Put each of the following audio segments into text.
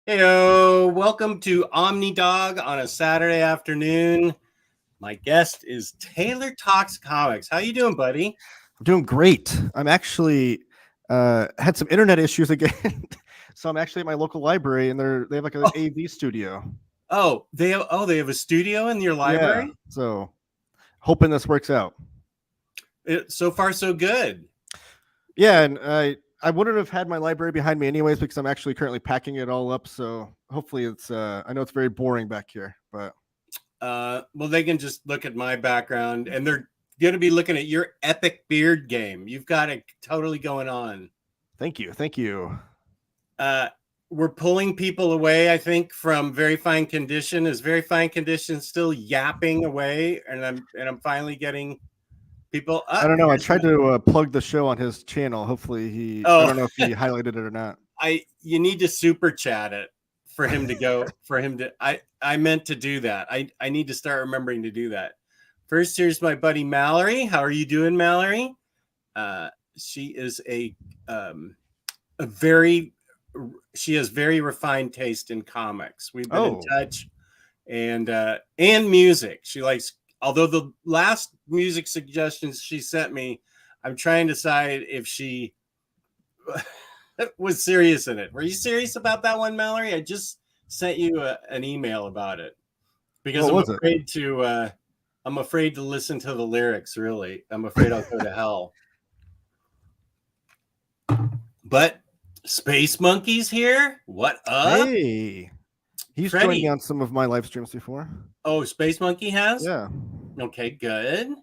Heyo, welcome to OmniDog on a Saturday afternoon. My guest is Taylor Talks Comics. How you doing, buddy? I'm doing great. I'm actually had some internet issues again, so I'm actually at my local library, and they have like an AV studio. Oh, they have a studio in your library. Yeah, so hoping this works out. So far, so good. Yeah, and I wouldn't have had my library behind me anyways because I'm actually currently packing it all up. So hopefully it's I know it's very boring back here, but well, they can just look at my background, and they're going to be looking at your epic beard game. You've got it totally going on. Thank you. We're pulling people away, I think, from Very Fine Condition. Is Very Fine Condition still yapping away? And I'm finally getting people. I don't know. I tried to plug the show on his channel. Hopefully I don't know if he highlighted it or not. You need to super chat it for him to go. I meant to do that. I need to start remembering to do that. First, here's my buddy Mallory. How are you doing, Mallory? She is she has very refined taste in comics. We've been in touch, and music. She likes. Although the last music suggestions she sent me, I'm trying to decide if she was serious in it. Were you serious about that one, Mallory? I just sent you an email about it because I'm afraid to listen to the lyrics. Really, I'm afraid I'll go to hell. But Space Monkey's here. What up? Hey, he's joined me on some of my live streams before. Oh, Space Monkey has? Yeah. Okay, good.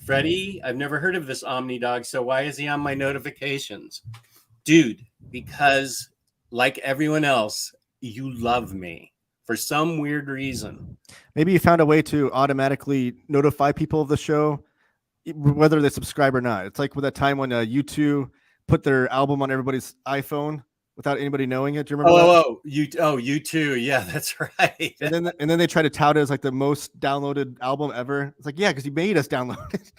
Freddie, I've never heard of this OmniDog, so why is he on my notifications? Dude, because like everyone else, you love me for some weird reason. Maybe you found a way to automatically notify people of the show, whether they subscribe or not. It's like with that time when U2 put their album on everybody's iPhone without anybody knowing it. Do you remember that? U2. Yeah, that's right. And then they try to tout it as like the most downloaded album ever. It's like, yeah, because you made us download it.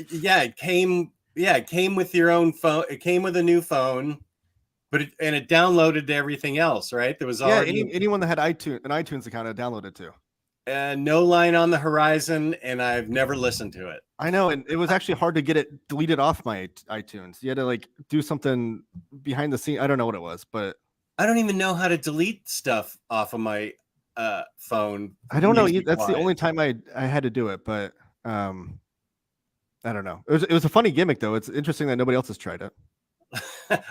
Yeah, it came with your own phone. It came with a new phone, but it downloaded to everything else, right? There was already anyone that had an iTunes account had downloaded to. No Line on the Horizon, and I've never listened to it. I know, and it was actually hard to get it deleted off my iTunes. You had to like do something behind the scene. I don't know what it was, but I don't even know how to delete stuff off of my phone. I don't know. That's the only time I had to do it, but I don't know. It was a funny gimmick though. It's interesting that nobody else has tried it.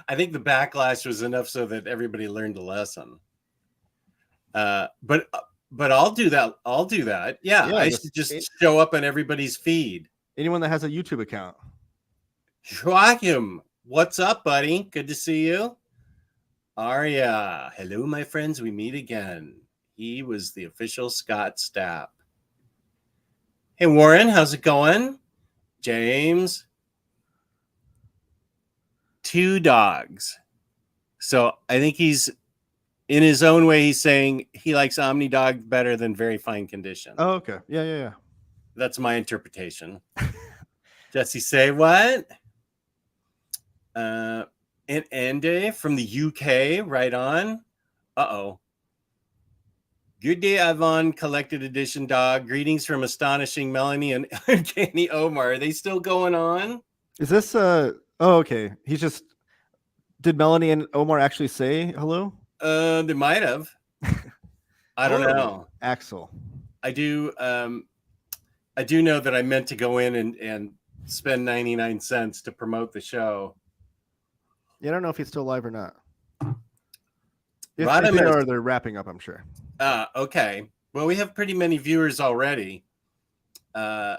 I think the backlash was enough so that everybody learned a lesson. But I'll do that. Yeah, I should just show up on everybody's feed. Anyone that has a YouTube account. Joachim, what's up, buddy? Good to see you. Arya, hello, my friends. We meet again. He was the official Scott Stapp. Hey, Warren, how's it going? James. 2 dogs. So I think he's... in his own way, he's saying he likes OmniDog better than Very Fine Condition. Oh, okay. Yeah. That's my interpretation. Jesse, say what? And Ende from the UK, right on. Uh-oh. Good day, Avon Collected Edition Dog. Greetings from Astonishing Melanie and Uncanny Omar. Are they still going on? Is this oh, okay. He's just... Did Melanie and Omar actually say hello? They might have. I don't know. Axel. I do know that I meant to go in and spend 99 cents to promote the show. Yeah, I don't know if he's still live or not. If they're wrapping up, I'm sure. Okay. Well, we have pretty many viewers already. And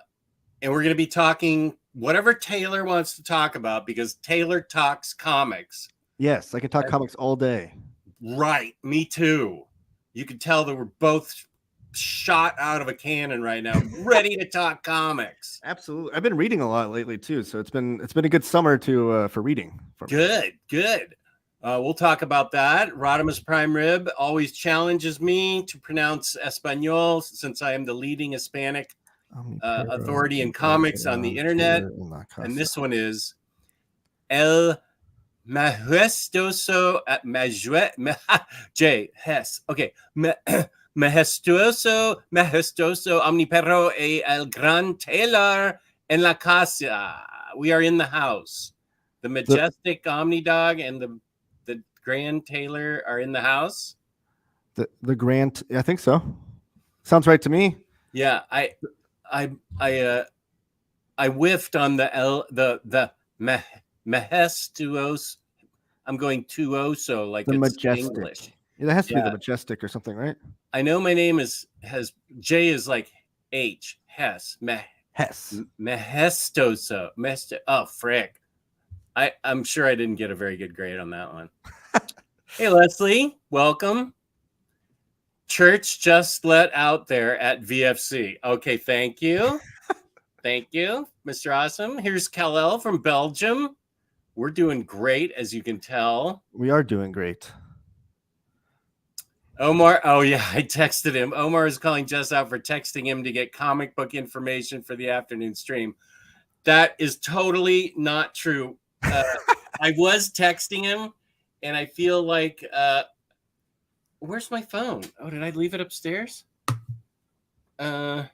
we're going to be talking whatever Taylor wants to talk about because Taylor talks comics. Yes, I can talk comics all day. Right. Me too. You can tell that we're both shot out of a cannon right now, ready to talk comics. Absolutely. I've been reading a lot lately too, so it's been a good summer for reading. Good. We'll talk about that. Rodimus Prime Rib always challenges me to pronounce Espanol since I am the leading Hispanic authority in comics on the internet. And this one is El Majestuoso J. Hess. Okay. Majestuoso Omniperro e el Gran Taylor en la casa. We are in the house. The majestic OmniDog and the Grand Taylor are in the house. The Grand, I think so. Sounds right to me. Yeah, I whiffed on the majestuoso. I'm going tuoso like the it's majestic. English. Yeah, that has to be the majestic or something, right? I know my name has J is like H. Hess. Hess. Majestoso. Oh, frick. I'm sure I didn't get a very good grade on that one. Hey, Leslie, welcome. Church just let out there at VFC. Okay, thank you. Thank you, Mr. Awesome. Here's Kal-El from Belgium. We're doing great, as you can tell. We are doing great. Omar, oh yeah, I texted him. Omar is calling Jess out for texting him to get comic book information for the afternoon stream. That is totally not true. I was texting him, and I feel like, where's my phone? Oh, did I leave it upstairs? I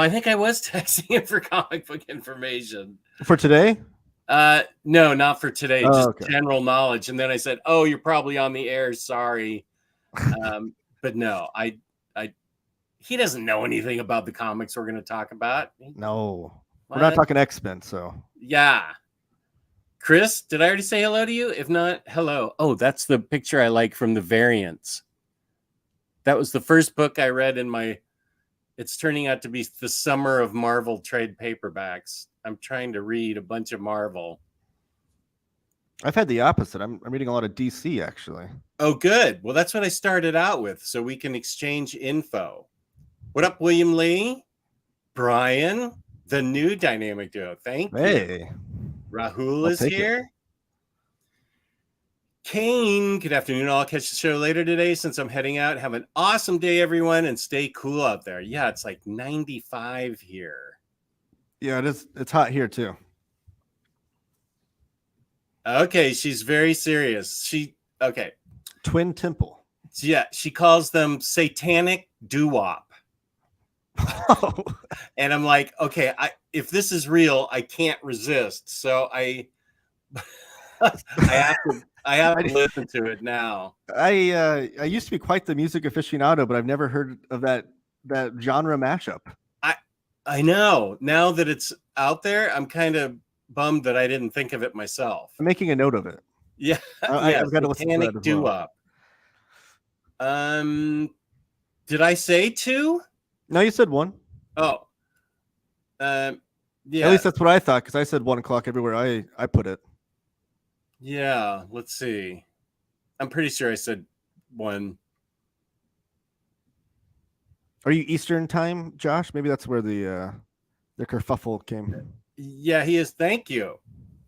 think I was texting him for comic book information. For today? No, not for today. Just okay. General knowledge. And then I said, "Oh, you're probably on the air. Sorry." But no, he doesn't know anything about the comics we're going to talk about. No, we're not talking X-Men. So yeah, Chris, did I already say hello to you? If not, hello. Oh, that's the picture I like from the variants. That was the first book I read in my. It's turning out to be the summer of Marvel trade paperbacks. I'm trying to read a bunch of Marvel. I've had the opposite. I'm reading a lot of DC, actually. Oh, good. Well, that's what I started out with, so we can exchange info. What up, William Lee? Brian, the new dynamic duo. Thank you. Rahul is here. Kane, good afternoon. I'll catch the show later today since I'm heading out. Have an awesome day, everyone, and stay cool out there. Yeah, it's like 95 here. Yeah, it is. It's hot here, too. Okay, she's very serious. Okay. Twin Temple. Yeah, she calls them satanic doo-wop. Oh. And I'm like, okay, if this is real, I can't resist. So I have to listen to it now. I used to be quite the music aficionado, but I've never heard of that genre mashup. I know. Now that it's out there, I'm kind of bummed that I didn't think of it myself. I'm making a note of it. Yeah, I've got to listen to that as doo-wop. Did I say 2? No, you said 1. Oh, yeah. At least that's what I thought, because I said 1 o'clock everywhere I put it. Yeah, let's see. I'm pretty sure I said 1. Are you Eastern time, Josh? Maybe that's where the kerfuffle came. Yeah, he is. Thank you.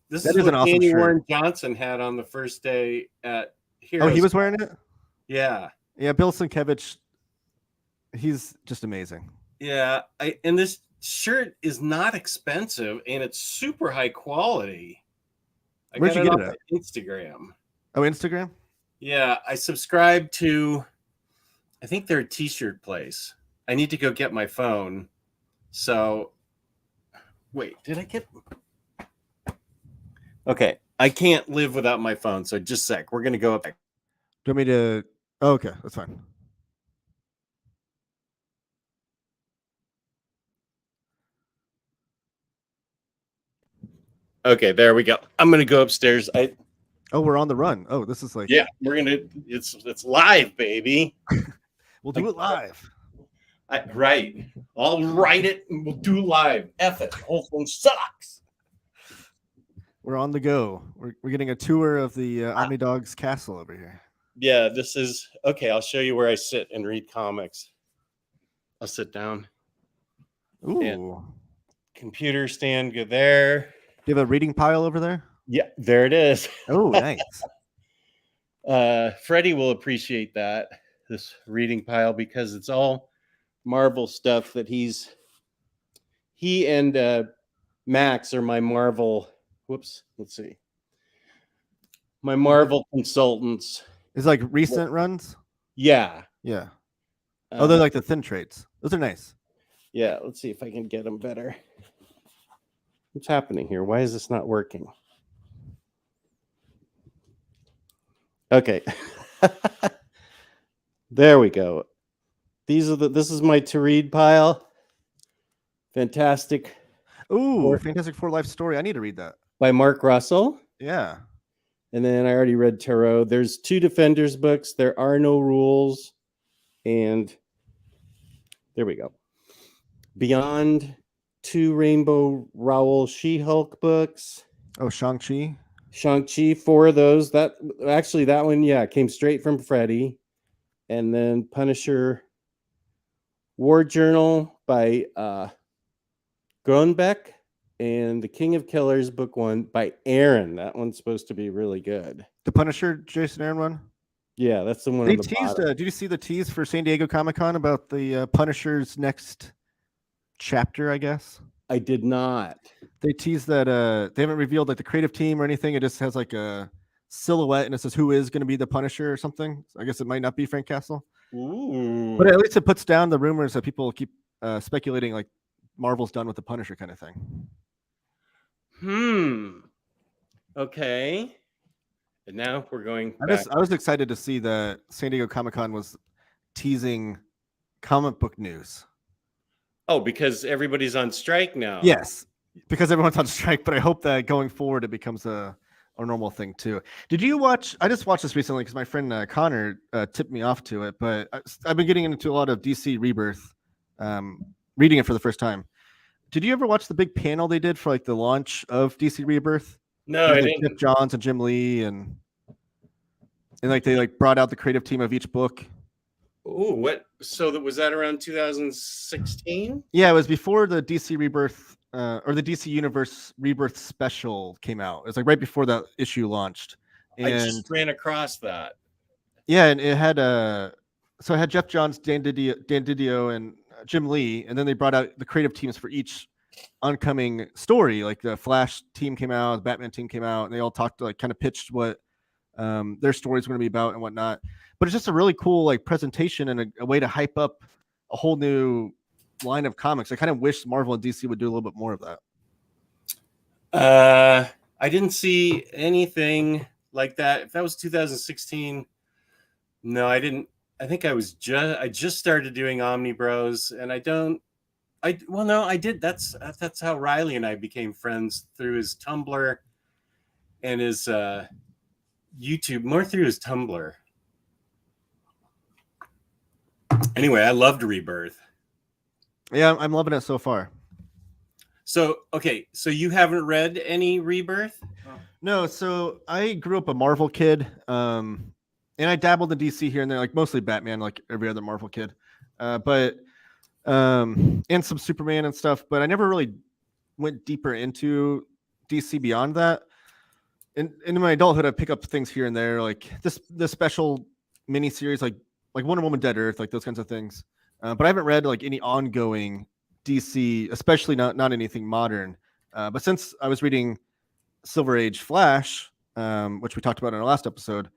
This is what awesome Andy Warren Johnson had on the first day at Heroes. Oh, he was wearing it? Yeah. Yeah, Bill Sienkiewicz, he's just amazing. Yeah, and this shirt is not expensive, and it's super high quality. Where'd you get it at? Instagram. Oh, Instagram? Yeah, I subscribe to, I think they're a t-shirt place. I need to go get my phone. So, wait, did I get... Okay, I can't live without my phone, so just a sec. We're going to go up. Do you want me to... Oh, okay, that's fine. Okay, there we go. I'm going to go upstairs. Oh, we're on the run. Oh, this is like... Yeah, we're going to... It's live, baby. We'll do it live. Right. I'll write it and we'll do live. F it. Whole phone sucks. We're on the go. We're getting a tour of the OmniDog's castle over here. Yeah, this is... Okay, I'll show you where I sit and read comics. I'll sit down. Ooh. And computer stand, go there. Do you have a reading pile over there? Yeah, there it is. Oh, nice. Freddie will appreciate that, this reading pile, because it's all Marvel stuff that he and Max are my Marvel. Whoops, let's see. My Marvel consultants. It's like recent runs. Yeah. Yeah. Oh, they're Uh, like the thin trades. Those are nice. yeah, let's see if I can get them better. What's happening here? Why is this not working? Okay. There we go. This is my to read pile. Fantastic. Ooh, Fantastic Four Life Story. I need to read that. By Mark Russell. Yeah. And then I already read Tarot. There's 2 Defenders books. There Are No Rules. And there we go. Beyond 2 Rainbow Rowell She-Hulk books. Oh, Shang-Chi. Shang-Chi, 4 of those. That one, yeah, came straight from Freddie. And then Punisher War Journal by Groenbeck, and The King of Killers book 1 by Aaron. That one's supposed to be really good. The Punisher, Jason Aaron one. Yeah, that's the one. They teased. Did you see the tease for San Diego Comic-Con about the Punisher's next chapter? I guess I did not. They teased that they haven't revealed like the creative team or anything. It just has like a silhouette and it says who is going to be the Punisher or something. So I guess it might not be Frank Castle. Ooh. But at least it puts down the rumors that people keep speculating like Marvel's done with the Punisher kind of thing. Okay. And now we're going back. I was excited to see that San Diego Comic-Con was teasing comic book news. Oh, because everybody's on strike now. Yes, because everyone's on strike. But I hope that going forward it becomes a normal thing too. Did you watch? I just watched this recently because my friend Connor tipped me off to it. But I've been getting into a lot of DC Rebirth, reading it for the first time. Did you ever watch the big panel they did for like the launch of DC Rebirth? No, I didn't. Jeff Johns and Jim Lee and like they like brought out the creative team of each book. Oh, what? So was that around 2016? Yeah, it was before the DC Rebirth or the DC Universe Rebirth special came out. It was like right before that issue launched. And I just ran across that. Yeah, and it had so it had Jeff Johns, Dan Didio, and Jim Lee, and then they brought out the creative teams for each oncoming story. Like the Flash team came out, the Batman team came out, and they all talked like kind of pitched what their stories were going to be about and whatnot. But it's just a really cool like presentation and a way to hype up a whole new line of comics. I kind of wish Marvel and DC would do a little bit more of that. I didn't see anything like that. If that was 2016, no, I didn't. I think I just started doing OmniBros, and I did. That's how Riley and I became friends, through his Tumblr and his YouTube, more through his Tumblr. Anyway, I loved Rebirth. Yeah, I'm loving it so far. So, okay, so you haven't read any Rebirth? No, so I grew up a Marvel kid, and I dabbled in DC here and there, like mostly Batman, like every other Marvel kid, but and some Superman and stuff. But I never really went deeper into DC beyond that. In my adulthood, I pick up things here and there, like this special miniseries, like Wonder Woman, Dead Earth, like those kinds of things. But I haven't read like any ongoing DC, especially not anything modern. But since I was reading Silver Age Flash, which we talked about in our last episode,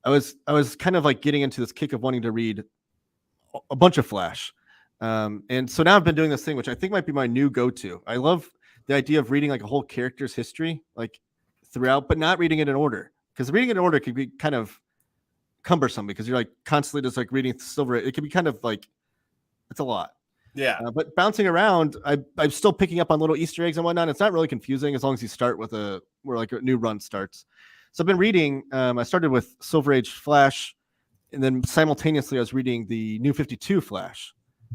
I was kind of like getting into this kick of wanting to read a bunch of Flash. And so now I've been doing this thing, which I think might be my new go-to. I love the idea of reading like a whole character's history, like throughout, but not reading it in order, because reading it in order could be kind of cumbersome because you're like constantly just like reading Silver. It can be kind of like, it's a lot. Yeah. But bouncing around, I'm still picking up on little Easter eggs and whatnot. It's not really confusing as long as you start with where like a new run starts. So I've been reading, I started with Silver Age Flash, and then simultaneously I was reading the New 52 Flash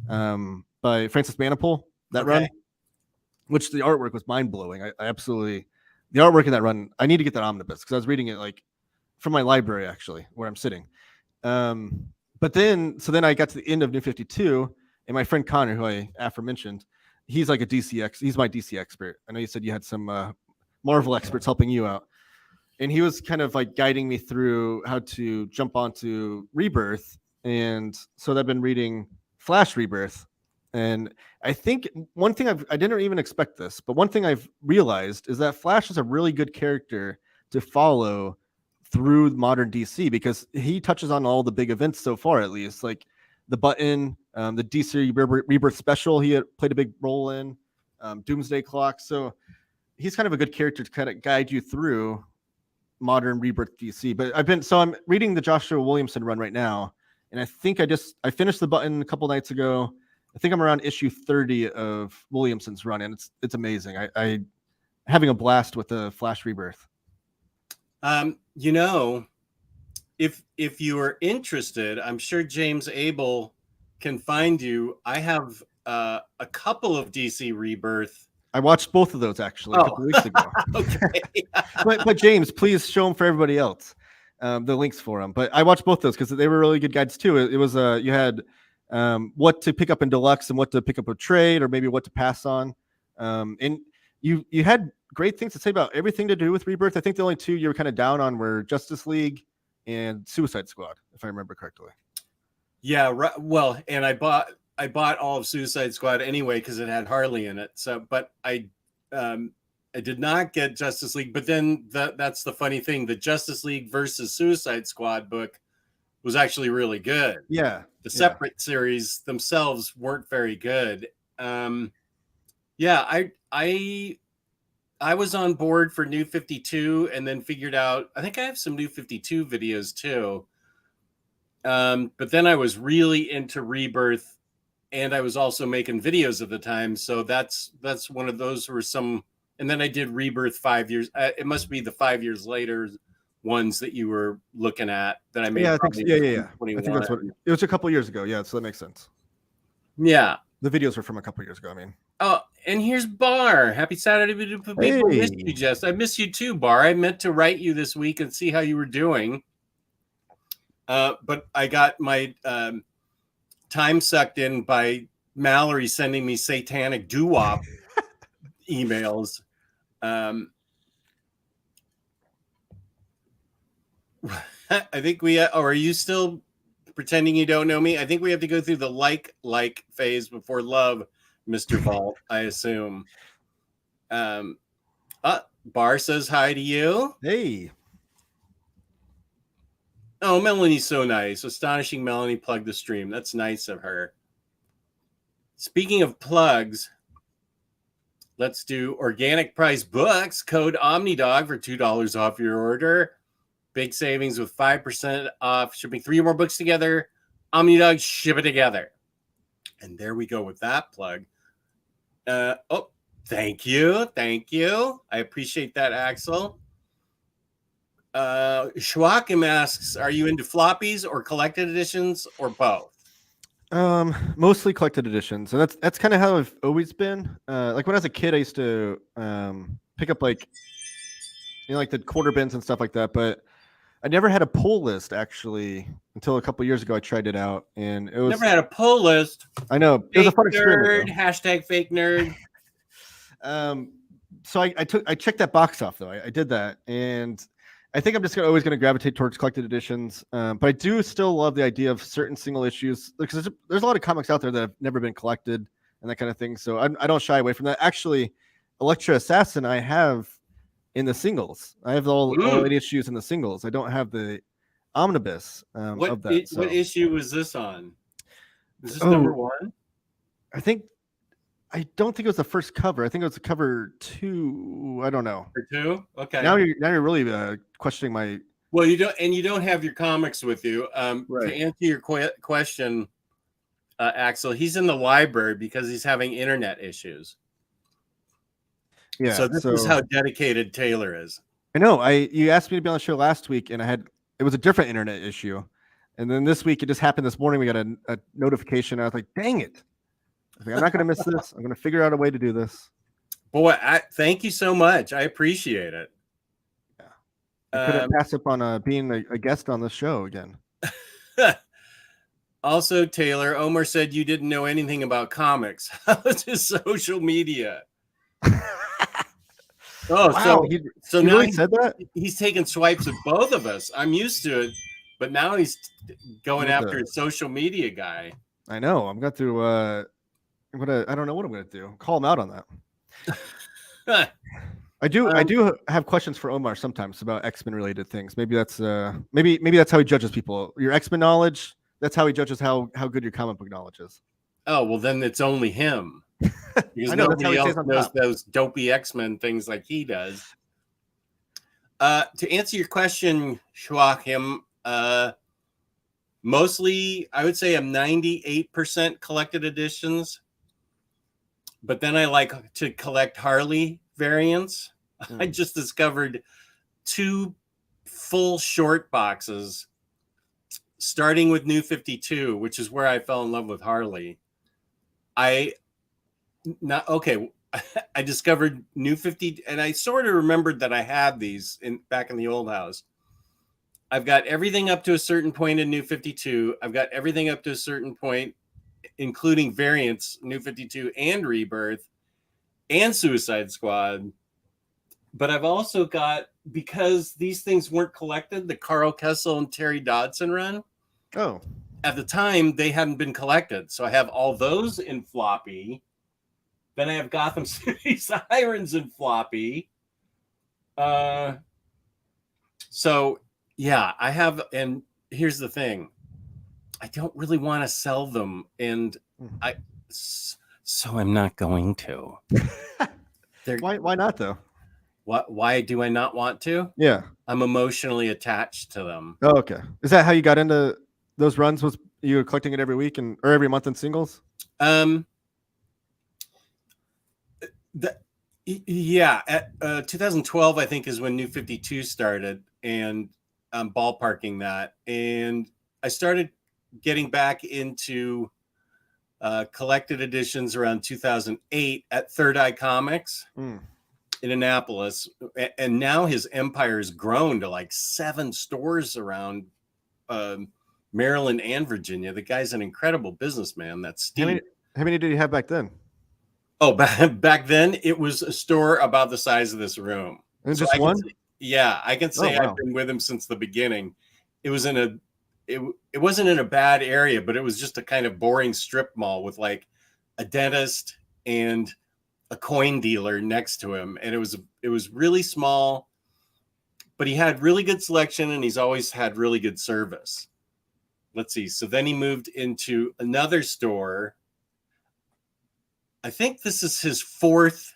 by Francis Manapul, that run, which the artwork was mind-blowing. I absolutely, the artwork in that run, I need to get that omnibus because I was reading it like from my library actually, where I'm sitting. But then I got to the end of New 52, and my friend Connor, who I aforementioned, he's like he's my DC expert. I know you said you had some Marvel experts helping you out. And he was kind of like guiding me through how to jump onto Rebirth. And so I've been reading Flash Rebirth. And I think one thing I didn't even expect this, but one thing I've realized is that Flash is a really good character to follow through modern DC because he touches on all the big events so far, at least like the Button, the DC Rebirth special he had played a big role in, Doomsday Clock. So he's kind of a good character to kind of guide you through modern Rebirth DC. But I'm reading the Joshua Williamson run right now, and I think I finished the Button a couple nights ago. I think I'm around issue 30 of Williamson's run, and it's amazing. I having a blast with the Flash Rebirth. You know, if you are interested, I'm sure James Abel can find you. I have a couple of DC Rebirth. I watched both of those actually a couple weeks ago. Okay. but James, please show them for everybody else, the links for them. But I watched both those because they were really good guides too. It was you had what to pick up in deluxe and what to pick up a trade, or maybe what to pass on. And you had great things to say about everything to do with Rebirth. I think the only two you were kind of down on were Justice League and Suicide Squad, if I remember correctly. Yeah, right. Well, and I bought all of Suicide Squad anyway because it had Harley in it. So, but I did not get Justice League. But then that's the funny thing: the Justice League versus Suicide Squad book was actually really good. Yeah, the separate series themselves weren't very good. Yeah, I was on board for New 52, and then figured out I think I have some New 52 videos too. But then I was really into Rebirth, and I was also making videos at the time. So that's one of those were some, and then I did Rebirth 5 years. It must be the 5 years later ones that you were looking at that I made. Yeah, I think that's what it was a couple years ago. Yeah, so that makes sense. Yeah, the videos were from a couple years ago. I mean, oh, and here's Bar. Happy Saturday to people. Hey. Missed you, Jess. I miss you too, Bar. I meant to write you this week and see how you were doing. But I got my time sucked in by Mallory sending me satanic doo-wop emails. I think are you still pretending you don't know me? I think we have to go through the like phase before love, Mr. Vault, I assume. Bar says hi to you. Hey. Oh, Melanie's so nice. Astonishing Melanie plugged the stream. That's nice of her. Speaking of plugs, let's do organic price books. Code OmniDog for $2 off your order. Big savings with 5% off shipping 3 or more books together. OmniDog, ship it together. And there we go with that plug. Oh, thank you. Thank you. I appreciate that, Axel. Schwakim asks, are you into floppies or collected editions or both? Mostly collected editions. And that's kind of how I've always been. Like when I was a kid, I used to pick up like the quarter bins and stuff like that, but I never had a pull list actually until a couple years ago. I tried it out, and it was never had a pull list. I know it was a fun experiment. Hashtag fake nerd. So I checked that box off though. I did that, and I think I'm just always going to gravitate towards collected editions. But I do still love the idea of certain single issues because there's a lot of comics out there that have never been collected and that kind of thing. So I don't shy away from that. Actually, Elektra Assassin I have in the singles. I have all 8 issues in the singles. I don't have the omnibus of that. What issue was this on? Is this number 1? I don't think it was the first cover. I think it was cover 2. I don't know. Or 2? Okay. Now you're really questioning my. Well, you don't have your comics with you. Right. To answer your question, Axel, he's in the library because he's having internet issues. Yeah. So this is how dedicated Taylor is. I know. You asked me to be on the show last week, and it was a different internet issue, and then this week it just happened. This morning we got a notification. I was like, "Dang it! I'm not going to miss this. I'm going to figure out a way to do this." Boy, thank you so much. I appreciate it. Yeah. I couldn't pass up on being a guest on the show again. Also, Taylor, Omar said you didn't know anything about comics. How was his social media? Oh, Wow, so he now really said that? he's taking swipes at both of us. I'm used to it, but now he's going What after the- a social media guy. I know. I'm going to. I don't know what I'm going to do. Call him out on that. I do have questions for Omar sometimes about X-Men related things. Maybe that's maybe that's how he judges people. Your X-Men knowledge. That's how he judges how good your comic book knowledge is. Oh, well, then it's only him because I know that's how nobody he else stays on knows top. those dopey X-Men things like he does. To answer your question, Joachim, mostly I would say I'm 98% collected editions, but then I like to collect Harley variants. I just discovered 2 full short boxes, starting with New 52, which is where I fell in love with Harley. I I discovered New 50, and I sort of remembered that I had these back in the old house. I've got everything up to a certain point in New 52. I've got everything up to a certain point, including variants, New 52 and Rebirth and Suicide Squad. But I've also got, because these things weren't collected, the Carl Kessel and Terry Dodson run. Oh, At the time, they hadn't been collected. So I have all those in floppy. Then I have Gotham City Sirens in floppy. So yeah, I have, and here's the thing. I don't really want to sell them, and so I'm not going to. why not though? Why do I not want to? Yeah. I'm emotionally attached to them. Oh, okay. Is that how you got into those runs? Was you were collecting it every week or every month in singles? Yeah, at 2012, I think, is when New 52 started, and I'm ballparking that. And I started getting back into collected editions around 2008 at Third Eye Comics in Annapolis. And now his empire has grown to like 7 stores around Maryland and Virginia. The guy's an incredible businessman. That's Steve. How many did you have back then? Oh, back then it was a store about the size of this room. And So just one? I can say wow. I've been with him since the beginning. It was it wasn't in a bad area, but it was just a kind of boring strip mall with like a dentist and a coin dealer next to him, and it was really small, but he had really good selection and he's always had really good service. Let's see. So then he moved into another store. I think this is his 4th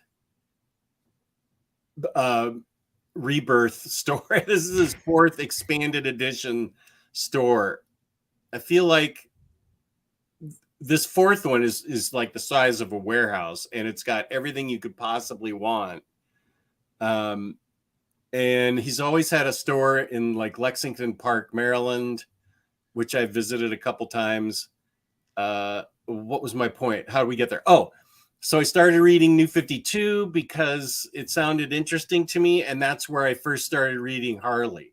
Rebirth store. This is his 4th expanded edition store. I feel like this 4th one is like the size of a warehouse, and it's got everything you could possibly want. And he's always had a store in like Lexington Park, Maryland, which I visited a couple times. What was my point? How did we get there? Oh, so I started reading New 52 because it sounded interesting to me, and that's where I first started reading Harley.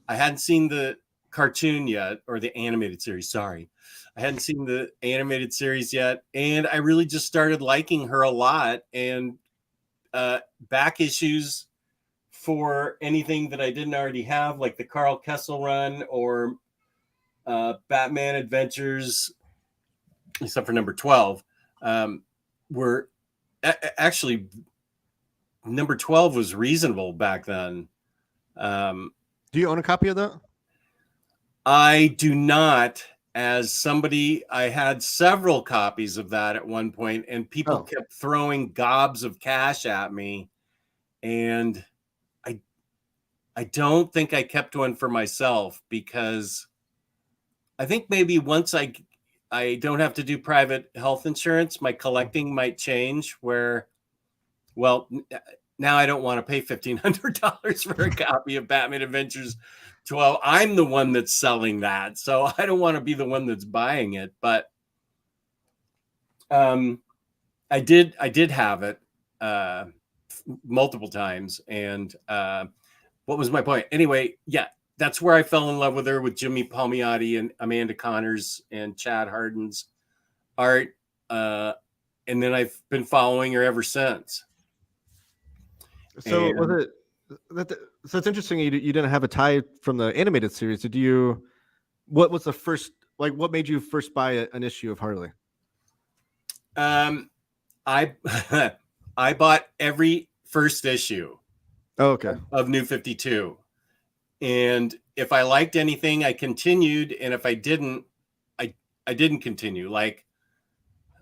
I hadn't seen the cartoon yet, or the animated series. Sorry. I hadn't seen the animated series yet, and I really just started liking her a lot. And back issues for anything that I didn't already have, like the Carl Kessel run or Batman Adventures, except for number 12, were actually, number 12 was reasonable back then. Do you own a copy of that? I do not. As somebody, I had several copies of that at one point, and people kept throwing gobs of cash at me, and I don't think I kept one for myself, because I think maybe once I don't have to do private health insurance, my collecting might change, where, well, now I don't want to pay $1,500 for a copy of Batman Adventures 12. I'm the one that's selling that, so I don't want to be the one that's buying it. But I did have it multiple times. And what was my point? Anyway, yeah, that's where I fell in love with her, with Jimmy Palmiotti and Amanda Connors and Chad Hardin's art. And then I've been following her ever since. So And was it that? So it's interesting you didn't have a tie from the animated series. Did you? What was the first? Like, what made you first buy an issue of Harley? I I bought every first issue Oh, okay. of New 52. And if I liked anything, I continued. And if I didn't, I didn't continue. Like,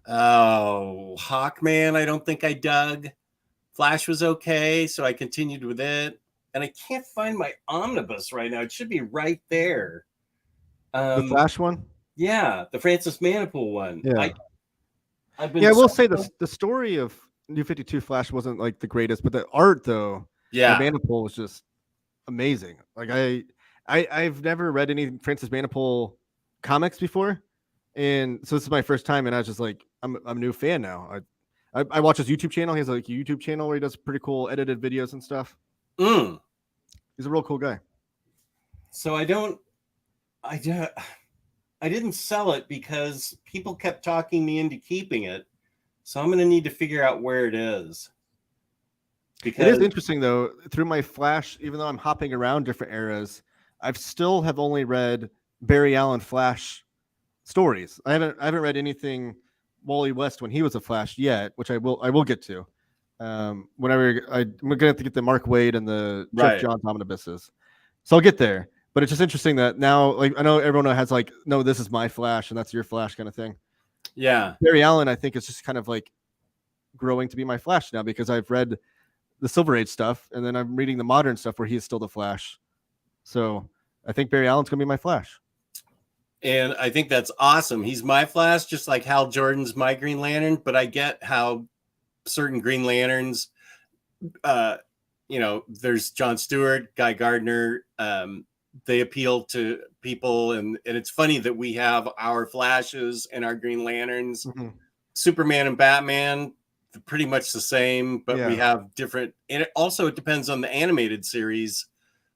oh, Hawkman, I don't think I dug. Flash was okay, so I continued with it. And I can't find my omnibus right now. It should be right there. The Flash one. Yeah, the Francis Manipool one. Yeah. I've been Yeah, I will say the story of New 52 Flash wasn't like the greatest, but the art though, yeah. the Manipool was just amazing. Like I've never read any Francis Manipool comics before, and so this is my first time, and I was just like, I'm a new fan now. I watch his YouTube channel. He has like a YouTube channel where he does pretty cool edited videos and stuff. He's a real cool guy. So I didn't sell it because people kept talking me into keeping it. So I'm going to need to figure out where it is. Because it is interesting though, through my Flash, even though I'm hopping around different eras, I've still have only read Barry Allen Flash stories. I haven't read anything Wally West when he was a Flash yet, which I will get to. Whenever I'm gonna have to get the Mark Waid and the Jeff Johns omnibuses. So I'll get there. But it's just interesting that now, like, I know everyone has like, no, this is my Flash and that's your Flash kind of thing. Yeah. Barry Allen, I think, is just kind of like growing to be my Flash now because I've read the Silver Age stuff and then I'm reading the modern stuff where he is still the Flash. So I think Barry Allen's gonna be my Flash. And I think that's awesome. He's my Flash, just like Hal Jordan's my Green Lantern. But I get how certain Green Lanterns, there's John Stewart, Guy Gardner, they appeal to people. And it's funny that we have our Flashes and our Green Lanterns. Mm-hmm. Superman and Batman, pretty much the same, but we have different. And it depends on the animated series.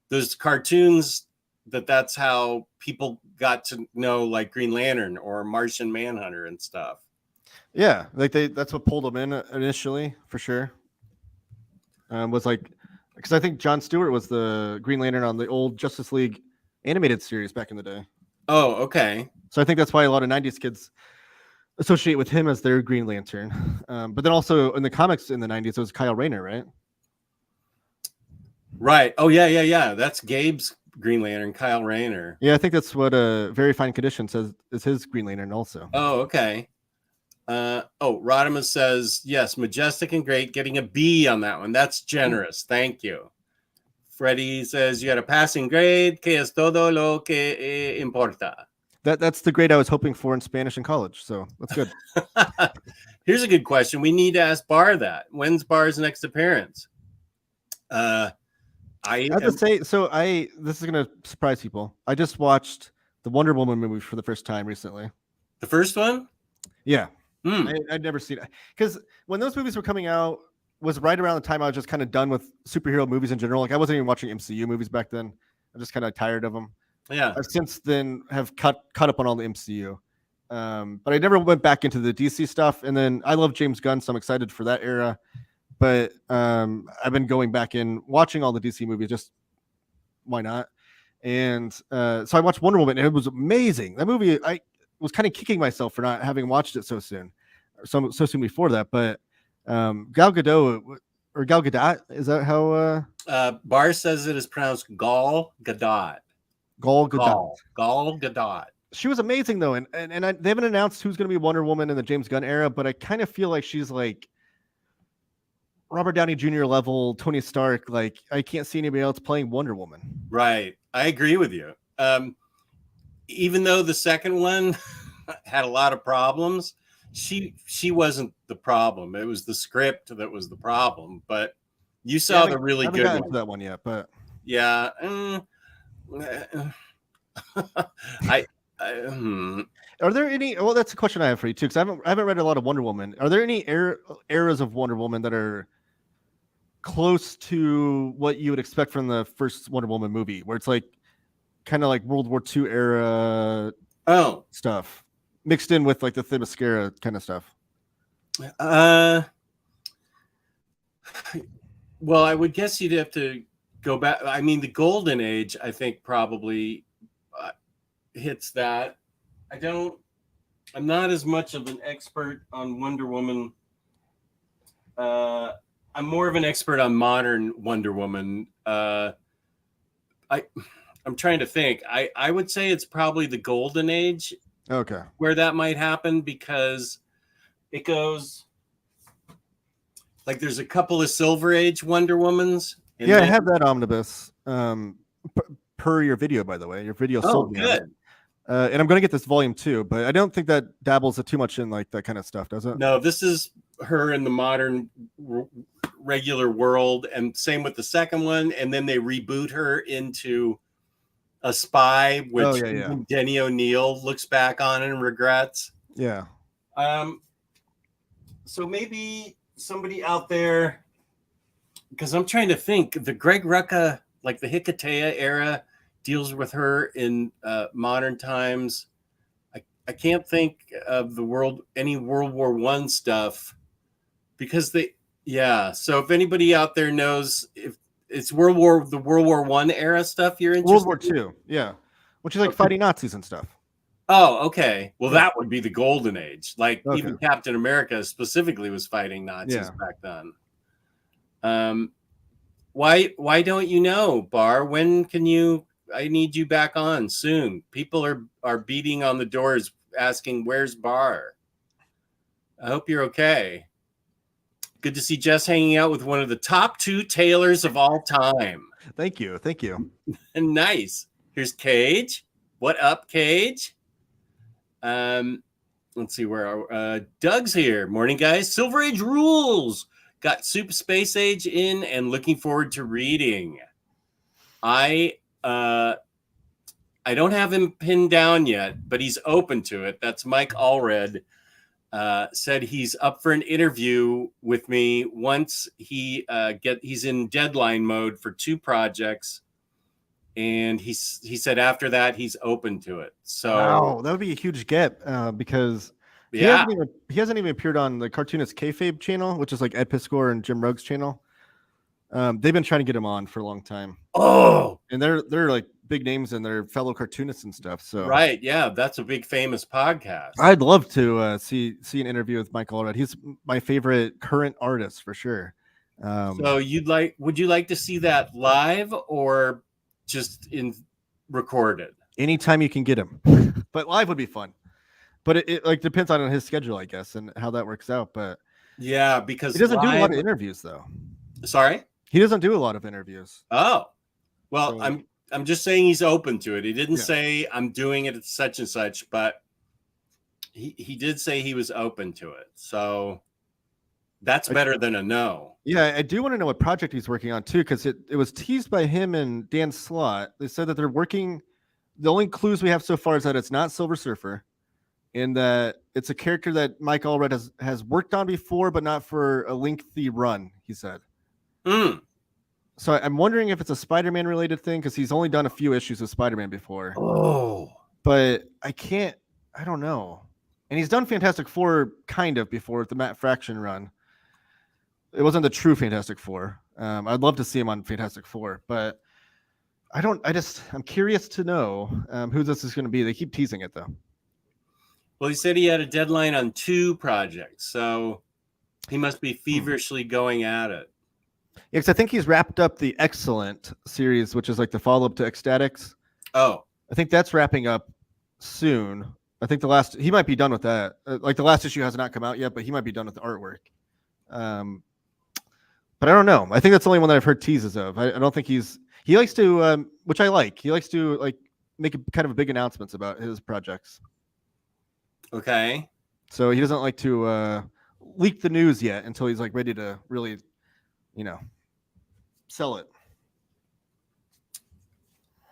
Those cartoons, that's how people got to know like Green Lantern or Martian Manhunter and stuff. Yeah, like that's what pulled them in initially for sure. Was like, because I think John Stewart was the Green Lantern on the old Justice League animated series back in the day. Oh, okay. So I think that's why a lot of 90s kids associate with him as their Green Lantern. But then also in the comics in the 90s, it was Kyle Rayner, right? Right. Oh, yeah. That's Gabe's Green Lantern, Kyle Rayner. Yeah, I think that's what Very Fine Condition says is his Green Lantern also. Oh, okay. Rodimus says, yes, majestic and great. Getting a B on that one. That's generous. Thank you. Freddie says, you got a passing grade. Que es todo lo que importa. That's the grade I was hoping for in Spanish in college. So that's good. Here's a good question. We need to ask Bar that. When's Bar's next appearance? I have to say, this is going to surprise people. I just watched the Wonder Woman movie for the first time recently. The first one? Yeah. I'd never seen it. Because when those movies were coming out, was right around the time I was just kind of done with superhero movies in general. Like I wasn't even watching MCU movies back then. I'm just kind of tired of them. Yeah. I've since then have caught up on all the MCU. But I never went back into the DC stuff. And then I love James Gunn, so I'm excited for that era. But I've been going back and watching all the DC movies. Just why not? And so I watched Wonder Woman, and it was amazing. That movie, I was kind of kicking myself for not having watched it so soon before that. But Gal Gadot, is that how? Bar says it is pronounced Gal Gadot. Gal Gadot. Gal Gadot. She was amazing though, and they haven't announced who's going to be Wonder Woman in the James Gunn era, but I kind of feel like she's like Robert Downey Jr. level Tony Stark. Like I can't see anybody else playing Wonder Woman. Right, I agree with you. Even though the second one had a lot of problems, she wasn't the problem. It was the script that was the problem. But you saw the really good one. That one yet, but yeah. Are there any? Well, that's a question I have for you too, because I haven't read a lot of Wonder Woman. Are there any eras of Wonder Woman that are close to what you would expect from the first Wonder Woman movie, where it's like kind of like World War II era stuff mixed in with like the Themyscira kind of stuff? Well, I would guess you'd have to go back. I mean, the Golden Age, I think, probably hits that. I'm not as much of an expert on Wonder Woman. I'm more of an expert on modern Wonder Woman. I'm trying to think. I would say it's probably the Golden Age. Okay. Where that might happen, because it goes like there's a couple of Silver Age Wonder Womans. Yeah, I have that omnibus. Per your video, by the way, your video sold me. Good. And I'm going to get this volume 2, but I don't think that dabbles too much in like that kind of stuff, does it? No, this is her in the modern regular world, and same with the second one. And then they reboot her into a spy, which Denny O'Neil looks back on and regrets. Yeah. So maybe somebody out there, because I'm trying to think, the Greg Rucka, like the Hikatea era, deals with her in modern times. I can't think of any World War I stuff, because so if anybody out there knows if it's the World War I era stuff you're interested World War II, yeah. Which is like fighting Nazis and stuff. Oh, okay. Well, that would be the Golden Age. Like even Captain America specifically was fighting Nazis back then. Why don't you know, Bar? When can you? I need you back on soon. People are beating on the doors asking, "Where's Bar?" I hope you're okay. Good to see Jess hanging out with one of the top 2 tailors of all time. Thank you. And nice. Here's Cage. What up, Cage? Let's see where Doug's here. Morning, guys. Silver Age rules. Got Super Space Age in and looking forward to reading. I don't have him pinned down yet, but he's open to it. That's Mike Allred. Said he's up for an interview with me once he's in deadline mode for 2 projects, and he said after that he's open to it. So wow, that would be a huge get because he hasn't even appeared on the Cartoonist Kayfabe channel, which is like Ed Piscor and Jim Rogue's channel. They've been trying to get him on for a long time. Oh, and they're like big names and they're fellow cartoonists and stuff. So right, yeah, that's a big famous podcast. I'd love to see an interview with Mike Allred. He's my favorite current artist for sure. So would you like to see that live or just in recorded? Anytime you can get him, but live would be fun. But it like depends on his schedule, I guess, and how that works out. But yeah, because he doesn't do a lot of interviews though. Sorry? He doesn't do a lot of interviews. Oh, well, so, I'm just saying he's open to it. He didn't say I'm doing it at such and such, but he did say he was open to it. So that's better than a no. Yeah, I do want to know what project he's working on too, because it was teased by him and Dan Slott. They said that they're working. The only clues we have so far is that it's not Silver Surfer, and that it's a character that Mike Allred has worked on before, but not for a lengthy run, he said. So I'm wondering if it's a Spider-Man related thing, because he's only done a few issues of Spider-Man before. Oh, but I don't know. And he's done Fantastic Four kind of before with the Matt Fraction run. It wasn't the true Fantastic Four. I'd love to see him on Fantastic Four, but I'm curious to know who this is going to be. They keep teasing it though. Well, he said he had a deadline on 2 projects, so he must be feverishly going at it. Yeah, because I think he's wrapped up the Excellent series, which is like the follow-up to Ecstatics. Oh. I think that's wrapping up soon. I think he might be done with that. Like the last issue has not come out yet, but he might be done with the artwork. But I don't know. I think that's the only one that I've heard teases of. I don't think he likes to, which I like. He likes to like make kind of big announcements about his projects. Okay. So he doesn't like to leak the news yet until he's like ready to really, sell it.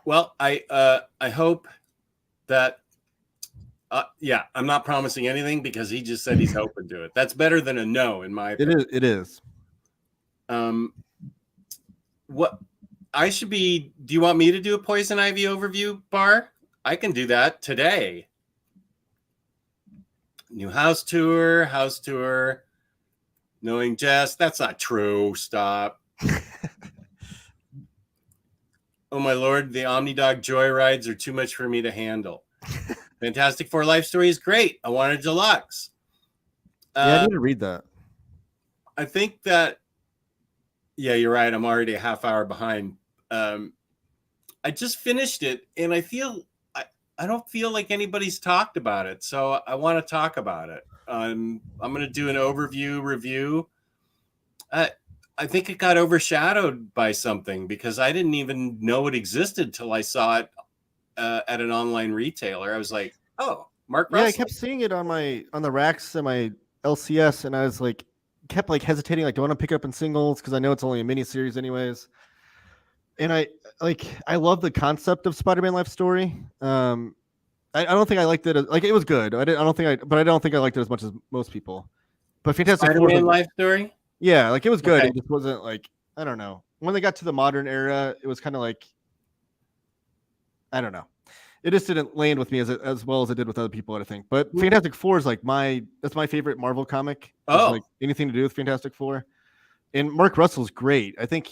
Well, I hope that I'm not promising anything because he just said he's open to it. That's better than a no, in my opinion. It is. What I should be? Do you want me to do a Poison Ivy overview, Bar? I can do that today. New house tour. Knowing Jess. That's not true. Stop. Oh my lord, the OmniDog joyrides are too much for me to handle. Fantastic Four life story is great. I want a deluxe. Yeah, I need to read that. I think that, yeah, you're right. I'm already a half hour behind. I just finished it, and I don't feel like anybody's talked about it, so I want to talk about it. I'm going to do an overview review. I think it got overshadowed by something because I didn't even know it existed till I saw it at an online retailer. I was like, "Oh, Mark Yeah, I Russell." kept seeing it on the racks and my LCS, and I was like, kept like hesitating, like, do I want to pick it up in singles because I know it's only a mini series anyways. And I love the concept of Spider-Man life story. I don't think I liked it. Like, it was good. I don't think but I don't think I liked it as much as most people. But Fantastic Four, Spider-Man life story. yeah, like, it was good. Okay. It just wasn't like, I don't know. When they got to the modern era, it was kind of like, I don't know. It just didn't land with me as well as it did with other people, I think. But Fantastic Four is like that's my favorite Marvel comic. It's like anything to do with Fantastic Four. And Mark Russell's great. I think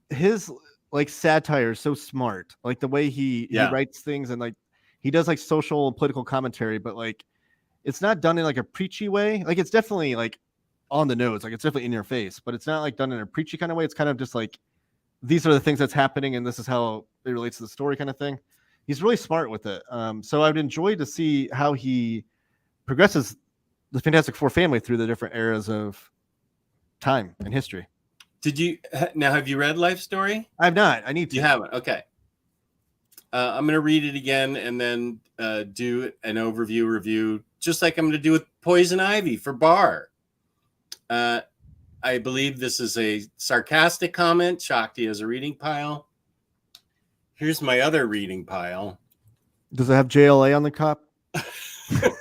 his like satire is so smart. Like the way he writes things, and like he does like social and political commentary, but like it's not done in like a preachy way. Like, it's definitely like on the nose, like it's definitely in your face, but it's not like done in a preachy kind of way. It's kind of just like, these are the things that's happening and this is how it relates to the story kind of thing. He's really smart with it. So I'd enjoy to see how he progresses the Fantastic Four family through the different eras of time and history. Have you read Life Story? I've not. I need to. You haven't? Okay. I'm going to read it again and then do an overview review, just like I'm going to do with Poison Ivy for Bar. I believe this is a sarcastic comment. Shakti has a reading pile. Here's my other reading pile. Does it have JLA on the top?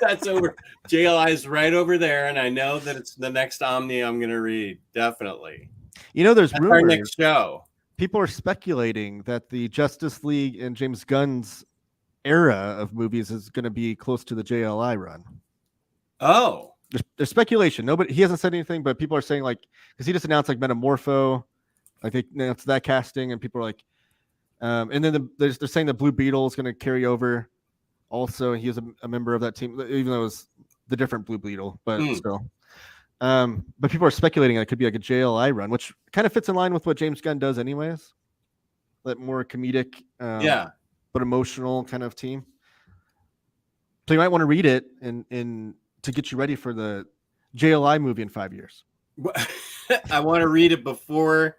That's over. JLI is right over there, and I know that it's the next Omni I'm going to read. Definitely. There's rumors. Our next show. People are speculating that the Justice League and James Gunn's era of movies is going to be close to the JLI run. Oh. There's speculation. He hasn't said anything, but people are saying, like, because he just announced like Metamorpho, like they announced that casting, and people are like, and then they're saying the Blue Beetle is going to carry over. Also, he is a member of that team, even though it was the different Blue Beetle, but still. But people are speculating it could be like a JLI run, which kind of fits in line with what James Gunn does, anyways. That more comedic, but emotional kind of team. So you might want to read it and to get you ready for the JLI movie in 5 years. I want to read it before.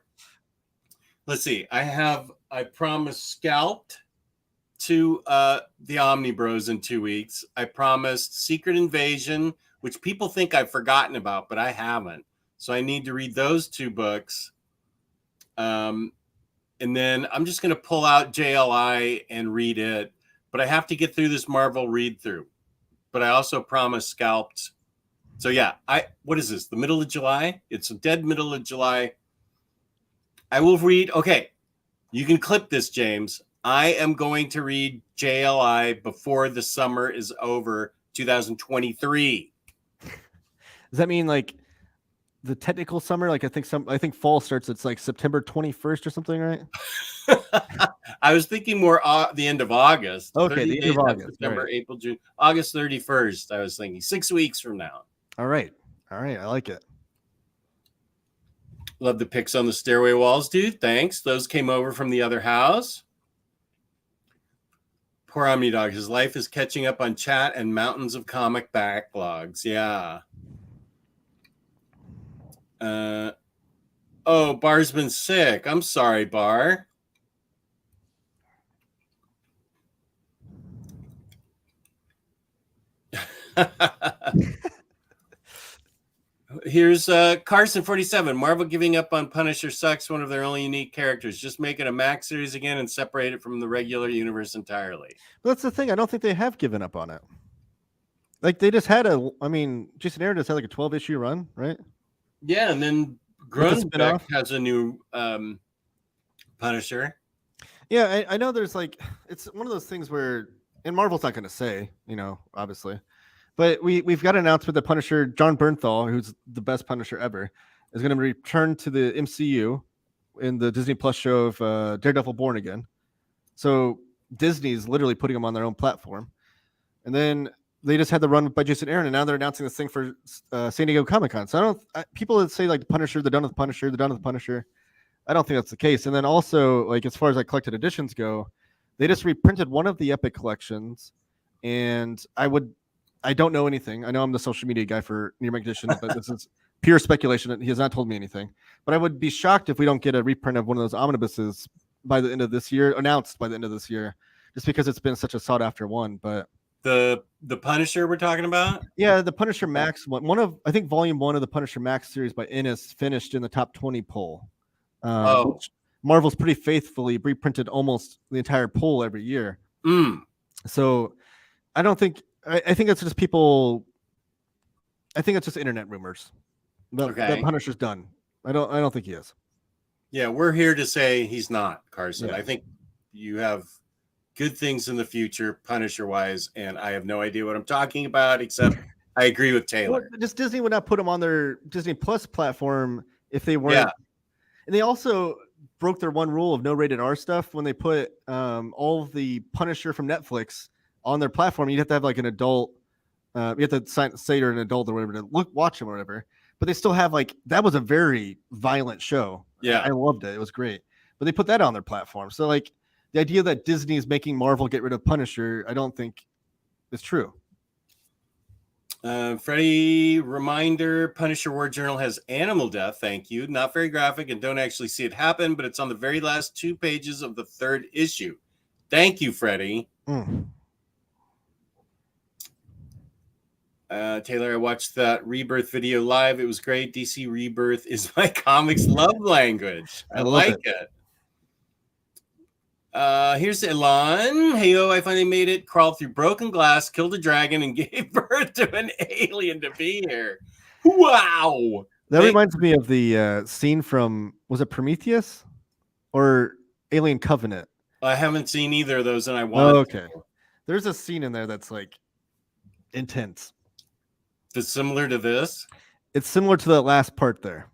Let's see. I promised Scalped to the Omni Bros in 2 weeks. I promised Secret Invasion, which people think I've forgotten about, but I haven't. So I need to read those 2 books. And then I'm just going to pull out JLI and read it. But I have to get through this Marvel read through. But I also promised Scalped. So yeah, what is this? The middle of July? It's a dead middle of July. I will read. Okay, you can clip this, James. I am going to read JLI before the summer is over, 2023. Does that mean like the technical summer? Like I think fall starts. It's like September 21st or something, right? I was thinking more the end of August. Okay, the end of August. September, right. April, June, August 31st. I was thinking 6 weeks from now. All right. I like it. Love the pics on the stairway walls, dude. Thanks. Those came over from the other house. Poor OmniDog. His life is catching up on chat and mountains of comic backlogs. Yeah. Bar's been sick. I'm sorry, Bar. Here's Carson 47. Marvel giving up on Punisher sucks. One of their only unique characters. Just make it a Max series again and separate it from the regular universe entirely. But that's the thing. I don't think they have given up on it. Like they just had Jason Aaron just had like a 12-issue run, right? Yeah, and then Grunbeck has a new Punisher. Yeah, I know there's like, it's one of those things where, and Marvel's not going to say, obviously. But we've got an announcement that Punisher, John Bernthal, who's the best Punisher ever, is going to return to the MCU in the Disney Plus show of Daredevil Born Again. So Disney's literally putting them on their own platform. And then they just had the run by Jason Aaron, and now they're announcing this thing for San Diego Comic-Con. So people that say like the Punisher, they're done with the Punisher, they're done with the Punisher. I don't think that's the case. And then also, like, as far as like collected editions go, they just reprinted one of the Epic collections, and I don't know anything. I know I'm the social media guy for Near Edition, but this is pure speculation. He has not told me anything. But I would be shocked if we don't get a reprint of one of those omnibuses by the end of this year, announced by the end of this year, just because it's been such a sought after one. But the Punisher we're talking about? Yeah, the Punisher Max one. I think volume 1 of the Punisher Max series by Ennis finished in the top 20 poll. Which Marvel's pretty faithfully reprinted almost the entire poll every year. So I don't think I think it's just people. I think it's just internet rumors. That Punisher's done. I don't think he is. Yeah, we're here to say he's not, Carson. Yeah. I think you have good things in the future, Punisher-wise, and I have no idea what I'm talking about, except I agree with Taylor. Well, just Disney would not put him on their Disney Plus platform if they weren't. Yeah. And they also broke their one rule of no rated R stuff when they put all of the Punisher from Netflix on their platform. You'd have to have like an adult. You have to say you're an adult or whatever to watch them or whatever. But they still have like that was a very violent show. Yeah, I loved it. It was great. But they put that on their platform. So like the idea that Disney is making Marvel get rid of Punisher, I don't think is true. Freddie, reminder, Punisher War Journal has animal death. Thank you. Not very graphic and don't actually see it happen, but it's on the very last 2 pages of the 3rd issue. Thank you, Freddie. Taylor, I watched that Rebirth video live. It was great. DC Rebirth is my comics love language. I like it. Here's Elon. Heyo, I finally made it. Crawled through broken glass, killed a dragon, and gave birth to an alien to be here. Wow. That reminds me of the scene from, was it Prometheus or Alien Covenant? I haven't seen either of those, and I want to. There's a scene in there that's like intense. It's similar to this? It's similar to that last part there.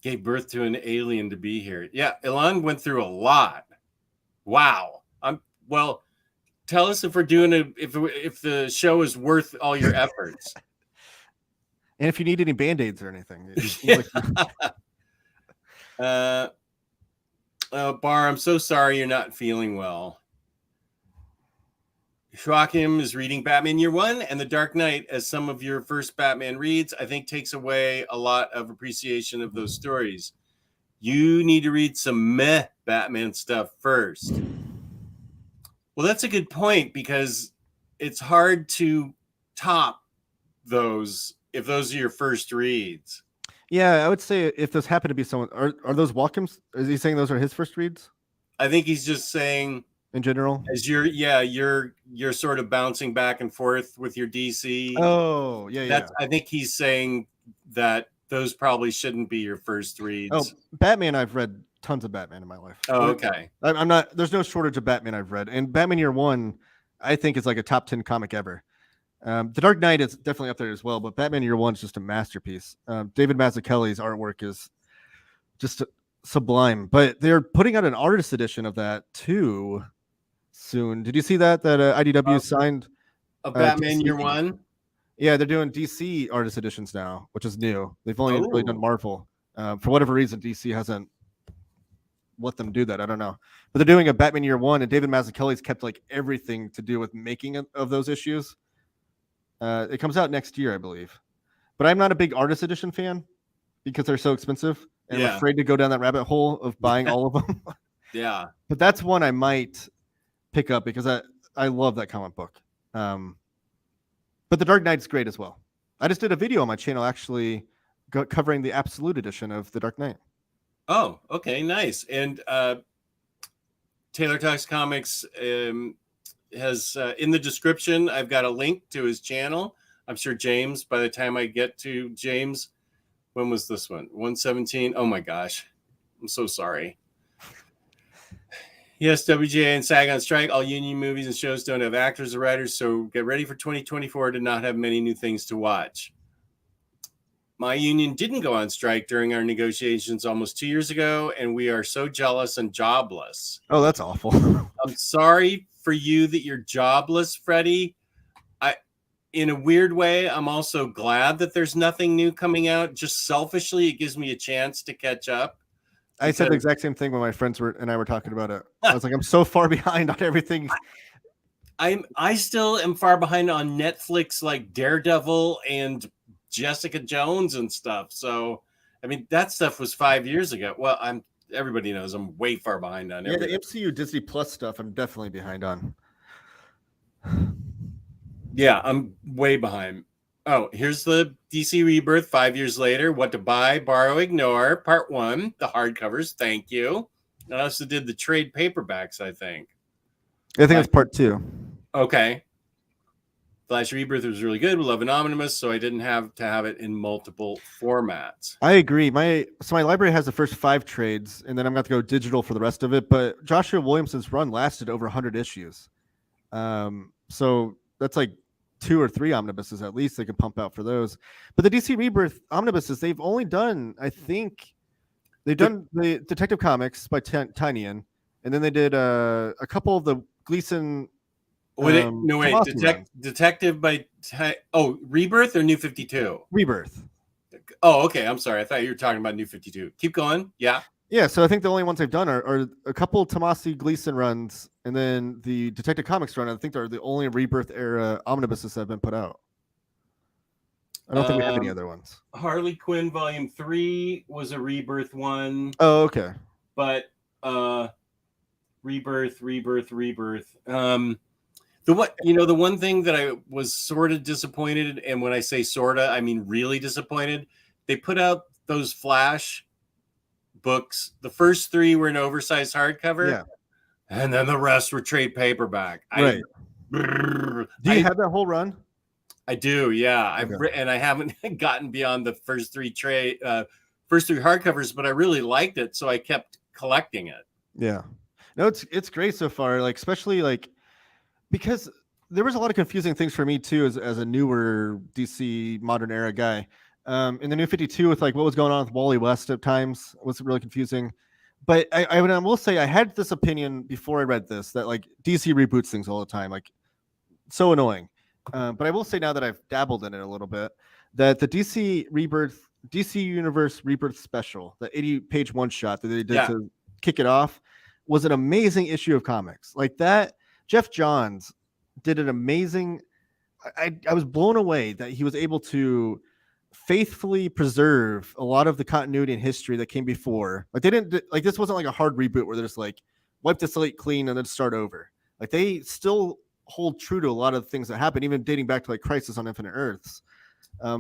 Gave birth to an alien to be here. Yeah, Elon went through a lot. Wow. Well, tell us if we're doing if the show is worth all your efforts. And if you need any band-aids or anything. Bar, I'm so sorry you're not feeling well. Joachim is reading Batman Year One and The Dark Knight as some of your first Batman reads. I think takes away a lot of appreciation of those stories. You need to read some meh Batman stuff first. Well, that's a good point because it's hard to top those if those are your first reads. Yeah, I would say if this happened to be someone, are those Walkham's? Is he saying those are his first reads? I think he's just saying in general, as you're sort of bouncing back and forth with your DC. Oh, yeah. I think he's saying that those probably shouldn't be your first reads. Oh, Batman, I've read tons of Batman in my life. Oh, okay. I'm not. There's no shortage of Batman I've read, and Batman Year One, I think is like a top 10 comic ever. The Dark Knight is definitely up there as well, but Batman Year One is just a masterpiece. David Mazzucchelli's artwork is just sublime. But they're putting out an artist edition of that too soon. Did you see that IDW signed a Batman DC? Year One? Yeah, they're doing DC artist editions now, which is new. They've only really done Marvel. For whatever reason, DC hasn't let them do that. I don't know. But they're doing a Batman Year One, and David Mazzucchelli's kept like everything to do with making of those issues. It comes out next year, I believe. But I'm not a big artist edition fan because they're so expensive, and I'm afraid to go down that rabbit hole of buying all of them. Yeah. But that's one I might pick up because I love that comic book. But The Dark Knight's great as well. I just did a video on my channel actually covering the Absolute edition of The Dark Knight. Oh, okay, nice. And Taylor Talks Comics has in the description, I've got a link to his channel. I'm sure James, by the time I get to James, when was this one? 117. Oh my gosh. I'm so sorry. Yes, WGA and SAG on strike. All union movies and shows don't have actors or writers, so get ready for 2024 to not have many new things to watch. My union didn't go on strike during our negotiations almost 2 years ago, and we are so jealous and jobless. Oh, that's awful. I'm sorry for you that you're jobless, Freddie. In a weird way, I'm also glad that there's nothing new coming out. Just selfishly, it gives me a chance to catch up. I said the exact same thing when my friends and I were talking about it. I was like, I'm so far behind on everything. I still am far behind on Netflix, like Daredevil and Jessica Jones and stuff. So, I mean, that stuff was 5 years ago. Well, everybody knows I'm way far behind on everything. The MCU Disney Plus stuff, I'm definitely behind on. Yeah, I'm way behind. Oh, here's the DC Rebirth 5 years later. What to buy, borrow, ignore. Part 1, the hardcovers. Thank you. I also did the trade paperbacks, I think. I think it's part 2. Okay. Flash Rebirth was really good. We love Anonymous, so I didn't have to have it in multiple formats. I agree. My library has the first 5 trades, and then I'm going to go digital for the rest of it. But Joshua Williamson's run lasted over 100 issues. So that's like 2 or 3 omnibuses at least they can pump out for those. But the DC Rebirth omnibuses, they've only done, I think, they've done the Detective Comics by Tynion, and then they did a couple of the Gleason. Detective by Rebirth or New 52? Rebirth. Oh, okay. I'm sorry. I thought you were talking about New 52. Keep going. Yeah. Yeah, so I think the only ones they've done are a couple Tomasi Gleason runs, and then the Detective Comics run. I think they're the only Rebirth era omnibuses that have been put out. I don't think we have any other ones. Harley Quinn Volume 3 was a Rebirth one. Oh, okay. But Rebirth. The one thing that I was sort of disappointed, and when I say sorta, I mean really disappointed. They put out those Flash books. The first 3 were an oversized hardcover, and then the rest were trade paperback. Right. Do you have that whole run? I do, yeah. Okay. I haven't gotten beyond the first 3 hardcovers, but I really liked it, so I kept collecting it. Yeah. No, it's great so far. Like, especially like, because there was a lot of confusing things for me too as a newer DC modern era guy. In the New 52 with like what was going on with Wally West at times was really confusing. But I will say I had this opinion before I read this that like DC reboots things all the time, like so annoying. But I will say now that I've dabbled in it a little bit that the DC Universe Rebirth special, the 80-page one shot that they did to kick it off, was an amazing issue of comics. Like that, Jeff Johns did an amazing. I was blown away that he was able to faithfully preserve a lot of the continuity and history that came before. Like they didn't like this wasn't like a hard reboot where they're just like wipe the slate clean and then start over. Like they still hold true to a lot of things that happened, even dating back to like Crisis on Infinite Earths.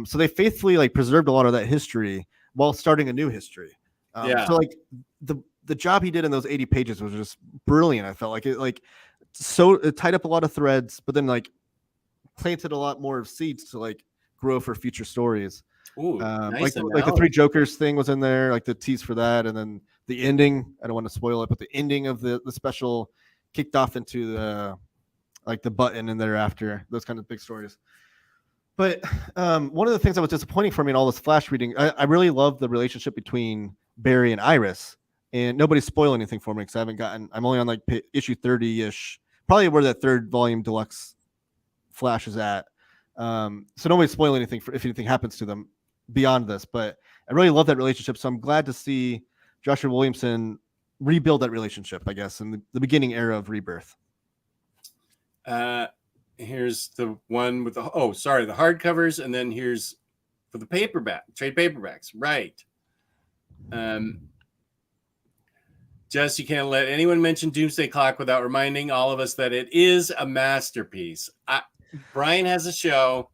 So they faithfully like preserved a lot of that history while starting a new history. So like the job he did in those 80 pages was just brilliant. I felt like it tied up a lot of threads, but then like planted a lot more seeds to like grow for future stories. Ooh, nice like the 3 Jokers thing was in there, like the tease for that, and then the ending. I don't want to spoil it, but the ending of the special kicked off into the like the button and thereafter, those kind of big stories. But one of the things that was disappointing for me in all this Flash reading, I really love the relationship between Barry and Iris, and nobody's spoiling anything for me because I'm only on like issue 30-ish, probably where that 3rd volume deluxe Flash is at. So nobody's spoiling anything if anything happens to them beyond this, but I really love that relationship. So I'm glad to see Joshua Williamson rebuild that relationship, I guess, in the beginning era of Rebirth. Here's the one with the hardcovers, and then here's for the trade paperbacks. Right. Jess, you can't let anyone mention Doomsday Clock without reminding all of us that it is a masterpiece. Brian has a show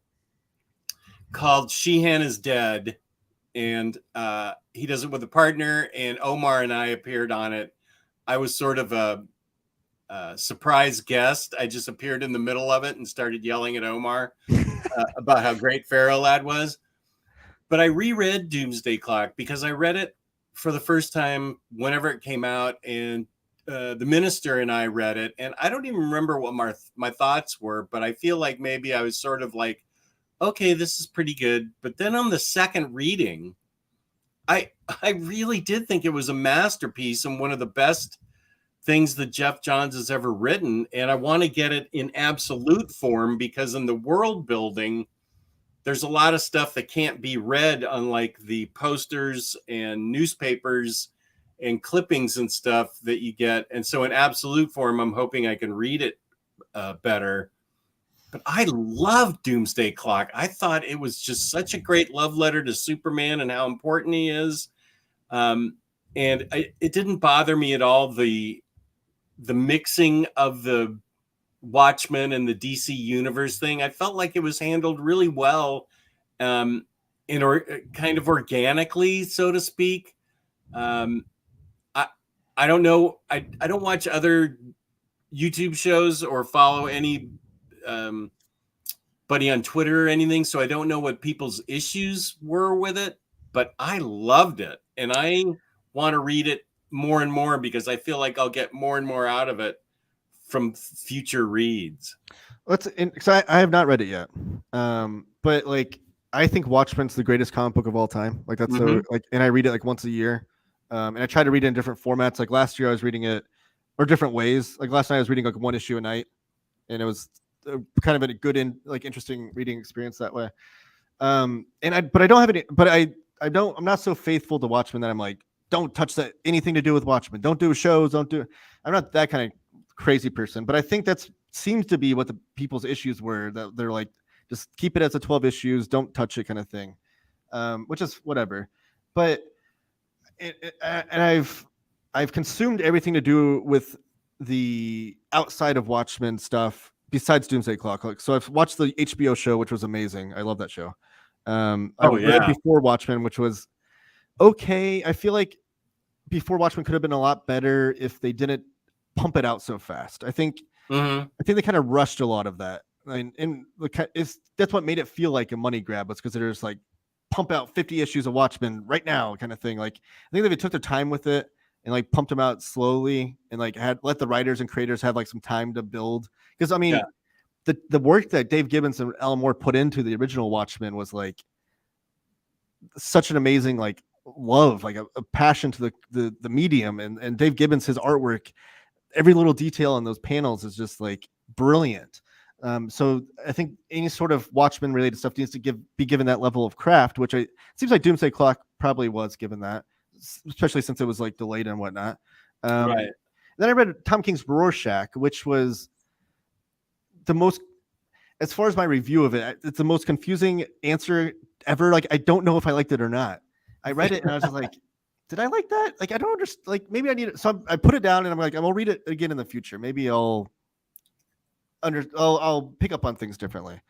called Sheehan is Dead, and he does it with a partner, and Omar and I appeared on it. I was sort of a surprise guest. I just appeared in the middle of it and started yelling at Omar about how great Pharaoh Lad was. But I reread Doomsday Clock because I read it for the first time whenever it came out, and the minister and I read it, and I don't even remember what my thoughts were, but I feel like maybe I was sort of like okay, this is pretty good. But then on the second reading, I really did think it was a masterpiece and one of the best things that Jeff Johns has ever written. And I want to get it in absolute form because in the world building, there's a lot of stuff that can't be read, unlike the posters and newspapers and clippings and stuff that you get. And so in absolute form, I'm hoping I can read it better. But I love Doomsday Clock. I thought it was just such a great love letter to Superman and how important he is. It didn't bother me at all, the mixing of the Watchmen and the DC Universe thing. I felt like it was handled really well, um, kind of organically, so to speak. Um, I don't know. I don't watch other YouTube shows or follow any buddy on Twitter or anything, so I don't know what people's issues were with it. But I loved it, and I want to read it more and more because I feel like I'll get more and more out of it from future reads. So I have not read it yet, but like I think Watchmen's the greatest comic book of all time. Like that's so like, and I read it like once a year, and I try to read it in different formats. Like last year I was reading it or different ways. Like last night I was reading like one issue a night, and it was kind of a good interesting reading experience that way. But I don't have any, but I'm not so faithful to Watchmen that I'm like, don't touch that anything to do with Watchmen. Don't do shows. I'm not that kind of crazy person, but I think that's seems to be what the people's issues were, that they're like, just keep it as a 12 issues, don't touch it kind of thing, which is whatever. But I've consumed everything to do with the outside of Watchmen stuff besides Doomsday Clock. Like, so I've watched the HBO show, which was amazing. I love that show. I read Before Watchmen, which was okay. I feel like Before Watchmen could have been a lot better if they didn't pump it out so fast. I think they kind of rushed a lot of that. And that's what made it feel like a money grab, was because there's like pump out 50 issues of Watchmen right now kind of thing. Like I think they took their time with it and like pumped them out slowly and like had let the writers and creators have like some time to build. Because I mean, the work that Dave Gibbons and Alan Moore put into the original Watchmen was like such an amazing like love, like a passion to the medium, and Dave Gibbons, his artwork, every little detail in those panels is just like brilliant. So I think any sort of Watchmen related stuff needs to be given that level of craft, which it seems like Doomsday Clock probably was given that, especially since it was like delayed and whatnot. Right. Then I read Tom King's Rorschach, which was the most, as far as my review of it, it's the most confusing answer ever. Like, I don't know if I liked it or not. I read it and I was just like, did I like that? Like, I don't understand. Like, maybe I need it. So I put it down and I'm like, I'm gonna read it again in the future. Maybe I'll pick up on things differently.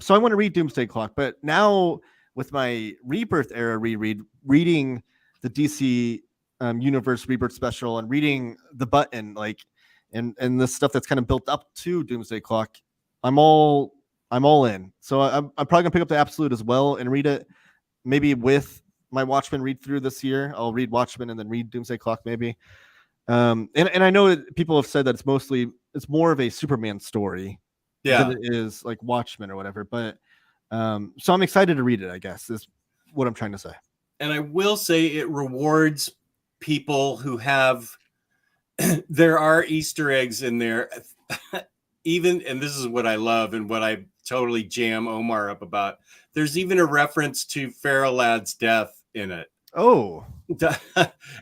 So I want to read Doomsday Clock, but now with my Rebirth era reading the DC Universe Rebirth special and reading the Button, like, and the stuff that's kind of built up to Doomsday Clock, I'm all in. So I'm probably gonna pick up the Absolute as well and read it, maybe with my Watchmen read through this year. I'll read Watchmen and then read Doomsday Clock maybe. And I know that people have said that it's more of a Superman story than it is like Watchmen or whatever. But so I'm excited to read it, I guess, is what I'm trying to say. And I will say it rewards people who have there are Easter eggs in there. Even, and this is what I love and what I totally jam Omar up about. There's even a reference to Pharaoh Lad's death in it. Oh.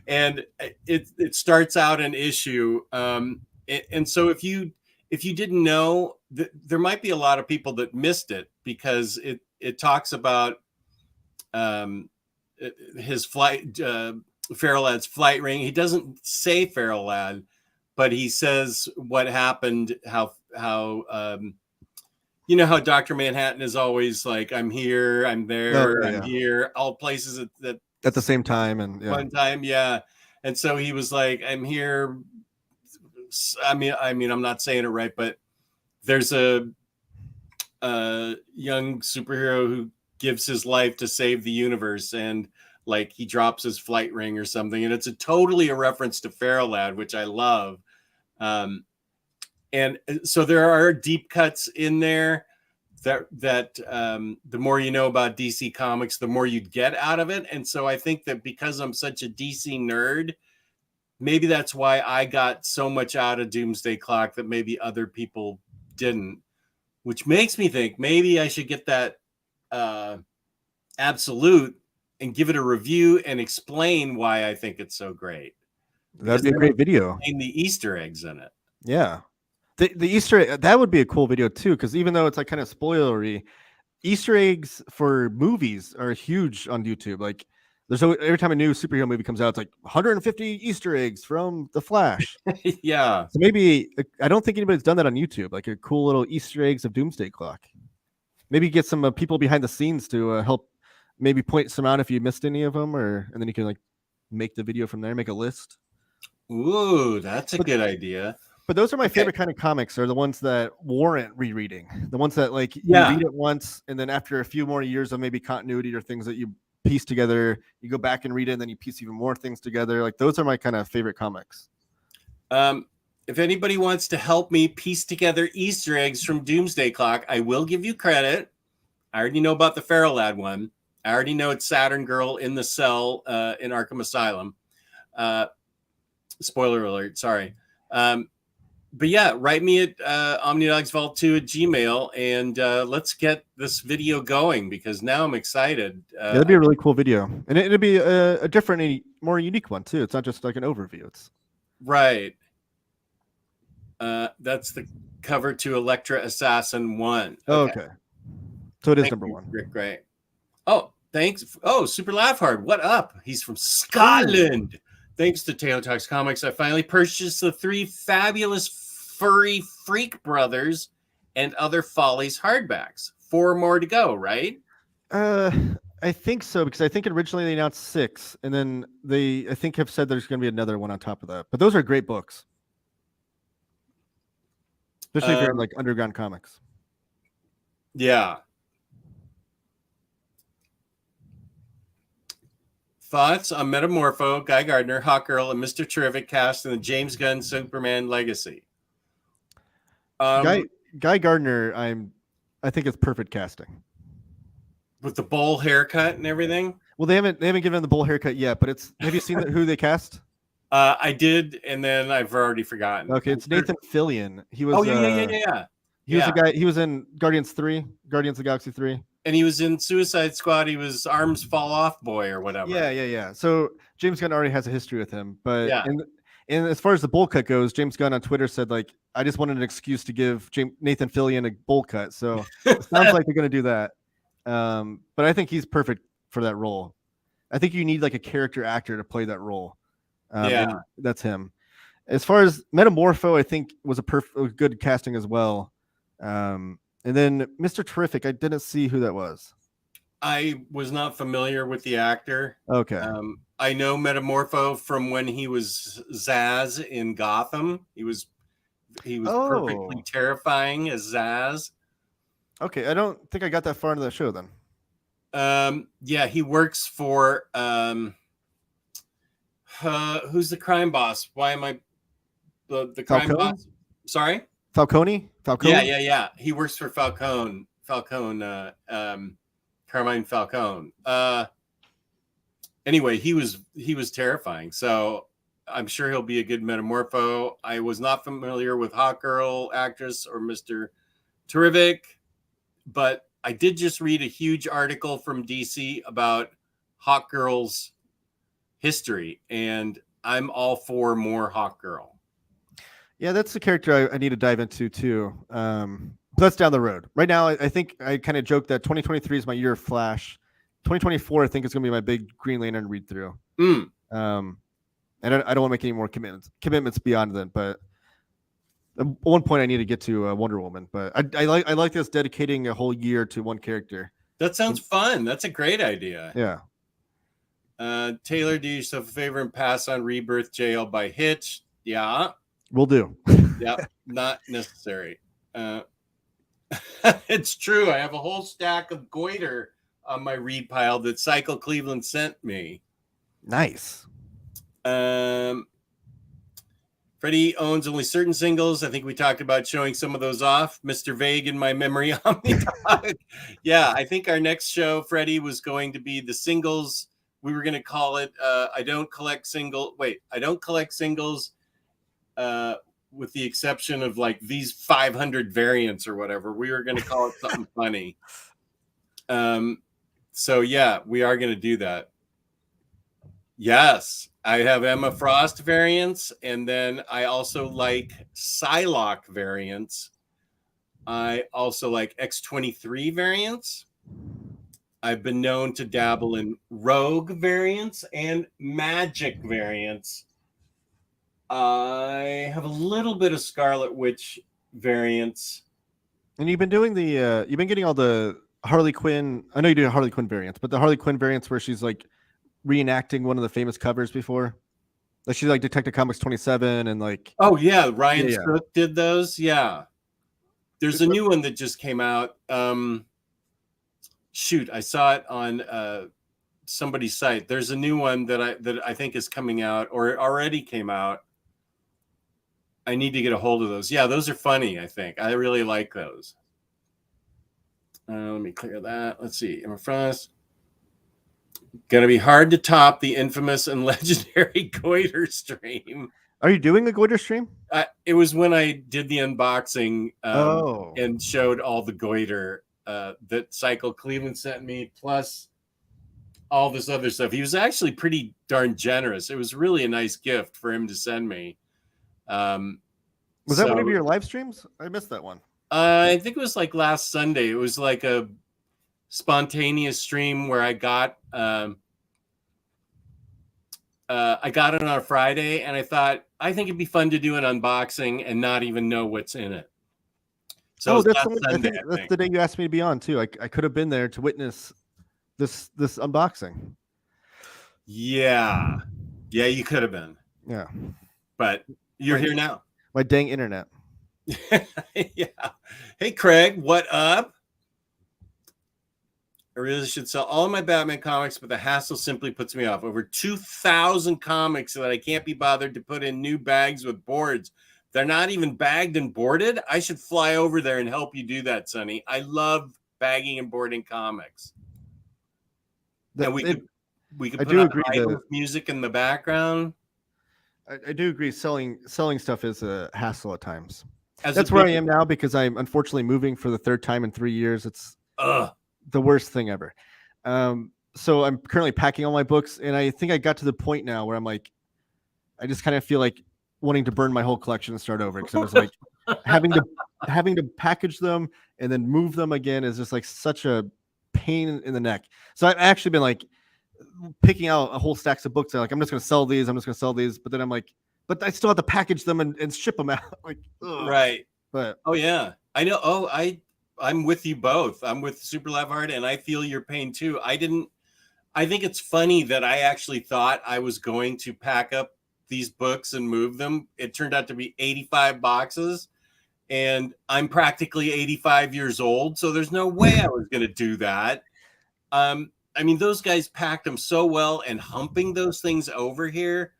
And it starts out an issue. And so if you didn't know, there might be a lot of people that missed it, because it talks about his flight, Pharaoh Lad's flight ring. He doesn't say Pharaoh Lad, but he says what happened, how you know how Dr. Manhattan is always like, I'm here, I'm there, I'm here, all places at the same time, and one time, and so he was like, I'm here. I mean, I'm not saying it right, but there's a young superhero who gives his life to save the universe, and like he drops his flight ring or something, and it's totally a reference to Pharaoh Lad, which I love. And so there are deep cuts in there. that the more you know about DC Comics, the more you'd get out of it. And so I think that because I'm such a DC nerd, maybe that's why I got so much out of Doomsday Clock that maybe other people didn't, which makes me think maybe I should get that Absolute and give it a review and explain why I think it's so great. That'd be a great video. And the Easter eggs in it. Yeah. The Easter egg, that would be a cool video too, because even though it's like kind of spoilery, Easter eggs for movies are huge on YouTube. Like every time a new superhero movie comes out, it's like 150 Easter eggs from The Flash. Yeah. So maybe I don't think anybody's done that on YouTube, like a cool little Easter eggs of Doomsday Clock. Maybe get some people behind the scenes to help maybe point some out if you missed any of them, and then you can like make the video from there, make a list. Ooh, that's a good idea. But those are my favorite kind of comics, are the ones that warrant rereading. The ones that like you read it once, and then after a few more years of maybe continuity or things that you piece together, you go back and read it, and then you piece even more things together. Like those are my kind of favorite comics. If anybody wants to help me piece together Easter eggs from Doomsday Clock, I will give you credit. I already know about the Feral Lad one. I already know it's Saturn Girl in the cell in Arkham Asylum. Spoiler alert, sorry. But yeah, write me at OmniDog's2 at Gmail, and let's get this video going, because now I'm excited. That'd be a really cool video. And it'd be a different, more unique one too. It's not just like an overview. It's right. That's the cover to Elektra Assassin 1. Okay. So it is number 1. Rick, great. Oh, thanks. Oh, Super Laugh Hard. What up? He's from Scotland. Thanks to Taylor Talks Comics, I finally purchased the 3 fabulous furry Freak Brothers and Other Follies hardbacks. 4 more to go, right? I think so, because I think originally they announced 6, and then they, I think, have said there's going to be another one on top of that. But those are great books, especially if you're in like underground comics. Yeah. Thoughts on Metamorpho, Guy Gardner, Hawkgirl, and Mr. Terrific cast in the James Gunn Superman Legacy? Guy Gardner, I think it's perfect casting. With the bowl haircut and everything? Well, they haven't given him the bowl haircut yet, but it's, have you seen who they cast? I did, and then I've already forgotten. Okay, it's Nathan Fillion. He was. Oh yeah. He was a guy. He was in Guardians of the Galaxy 3. And he was in Suicide Squad. He was Arms Fall Off Boy or whatever. Yeah. So James Gunn already has a history with him. But and as far as the bowl cut goes, James Gunn on Twitter said, like, I just wanted an excuse to give Nathan Fillion a bowl cut. So it sounds like they're going to do that. But I think he's perfect for that role. I think you need like a character actor to play that role. And that's him. As far as Metamorpho, I think was a good casting as well. And then Mr. Terrific, I didn't see who that was. I was not familiar with the actor. Okay. I know Metamorpho from when he was Zaz in Gotham. He was perfectly terrifying as Zaz. Okay, I don't think I got that far into the show then. Yeah, he works for who's the crime boss? Why am I the crime boss? Sorry? Falcone? Yeah. He works for Falcone, Carmine Falcone. Anyway, he was terrifying. So I'm sure he'll be a good Metamorpho. I was not familiar with Hawkgirl actress or Mr. Terrific, but I did just read a huge article from DC about Hawkgirl's history, and I'm all for more Hawkgirl. Yeah, that's the character I need to dive into too. That's down the road. Right now, I think I kind of joked that 2023 is my year of Flash. 2024, I think, is going to be my big Green Lantern read through. And I don't want to make any more commitments beyond that. But at one point, I need to get to Wonder Woman. But I like this dedicating a whole year to one character. That sounds fun. That's a great idea. Yeah. Taylor, do yourself a favor and pass on Rebirth Jail by Hitch. Yeah. Will do. Yeah, not necessary. It's true. I have a whole stack of goiter on my read pile that Cycle Cleveland sent me. Nice. For Freddie owns only certain singles. I think we talked about showing some of those off. Mr. Vague in my memory OmniDog. Yeah, I think our next show, Freddie, was going to be the singles. We were going to call it I don't collect singles with the exception of like these 500 variants or whatever. We were going to call it something funny. So yeah, we are going to do that. Yes, I have Emma Frost variants, and then I also like Psylocke variants. I also like X-23 variants. I've been known to dabble in Rogue variants and Magic variants. I have a little bit of Scarlet Witch variants. And you've been doing the you've been getting all the Harley Quinn. I know you do Harley Quinn variants, but the Harley Quinn variants where she's like reenacting one of the famous covers before. Like she's like Detective Comics 27 and like. Oh yeah, Ryan Sook did those. Yeah. There's a new one that just came out. Shoot, I saw it on somebody's site. There's a new one that I think is coming out or already came out. I need to get a hold of those. Yeah, those are funny, I think. I really like those. Let me clear that. Let's see. Emma Frost. Gonna be hard to top the infamous and legendary Goiter stream. Are you doing a Goiter stream? It was when I did the unboxing and showed all the Goiter that Cycle Cleveland sent me, plus all this other stuff. He was actually pretty darn generous. It was really a nice gift for him to send me. Was that one of your live streams? I missed that one. I think it was like last Sunday. It was like a spontaneous stream where I got it on a Friday, and I thought I think it'd be fun to do an unboxing and not even know what's in it. So that's the day you asked me to be on too. I could have been there to witness this unboxing. Yeah, you could have been. Yeah, but you're here now. My dang internet. Yeah. Hey, Craig, what up? I really should sell all of my Batman comics, but the hassle simply puts me off. Over 2,000 comics that I can't be bothered to put in new bags with boards. They're not even bagged and boarded. I should fly over there and help you do that, Sonny. I love bagging and boarding comics. And we could put on music in the background. I do agree. Selling stuff is a hassle at times. That's where I am now because I'm unfortunately moving for the third time in 3 years. It's the worst thing ever. So I'm currently packing all my books, and I think I got to the point now where I'm like, I just kind of feel like wanting to burn my whole collection and start over because I was like having to package them and then move them again is just like such a pain in the neck. So I've actually been like picking out a whole stacks of books. I'm like, I'm just going to sell these. But then I'm like, but I still have to package them and ship them out. Like, ugh. Right. But oh yeah, I know. Oh, I'm with you both. I'm with Super Love Hard, and I feel your pain too. I think it's funny that I actually thought I was going to pack up these books and move them. It turned out to be 85 boxes, and I'm practically 85 years old, so there's no way I was going to do that. I mean, those guys packed them so well, and humping those things over here,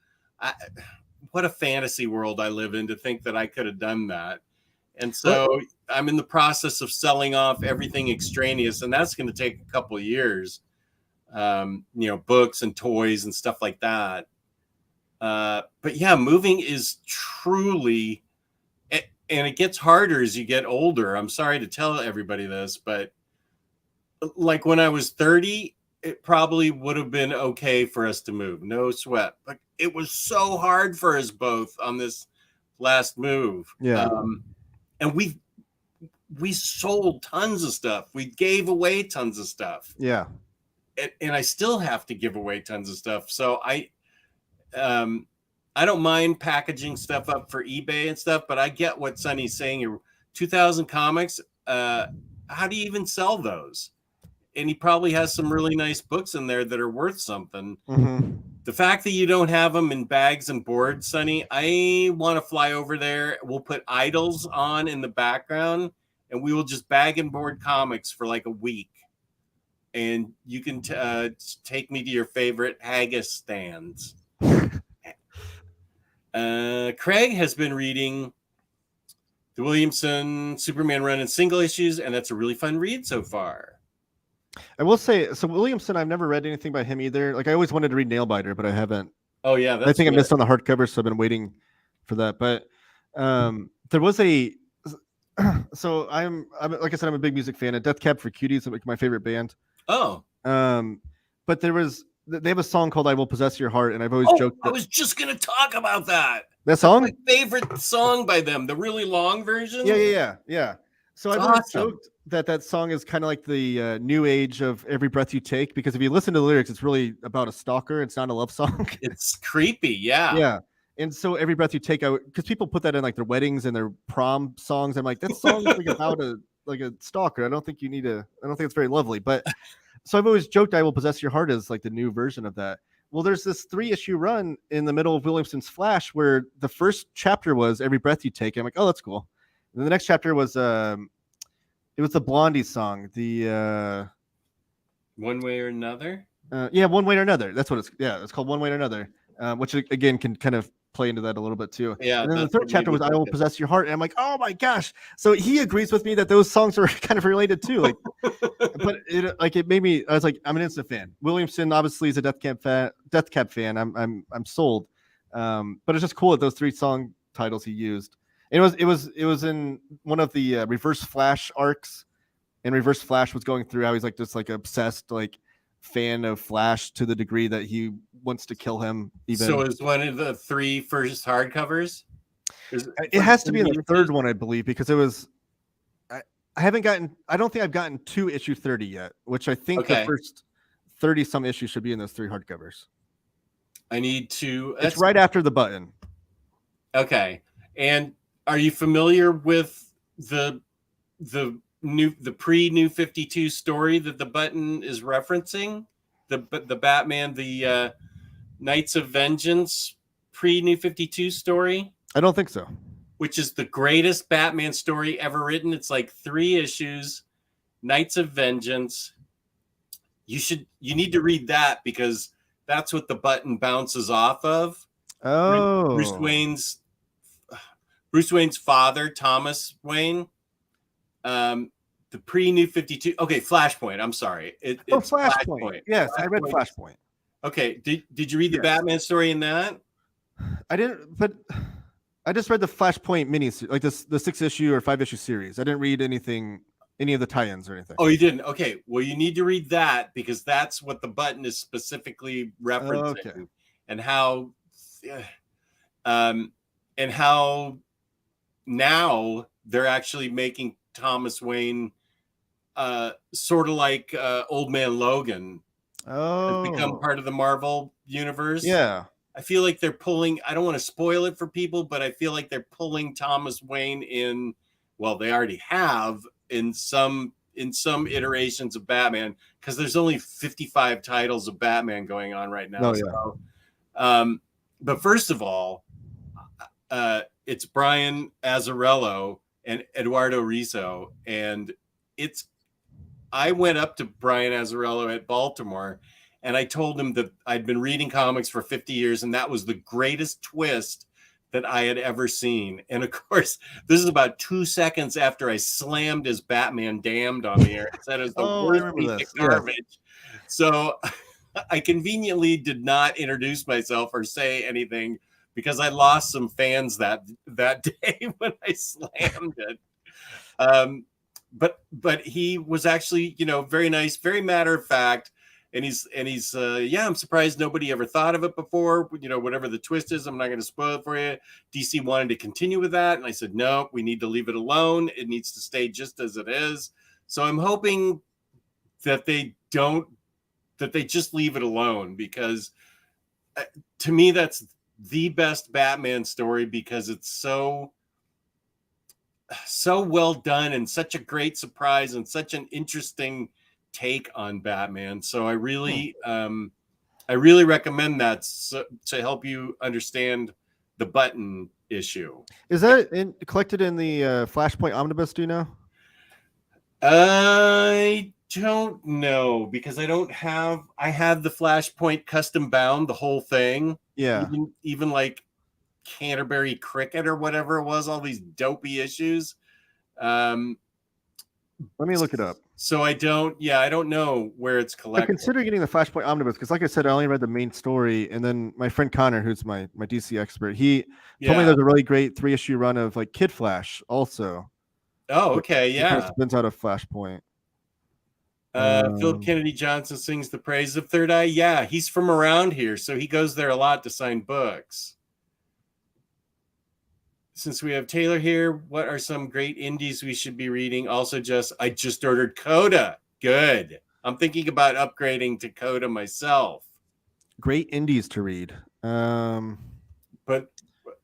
what a fantasy world I live in to think that I could have done that. And so I'm in the process of selling off everything extraneous, and that's going to take a couple of years. Books and toys and stuff like that. But yeah, moving is truly, and it gets harder as you get older. I'm sorry to tell everybody this, but like when I was 30, it probably would have been okay for us to move, no sweat. But it was so hard for us both on this last move. Yeah. And we sold tons of stuff. We gave away tons of stuff. Yeah. And I still have to give away tons of stuff. So I don't mind packaging stuff up for eBay and stuff, but I get what Sonny's saying here. 2,000 comics. How do you even sell those? And he probably has some really nice books in there that are worth something. Mm-hmm. The fact that you don't have them in bags and boards, Sonny, I want to fly over there. We'll put Idols on in the background, and we will just bag and board comics for like a week. And you can take me to your favorite haggis stands. Craig has been reading the Williamson Superman run in single issues, and that's a really fun read so far. I will say, so Williamson, I've never read anything by him either. Like I always wanted to read Nailbiter, but I haven't. Oh yeah, I that's think good. I missed on the hardcover, so I've been waiting for that. But there was a. So I'm like I said, I'm a big music fan. And Death Cab for Cutie is like my favorite band. Oh. But they have a song called "I Will Possess Your Heart," and I've always joked I was just gonna talk about that. That song, my favorite song by them, the really long version. Yeah. So It's I've always awesome. joked that song is kind of like the new age of Every Breath You Take, because if you listen to the lyrics, it's really about a stalker. It's not a love song. It's creepy, yeah. Yeah. And so Every Breath You Take, because people put that in like their weddings and their prom songs. I'm like, that song is like about a stalker. I don't think it's very lovely. But so I've always joked I Will Possess Your Heart is like the new version of that. Well, there's this 3-issue run in the middle of Williamson's Flash where the first chapter was Every Breath You Take. I'm like, oh, that's cool. And then the next chapter was it was the Blondie song, the One Way or Another. One Way or Another. That's what it's called, One Way or Another, which again can kind of play into that a little bit too. Yeah. And then the third chapter was I Will Possess Your Heart, and I'm like, oh my gosh. So he agrees with me that those songs are kind of related too. Like, but it made me. I was like, I'm an instant fan. Williamson obviously is a Death Cab fan. I'm sold. But it's just cool that those 3 song titles he used. And it was in one of the Reverse Flash arcs, and Reverse Flash was going through how he's like just like obsessed like fan of Flash to the degree that he wants to kill him. Even so, is one of the 3 first hardcovers? It has to be in the third one, I believe, because it was. I haven't gotten. I don't think I've gotten to issue 30 yet, which I think the first 30 some issues should be in those 3 hardcovers. I need to. It's right after the button. Okay, and are you familiar with the pre-New 52 story that the button is referencing? The Batman, the Knights of Vengeance pre-New 52 story? I don't think so. Which is the greatest Batman story ever written. It's like 3 issues, Knights of Vengeance. You need to read that because that's what the button bounces off of. Oh, Bruce Wayne's father, Thomas Wayne. The pre-New 52. Okay, Flashpoint. I'm sorry. It's Flashpoint. Yes, I read Flashpoint. Okay, did you read the Batman story in that? I didn't, but I just read the Flashpoint mini, like the 6-issue or 5-issue series. I didn't read any of the tie-ins or anything. Oh, you didn't? Okay. Well, you need to read that because that's what the button is specifically referencing, and how now they're actually making Thomas Wayne sort of like Old Man Logan. Has become part of the Marvel universe. Yeah. I feel like they're pulling, I don't want to spoil it for people, but I feel like they're pulling Thomas Wayne in, well, they already have in some iterations of Batman, because there's only 55 titles of Batman going on right now. But first of all, it's Brian Azzarello and Eduardo Rizzo, and I went up to Brian Azzarello at Baltimore, and I told him that I'd been reading comics for 50 years, and that was the greatest twist that I had ever seen. And of course, this is about 2 seconds after I slammed his Batman Damned on the air. It said it was the worst piece of garbage. Yeah. So I conveniently did not introduce myself or say anything because I lost some fans that day when I slammed it. But he was actually, very nice, very matter of fact. And he's I'm surprised nobody ever thought of it before. Whatever the twist is, I'm not going to spoil it for you. DC wanted to continue with that. And I said, no, we need to leave it alone. It needs to stay just as it is. So I'm hoping that they just leave it alone, because to me, that's the best Batman story, because it's so well done and such a great surprise and such an interesting take on Batman. So I really recommend that to help you understand the button issue. Is that collected in the Flashpoint Omnibus? Do you know? I don't know, because I had the Flashpoint custom bound, the whole thing. Yeah. Even like Canterbury Cricket or whatever it was, all these dopey issues. Let me look it up. So I don't know where it's I collected. consider getting the Flashpoint Omnibus because, like I said, I only read the main story, and then my friend Connor, who's my DC expert, he told me there's a really great 3-issue run of like Kid Flash also. Oh, okay, yeah. Spins out of Flashpoint. Philip Kennedy Johnson sings the praise of Third Eye. Yeah, he's from around here, so he goes there a lot to sign books. Since we have Taylor here, what are some great indies we should be reading? Also, I just ordered Coda. Good. I'm thinking about upgrading to Coda myself. Great indies to read. But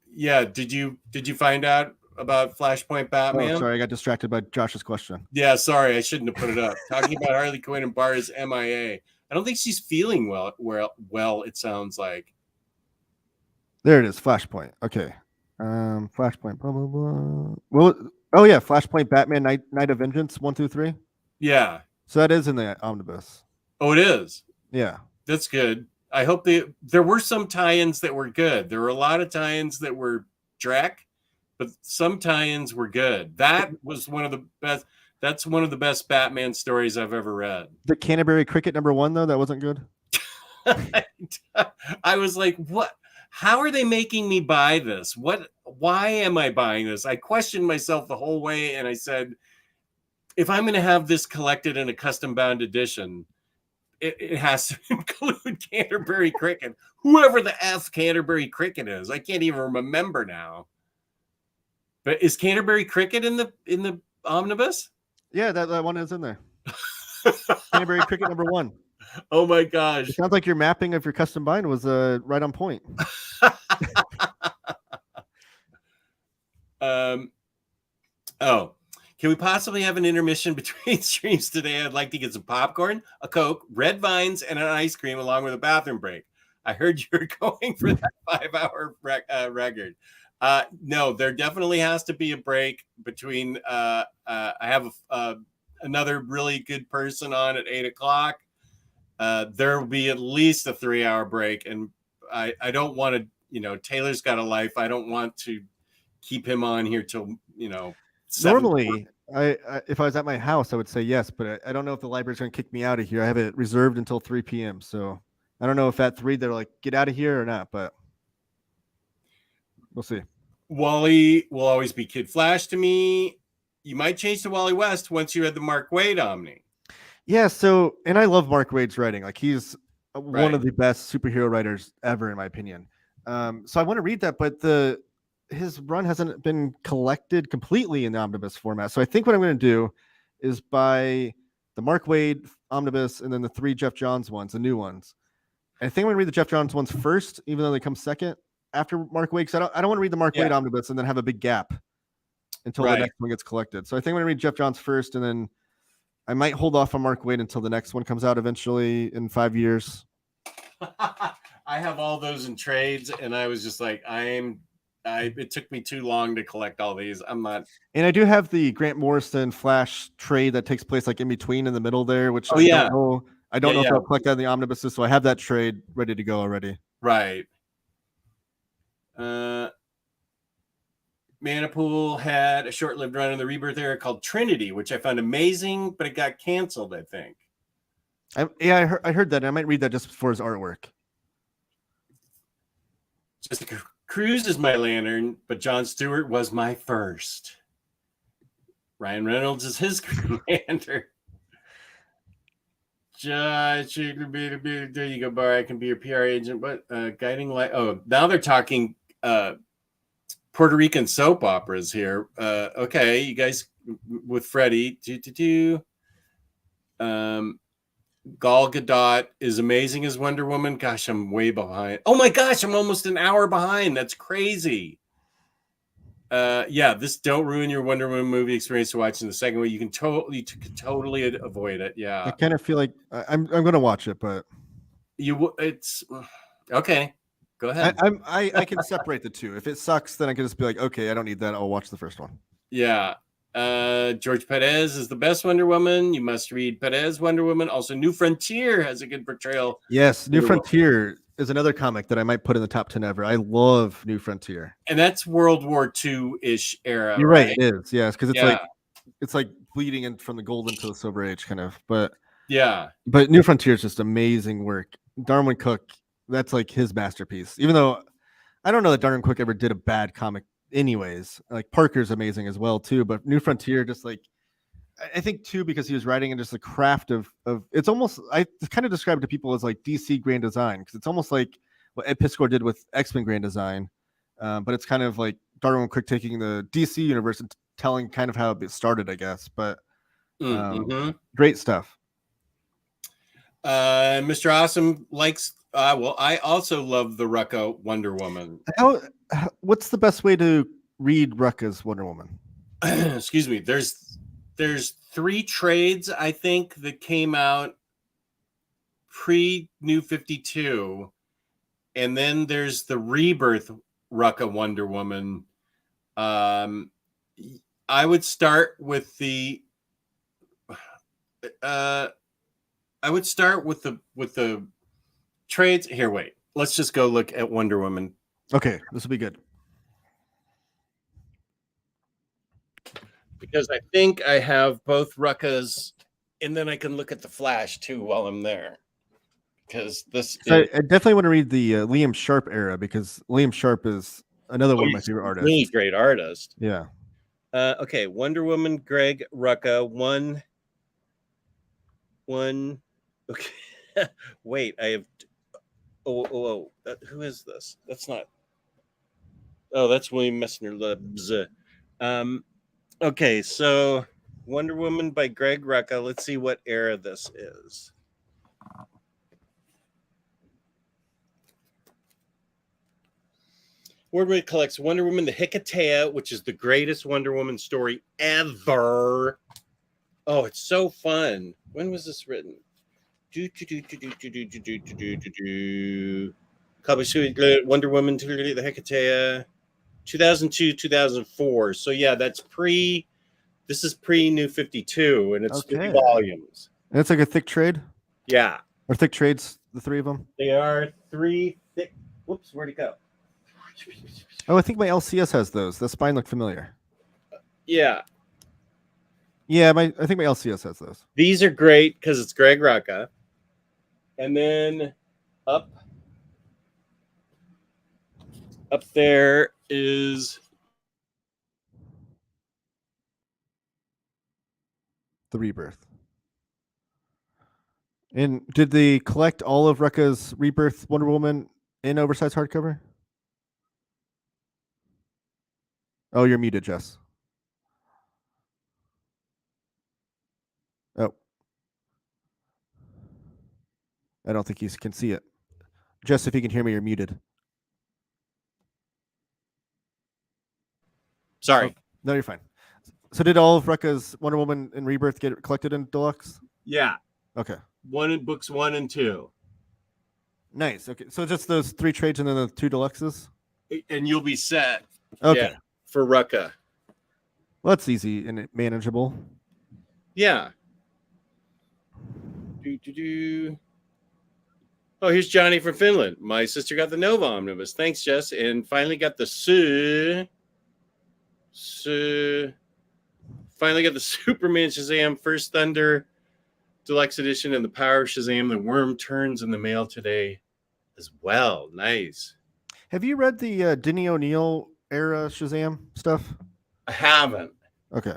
yeah, did you find out about Flashpoint Batman? Oh, sorry, I got distracted by Josh's question. Yeah, sorry, I shouldn't have put it up. Talking about Harley Quinn and Barr's MIA. I don't think she's feeling well, it sounds like. There it is, Flashpoint. Okay. Flashpoint, blah blah blah. Well, oh yeah, Flashpoint Batman Night of Vengeance 1 through 3. Yeah. So that is in the omnibus. Oh, it is. Yeah. That's good. I hope there were some tie-ins that were good. There were a lot of tie-ins that were dreck, but some tie-ins were good. That was one of the best. That's one of the best Batman stories I've ever read. The Canterbury Cricket #1 though, that wasn't good. I was like, what? How are they making me buy this? Why am I buying this? I questioned myself the whole way, and I said, if I'm going to have this collected in a custom bound edition, it has to include Canterbury Cricket. Whoever the F Canterbury Cricket is, I can't even remember now. But is Canterbury Cricket in the omnibus? Yeah, that one is in there. Canterbury Cricket #1. Oh my gosh! It sounds like your mapping of your custom bind was right on point. Can we possibly have an intermission between streams today? I'd like to get some popcorn, a Coke, red vines, and an ice cream along with a bathroom break. I heard you're going for that 5-hour record. No, there definitely has to be a break between. I have another really good person on at 8:00. There will be at least a 3-hour break, and I don't want to. Taylor's got a life. I don't want to keep him on here till 7. Normally, if I was at my house, I would say yes, but I don't know if the library's going to kick me out of here. I have it reserved until 3 p.m. So I don't know if at 3 they're like, get out of here or not, but we'll see. Wally will always be Kid Flash to me. You might change to Wally West once you read the Mark Waid Omni. Yeah, so, and I love Mark Waid's writing. Like, he's one of the best superhero writers ever, in my opinion. So I want to read that, but his run hasn't been collected completely in the omnibus format. So I think what I'm going to do is buy the Mark Waid omnibus and then the 3 Jeff Johns ones, the new ones. And I think I'm going to read the Jeff Johns ones first, even though they come second after Mark Waid. Because I don't want to read the Mark Waid omnibus and then have a big gap until the next one gets collected. So I think I'm going to read Jeff Johns first, and then I might hold off on Mark Waid until the next one comes out eventually in 5 years. I have all those in trades, and I was just like, it took me too long to collect all these. I'm not. And I do have the Grant Morrison Flash trade that takes place like in between in the middle there, which I don't know if I'll collect that in the omnibuses. So I have that trade ready to go already. Right. Manipool had a short-lived run in the Rebirth era called Trinity, which I found amazing, but it got canceled, I think. I heard that. I might read that just for his artwork. Jessica Cruz is my Lantern, but John Stewart was my first. Ryan Reynolds is his Green Lantern. Josh, there you go, Bar. I can be your PR agent. What guiding light? Oh, now they're talking Puerto Rican soap operas here. Okay, you guys with Freddie. Gal Gadot is amazing as Wonder Woman. Gosh, I'm way behind. Oh my gosh, I'm almost an hour behind. That's crazy. This don't ruin your Wonder Woman movie experience to watching the second way. You can totally avoid it. Yeah, I kind of feel like I'm going to watch it, but it's okay. Go ahead. I can separate the two. If it sucks, then I can just be like, okay, I don't need that. I'll watch the first one. Yeah. George Perez is the best Wonder Woman. You must read Perez Wonder Woman. Also, New Frontier has a good portrayal. Yes, New Wonder Woman. Frontier is another comic that I might put in the top 10 ever. I love New Frontier. And that's World War II-ish era, You're right, it is. Yes, because Yeah. it's like bleeding in from the golden to the silver age, kind of. But Yeah. But New Frontier is just amazing work. Darwin Cook, that's like his masterpiece. Even though I don't know that Darwin Cook ever did a bad comic, anyways. Like Parker's amazing as well too. But New Frontier, just like I think too, because he was writing in just the craft of it's almost I kind of describe it to people as like DC Grand Design because it's almost like what Ed Piskor did with X-Men Grand Design, but it's kind of like Darwin Cook taking the DC universe and telling kind of how it started, I guess. But great stuff. Mr. Awesome likes. Well, I also love the Rucka Wonder Woman. What's the best way to read Rucka's Wonder Woman? Excuse me. There's 3 trades I think that came out pre New 52, and then there's the Rebirth Rucka Wonder Woman. I would start with the. I would start with the trades. Here, wait. Let's just go look at Wonder Woman. Okay, this will be good. Because I think I have both Ruckas, and then I can look at the Flash too while I'm there. Because I definitely want to read the Liam Sharp era because Liam Sharp is another one of my favorite artists. Really great artist. Yeah. Okay, Wonder Woman, Greg Rucka, one. Okay. Wait, I have. Oh! Who is this? That's not. Oh, that's William Messner Lebs. Okay, so Wonder Woman by Greg Rucka. Let's see what era this is. Wordway collects Wonder Woman, the Hecate, which is the greatest Wonder Woman story ever. Oh, it's so fun. When was this written? Wonder Woman, the Hecate, 2002, 2004. So yeah, that's this is pre New 52, and it's 3 volumes. And it's like a thick trade? Yeah. Or thick trades, the 3 of them? They are 3 thick. Whoops, where'd it go? Oh, I think my LCS has those. The spine looked familiar. Yeah. Yeah, I think my LCS has those. These are great because it's Greg Rucka. And then up there is the Rebirth. And did they collect all of Rucka's Rebirth Wonder Woman in oversized hardcover? Oh, you're muted, Jess. Oh. I don't think you can see it. Jess, if you can hear me, you're muted. Sorry. Oh, no, you're fine. So did all of Rucka's Wonder Woman and Rebirth get collected in deluxe? Yeah. Okay. Books 1 and 2. Nice. Okay. So just those 3 trades and then the 2 deluxes? And you'll be set. Okay. Yeah, for Rucka. Well, that's easy and manageable. Yeah. Oh, here's Johnny from Finland. My sister got the Nova Omnibus. Thanks, Jess. And finally got the Superman Shazam First Thunder Deluxe Edition and the Power of Shazam. The Worm turns in the mail today as well. Nice. Have you read the Denny O'Neil era Shazam stuff? I haven't. Okay.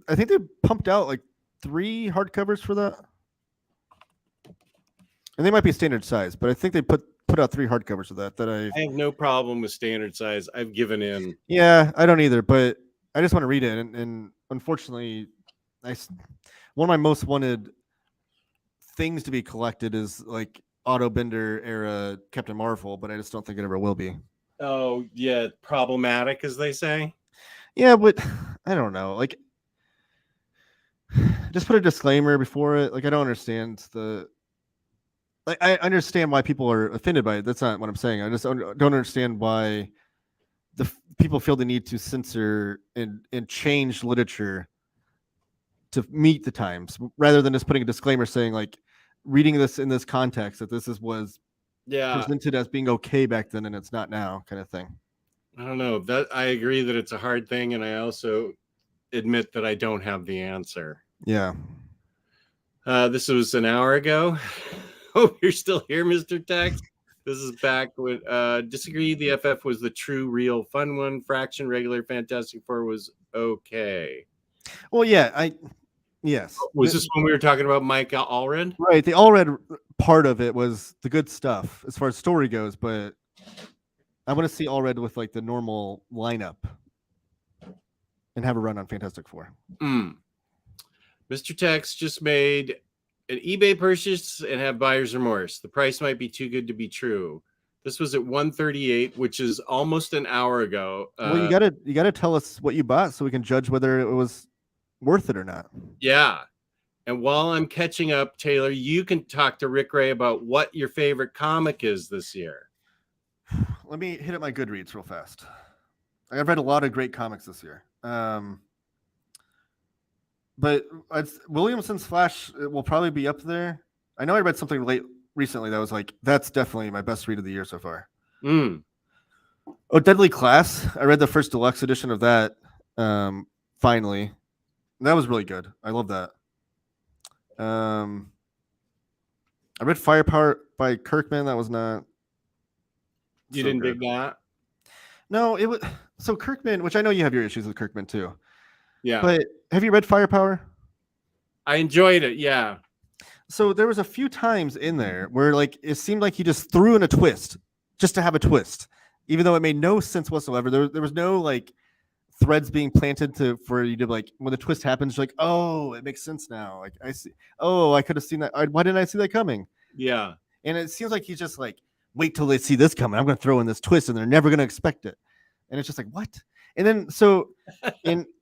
I think they pumped out like 3 hardcovers for that. And they might be standard size, but I think they put out 3 hardcovers of that I have no problem with standard size. I've given in. Yeah, I don't either, but I just want to read it. And unfortunately, one of my most wanted things to be collected is like Otto Bender era Captain Marvel, but I just don't think it ever will be. Oh, yeah. Problematic, as they say. Yeah, but I don't know. Like, just put a disclaimer before it. Like, I don't understand I understand why people are offended by it. That's not what I'm saying. I just don't understand why people feel the need to censor and change literature to meet the times, rather than just putting a disclaimer saying like reading this in this context that was presented as being okay back then and it's not now, kind of thing. I don't know. That I agree that it's a hard thing, and I also admit that I don't have the answer. Yeah. This was an hour ago. Oh, you're still here, Mr. Tex. This is back with disagree. The FF was the true, real, fun one. Fraction, regular, Fantastic Four was okay. Well, yeah, yes. Was this when we were talking about Mike Allred? Right. The Allred part of it was the good stuff as far as story goes, but I want to see Allred with like the normal lineup and have a run on Fantastic Four. Mr. Tex just made an eBay purchase and have buyer's remorse. The price might be too good to be true. This was at 138, which is almost an hour ago. Well, you gotta tell us what you bought so we can judge whether it was worth it or not. Yeah. And while I'm catching up, Taylor, you can talk to Rick Ray about what your favorite comic is this year. Let me hit up my Goodreads real fast. I've read a lot of great comics this year. But Williamson's Flash will probably be up there. I know I read something recently that was like, that's definitely my best read of the year so far. Oh, Deadly Class. I read the first deluxe edition of that finally. That was really good. I love that. I read Firepower by Kirkman. That was not. You didn't dig that? No, it was. So Kirkman, which I know you have your issues with Kirkman too. Yeah. But have you read Firepower? I enjoyed it, yeah. So there was a few times in there where like it seemed like he just threw in a twist just to have a twist, even though it made no sense whatsoever. There was no like threads being planted for you to like when the twist happens, you're like, oh, it makes sense now. Like I see. Oh, I could have seen that. Why didn't I see that coming? Yeah. And it seems like he's just like, wait till they see this coming. I'm going to throw in this twist, and they're never going to expect it. And it's just like, what? And then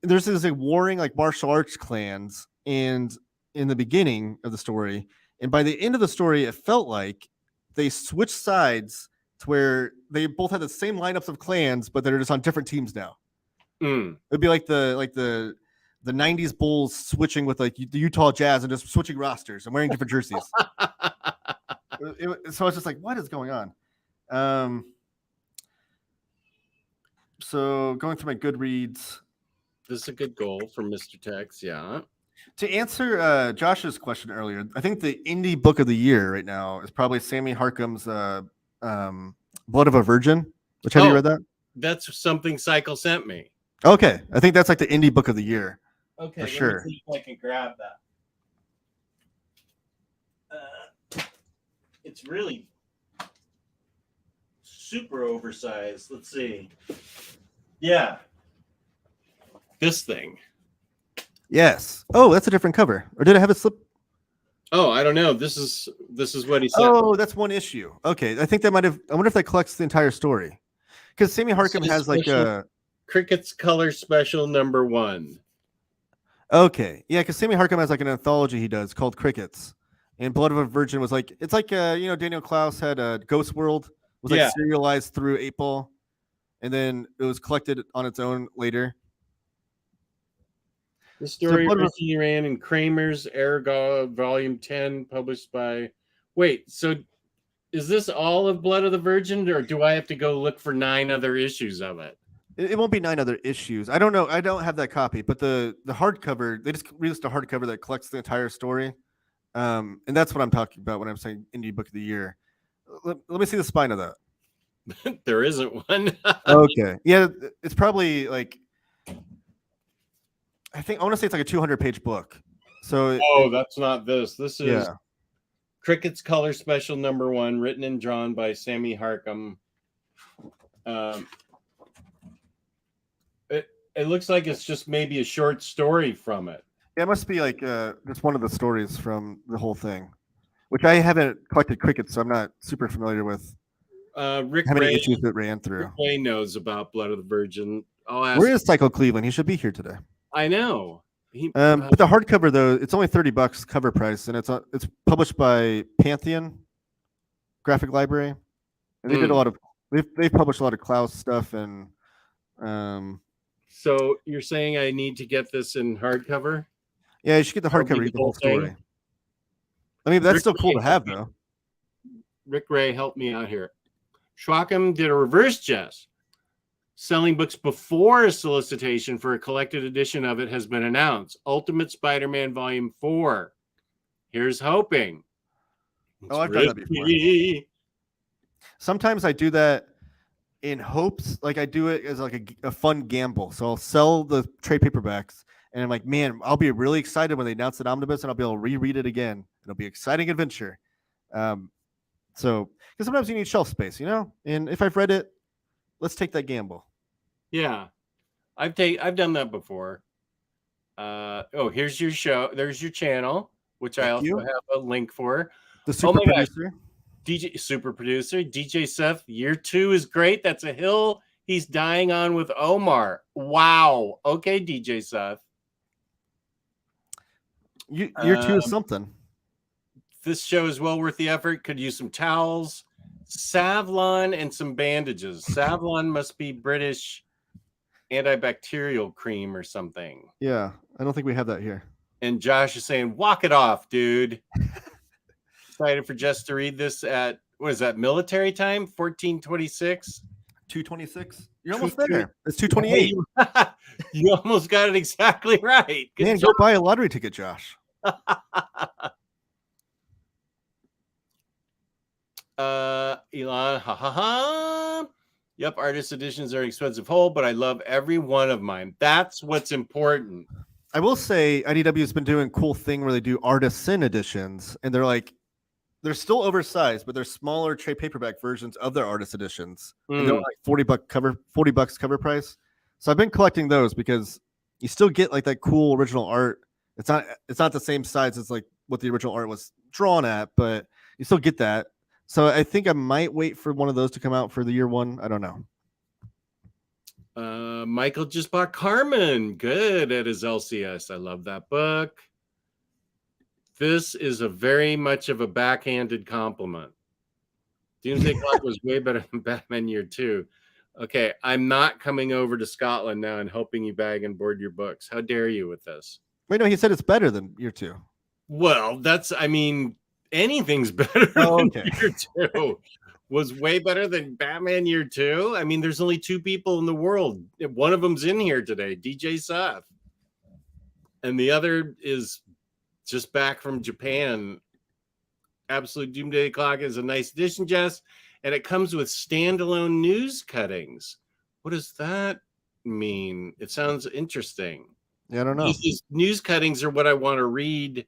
there's this like warring like martial arts clans, and in the beginning of the story, and by the end of the story, it felt like they switched sides to where they both had the same lineups of clans, but they're just on different teams now. It'd be like the 90s Bulls switching with like the Utah Jazz and just switching rosters and wearing different jerseys. So it's just like, what is going on? So going through my Goodreads. This is a good goal for Mr. Tex, yeah. To answer Josh's question earlier, I think the indie book of the year right now is probably Sammy Harkham's Blood of a Virgin. Which have you read that? That's something Cycle sent me. Okay, I think that's like the indie book of the year. Okay, for sure. Me see if I can grab that. It's really super oversized. Let's see. Yeah. This thing. Yes. Oh, that's a different cover. Or did it have a slip? Oh, I don't know. This is what he said. Oh, that's one issue. Okay, I think that might have. I wonder if that collects the entire story. Because Sammy Harkham has like a Cricket's Color Special #1. Okay, yeah, because Sammy Harkham has like an anthology he does called Crickets, and Blood of a Virgin was like it's like Daniel Klaus had a Ghost World was like serialized through 8-Ball, and then it was collected on its own later. The story ran in Kramer's Ergo Volume 10, published by. Wait, so is this all of Blood of the Virgin, or do I have to go look for 9 other issues of it? It won't be 9 other issues. I don't know. I don't have that copy, but the hardcover, they just released a hardcover that collects the entire story. And that's what I'm talking about when I'm saying indie book of the year. Let me see the spine of that. There isn't one. Okay. Yeah, it's probably like I want to say it's like a 200-page book. So that's not this. This is Cricket's Color Special #1, written and drawn by Sammy Harkham. It looks like it's just maybe a short story from it. Yeah, it must be like just one of the stories from the whole thing, which I haven't collected Cricket, so I'm not super familiar with how many issues it ran through. Rick Ray knows about Blood of the Virgin. I'll ask. Where is Psycho Cleveland? He should be here today. I know. But the hardcover though, it's only $30 cover price, and it's published by Pantheon Graphic Library, and they did a lot of they've published a lot of Klaus stuff and So you're saying I need to get this in hardcover? Yeah, you should get the Or read hardcover, the read the whole whole story. thing? I mean, that's Rick still cool Ray, to have, though. Rick Ray, help me out here. Schwackham did a reverse jest. Selling books before a solicitation for a collected edition of it has been announced. Ultimate Spider-Man Volume 4. Here's hoping. Oh, I've done that before. Sometimes I do that in hopes, like I do it as like a fun gamble. So I'll sell the trade paperbacks, and I'm like, man, I'll be really excited when they announce an omnibus, and I'll be able to reread it again. It'll be an exciting adventure. So because sometimes you need shelf space, and if I've read it, let's take that gamble. Yeah, I've done that before. Here's your show. There's your channel, which Thank I also you. have a link for. The super producer. DJ super producer DJ Seth. Year 2 is great. That's a hill he's dying on with Omar. Wow. Okay, DJ Seth. Year 2 is something. This show is well worth the effort. Could use some towels, Savlon, and some bandages. Savlon must be British antibacterial cream or something. Yeah, I don't think we have that here. And Josh is saying, walk it off, dude. Excited for Jess to read this at, what is that, military time? 1426? 226? You're almost there. It's 228. You almost got it exactly right. Good Man, job. Go buy a lottery ticket, Josh. Elon, Yep, artist editions are an expensive whole, but I love every one of mine. That's what's important. I will say IDW has been doing a cool thing where they do artisan editions, and they're still oversized, but they're smaller trade paperback versions of their artist editions. And they're like $40 cover price. So I've been collecting those because you still get like that cool original art. It's not the same size as like what the original art was drawn at, but you still get that. So I think I might wait for one of those to come out for the year 1. I don't know. Michael just bought Carmen. Good at his LCS. I love that book. This is a very much of a backhanded compliment. Doomsday Clock was way better than Batman Year 2. Okay, I'm not coming over to Scotland now and helping you bag and board your books. How dare you with this? Wait, no, he said it's better than Year 2. Well, anything's better than Year 2. Was way better than Batman Year 2. I mean, there's only 2 people in the world. One of them's in here today, DJ Seth. And the other is just back from Japan. Absolute Doomsday Clock is a nice addition, Jess. And it comes with standalone news cuttings. What does that mean? It sounds interesting. Yeah, I don't know. These news cuttings are what I want to read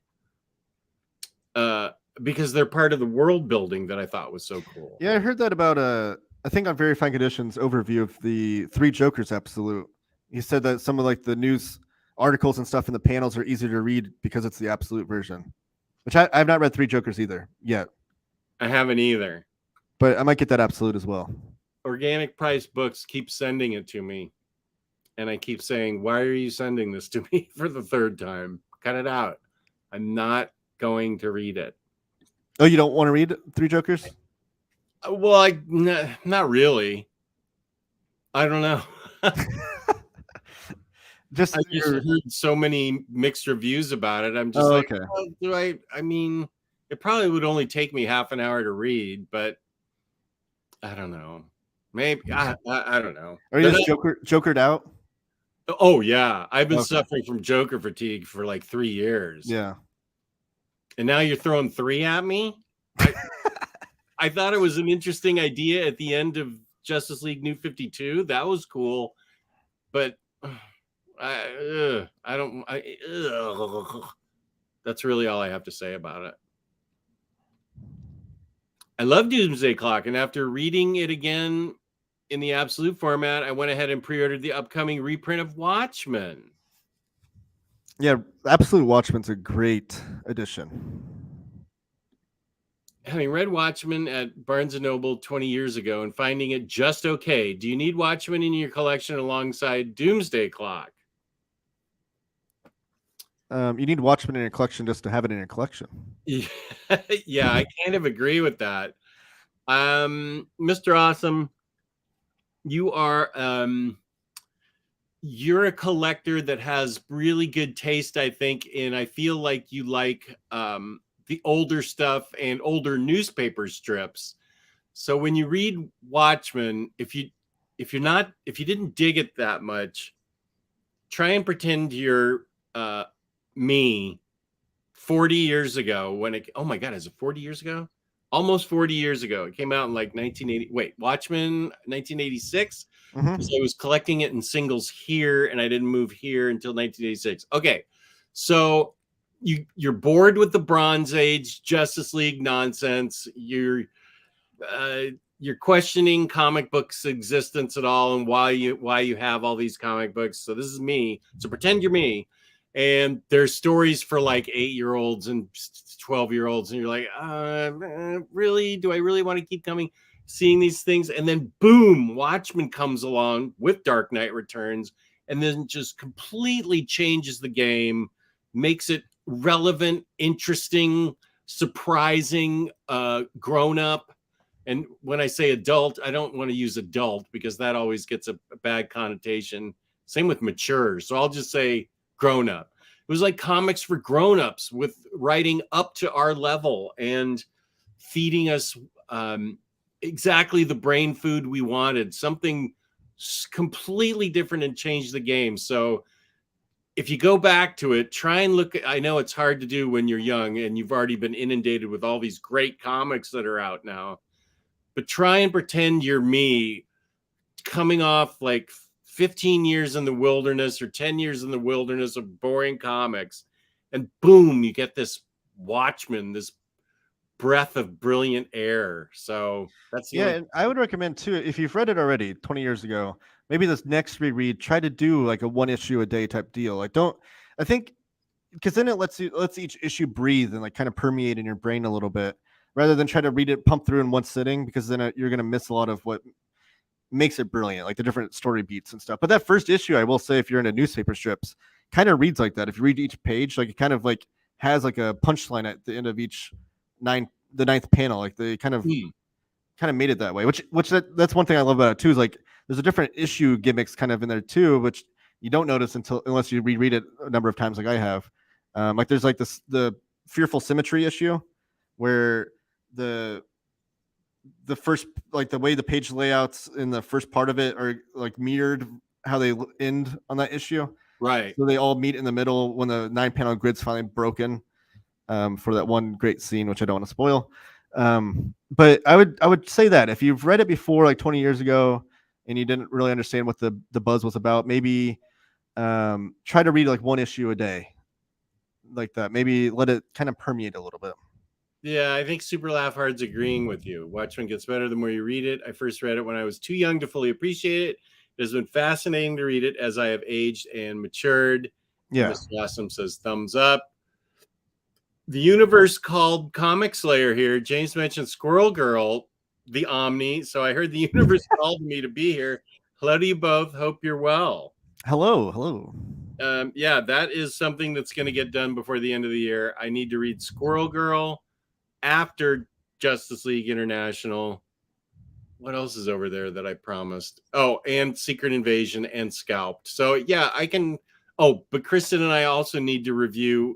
because they're part of the world building that I thought was so cool. Yeah, I heard that about I think on Very Fine Conditions overview of the 3 Jokers Absolute. He said that some of like the news articles and stuff in the panels are easier to read because it's the Absolute version. Which I've not read 3 Jokers either yet. I haven't either. But I might get that Absolute as well. Organic Price Books keep sending it to me. And I keep saying, why are you sending this to me for the 3rd time? Cut it out. I'm not going to read it. Oh, you don't want to read 3 Jokers? Well, not really. I don't know. I just heard so many mixed reviews about it. I'm just okay. I mean, it probably would only take me half an hour to read, but I don't know. Maybe I don't know. Are you just jokered out? Oh yeah, I've been suffering from Joker fatigue for like 3 years. Yeah. And now you're throwing 3 at me? I thought it was an interesting idea at the end of Justice League New 52. That was cool. But that's really all I have to say about it. I love Doomsday Clock. And after reading it again in the Absolute format, I went ahead and pre-ordered the upcoming reprint of Watchmen. Yeah, Absolute Watchmen's a great addition. Having read Watchmen at Barnes & Noble 20 years ago and finding it just okay, do you need Watchmen in your collection alongside Doomsday Clock? You need Watchmen in your collection just to have it in your collection. Yeah, I kind of agree with that. Mr. Awesome, you are you're a collector that has really good taste, I think, and I feel like you like the older stuff and older newspaper strips. So when you read Watchmen, if you didn't dig it that much, try and pretend you're me 40 years ago when it, oh my God, is it 40 years ago? Almost 40 years ago. It came out in like 1980. Wait, Watchmen 1986? Because I was collecting it in singles here and I didn't move here until 1986. Okay. So you're bored with the Bronze Age Justice League nonsense. You're questioning comic books existence at all and why you have all these comic books. So this is me. So pretend you're me. And there's stories for like 8-year-olds and 12-year-olds, and you're like, really? Do I really want to keep seeing these things? And then boom, Watchmen comes along with Dark Knight Returns, and then just completely changes the game, makes it relevant, interesting, surprising, grown up. And when I say adult, I don't want to use adult because that always gets a bad connotation. Same with mature. So I'll just say grown up. It was like comics for grown-ups with writing up to our level and feeding us exactly the brain food we wanted, something completely different, and change the game. So if you go back to it, try and look. I know it's hard to do when you're young and you've already been inundated with all these great comics that are out now, but try and pretend you're me coming off like 15 years in the wilderness or 10 years in the wilderness of boring comics, and boom, you get this Watchmen, this breath of brilliant air. So that's the only. And I would recommend too, if you've read it already 20 years ago, maybe this next reread, try to do like a one issue a day type deal. Like I think because then it lets each issue breathe and like kind of permeate in your brain a little bit rather than try to read it pump through in one sitting, because then you're going to miss a lot of what makes it brilliant, like the different story beats and stuff. But that first issue, I will say, if you're into newspaper strips, kind of reads like that. If you read each page, like it kind of like has like a punchline at the end of each the ninth panel. Like they kind of made it that way, which that's one thing I love about it too, is like there's a different issue gimmicks kind of in there too, which you don't notice unless you reread it a number of times like I have. Like there's like the Fearful Symmetry issue where the first, like the way the page layouts in the first part of it are like mirrored how they end on that issue, right? So they all meet in the middle when the 9-panel grid's finally broken, for that one great scene, which I don't want to spoil. But I would say that if you've read it before, like 20 years ago, and you didn't really understand what the buzz was about, maybe try to read like one issue a day, like that. Maybe let it kind of permeate a little bit. Yeah, I think Super Laugh Hard's agreeing with you. Watchmen gets better the more you read it. I first read it when I was too young to fully appreciate it. It has been fascinating to read it as I have aged and matured. Yeah. Mr. Awesome says thumbs up. The universe called Comic Slayer here. James mentioned Squirrel Girl, the Omni. So I heard the universe called me to be here. Hello to you both. Hope you're well. Hello. Yeah, that is something that's going to get done before the end of the year. I need to read Squirrel Girl after Justice League International. What else is over there that I promised? Oh, and Secret Invasion and Scalped. So yeah, I can. Oh, but Kristen and I also need to review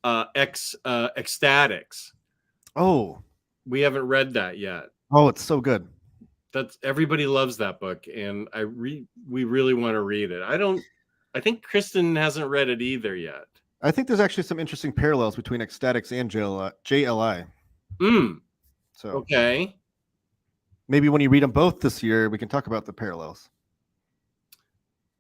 Ecstatics. Oh, we haven't read that yet. Oh, it's so good. That's everybody loves that book, and we really want to read it. I think Kristen hasn't read it either yet. I think there's actually some interesting parallels between Ecstatics and JLI. So okay. Maybe when you read them both this year, we can talk about the parallels.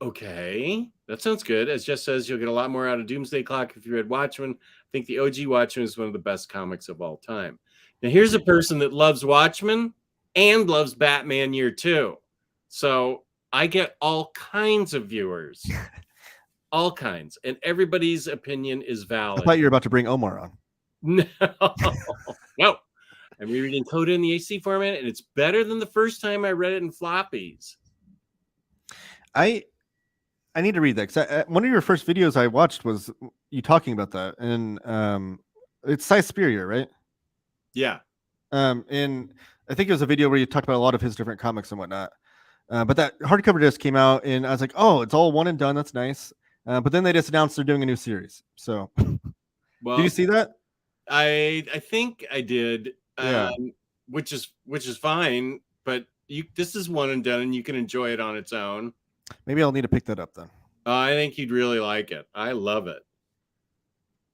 Okay, that sounds good. As Jess says, you'll get a lot more out of Doomsday Clock if you read Watchmen. I think the OG Watchmen is one of the best comics of all time. Now, here's a person that loves Watchmen and loves Batman Year 2. So I get all kinds of viewers. All kinds. And everybody's opinion is valid. I thought you were about to bring Omar on. No. No. I'm rereading Coda in the HC format, and it's better than the first time I read it in floppies. I need to read that, because one of your first videos I watched was you talking about that, and it's Si Spurrier, right? Yeah. And I think it was a video where you talked about a lot of his different comics and whatnot. But that hardcover disc came out, and I was like, oh, it's all one and done. That's nice. But then they just announced they're doing a new series. So, did you Well, see that? I think I did, Yeah. which is fine. But this is one and done, and you can enjoy it on its own. Maybe I'll need to pick that up then. I think you'd really like it. I love it.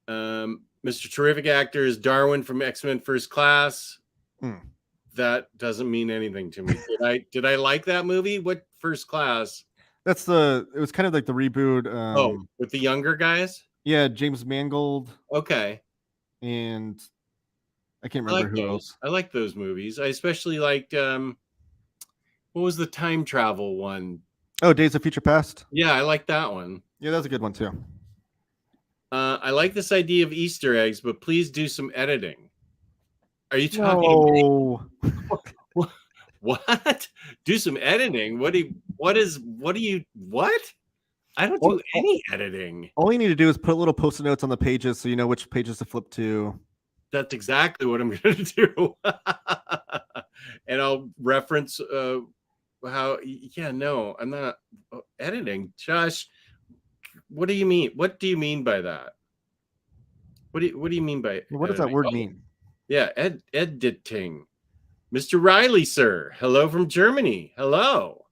Mr. Terrific Actor is Darwin from X-Men First Class. That doesn't mean anything to me. Did I like that movie? What First Class? It was kind of like the reboot. With the younger guys? Yeah, James Mangold. Okay. And I can't remember who else. I like those movies. I especially liked what was the time travel one? Oh, Days of Future Past. Yeah, I like that one. Yeah, that's a good one too. I like this idea of Easter eggs, but please do some editing. Are you talking? No. What? Do some editing? What? I don't do any editing. All you need to do is put little post-it notes on the pages so you know which pages to flip to. That's exactly what I'm going to do. And I'll reference how. Yeah, no, I'm not editing. Josh, what do you mean? What do you mean by that? What do you mean by? What does that word mean? Yeah, editing. Mr. Riley, sir. Hello from Germany. Hello.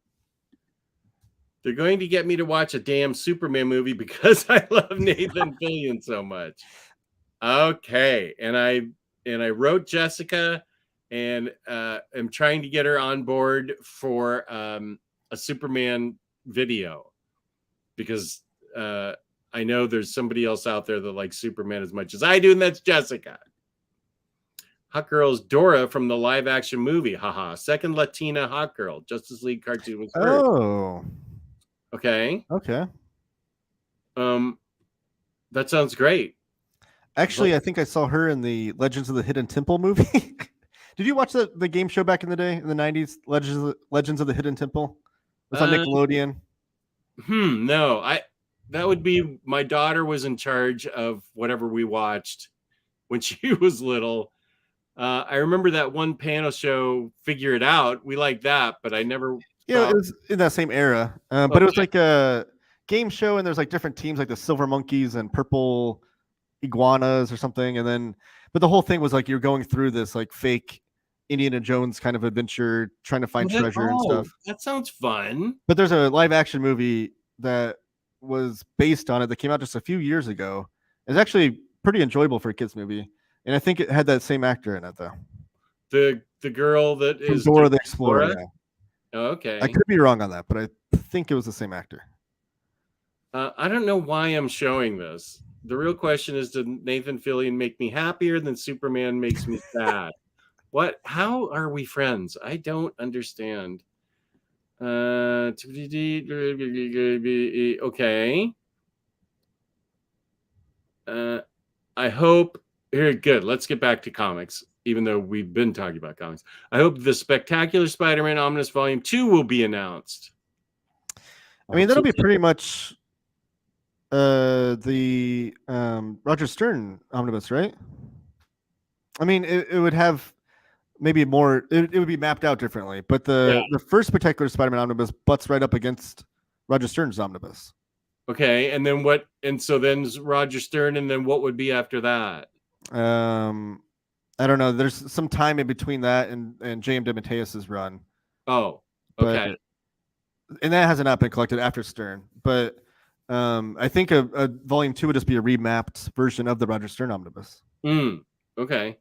They're going to get me to watch a damn Superman movie because I love Nathan Fillion so much. Okay, and I wrote Jessica, and am trying to get her on board for a Superman video because I know there's somebody else out there that likes Superman as much as I do, and that's Jessica. Hot Girl's Dora from the live action movie. Haha. Second Latina Hot Girl. Justice League cartoon was first. Oh. Okay. Okay. That sounds great. Actually, I think I saw her in the Legends of the Hidden Temple movie. Did you watch the game show back in the day, in the 90s? Legends of the Hidden Temple? It was on Nickelodeon. No. That would be my daughter was in charge of whatever we watched when she was little. I remember that one panel show, Figure It Out. We liked that, but I never. Yeah, it was in that same era. But it was like a game show, and there's like different teams, like the Silver Monkeys and Purple Iguanas or something. But the whole thing was like you're going through this like fake Indiana Jones kind of adventure, trying to find treasure and stuff. That sounds fun. But there's a live action movie that was based on it that came out just a few years ago. It's actually pretty enjoyable for a kids movie. And I think it had that same actor in it, though. The girl that is Dora the Explorer. Yeah. Oh, okay. I could be wrong on that, but I think it was the same actor. I don't know why I'm showing this. The real question is, did Nathan Fillion make me happier than Superman makes me sad? What? How are we friends? I don't understand. Okay. I hope. Here, good. Let's get back to comics, even though we've been talking about comics. I hope the Spectacular Spider-Man Omnibus Volume 2 will be announced. I mean, that'll be pretty much the Roger Stern omnibus, right? I mean, it would have maybe more. It would be mapped out differently, but the first Spectacular Spider-Man omnibus butts right up against Roger Stern's omnibus. Okay, and then what? And so then Roger Stern, and then what would be after that? I don't know. There's some time in between that and J.M. DeMatteis's run. Oh, okay. And that hasn't been collected after Stern, but I think a volume 2 would just be a remapped version of the Roger Stern omnibus. Okay.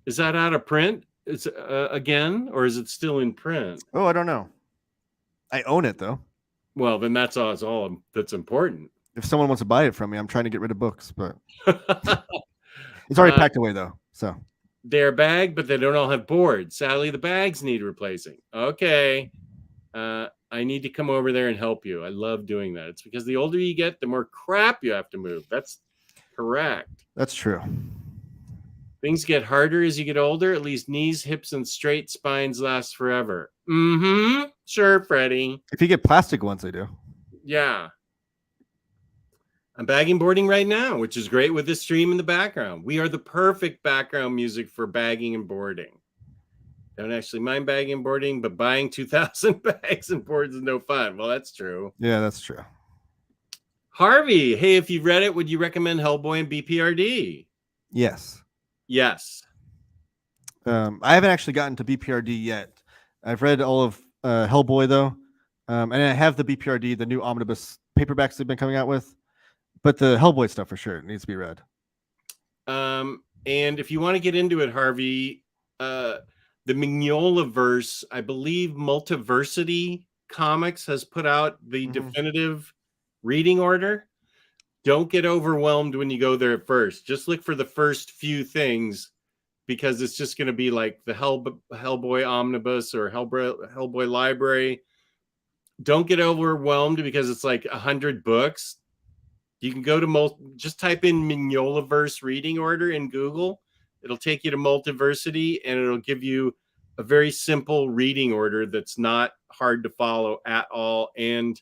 Is that out of print? It's again, or is it still in print? Oh, I don't know. I own it though. Well, then that's all that's important. If someone wants to buy it from me, I'm trying to get rid of books, but it's already packed away though. So they're bagged, but they don't all have boards. Sadly, the bags need replacing. Okay. I need to come over there and help you. I love doing that. It's because the older you get, the more crap you have to move. That's correct. That's true. Things get harder as you get older. At least knees, hips, and straight spines last forever. Sure, Freddie. If you get plastic ones, they do. Yeah. I'm bagging boarding right now, which is great with this stream in the background. We are the perfect background music for bagging and boarding. Don't actually mind bagging and boarding, but buying 2,000 bags and boards is no fun. Well, that's true. Yeah, that's true. Harvey, hey, if you've read it, would you recommend Hellboy and BPRD? Yes. Yes. I haven't actually gotten to BPRD yet. I've read all of Hellboy though, and I have the BPRD, the new omnibus paperbacks they've been coming out with. But the Hellboy stuff for sure needs to be read. And if you want to get into it, Harvey, the Mignola verse, I believe Multiversity Comics has put out the definitive reading order. Don't get overwhelmed when you go there at first. Just look for the first few things, because it's just going to be like the Hellboy Omnibus or Hellboy Library. Don't get overwhelmed because it's like 100 books. You can go to just type in Mignolaverse reading order in Google. It'll take you to Multiversity, and it'll give you a very simple reading order that's not hard to follow at all. And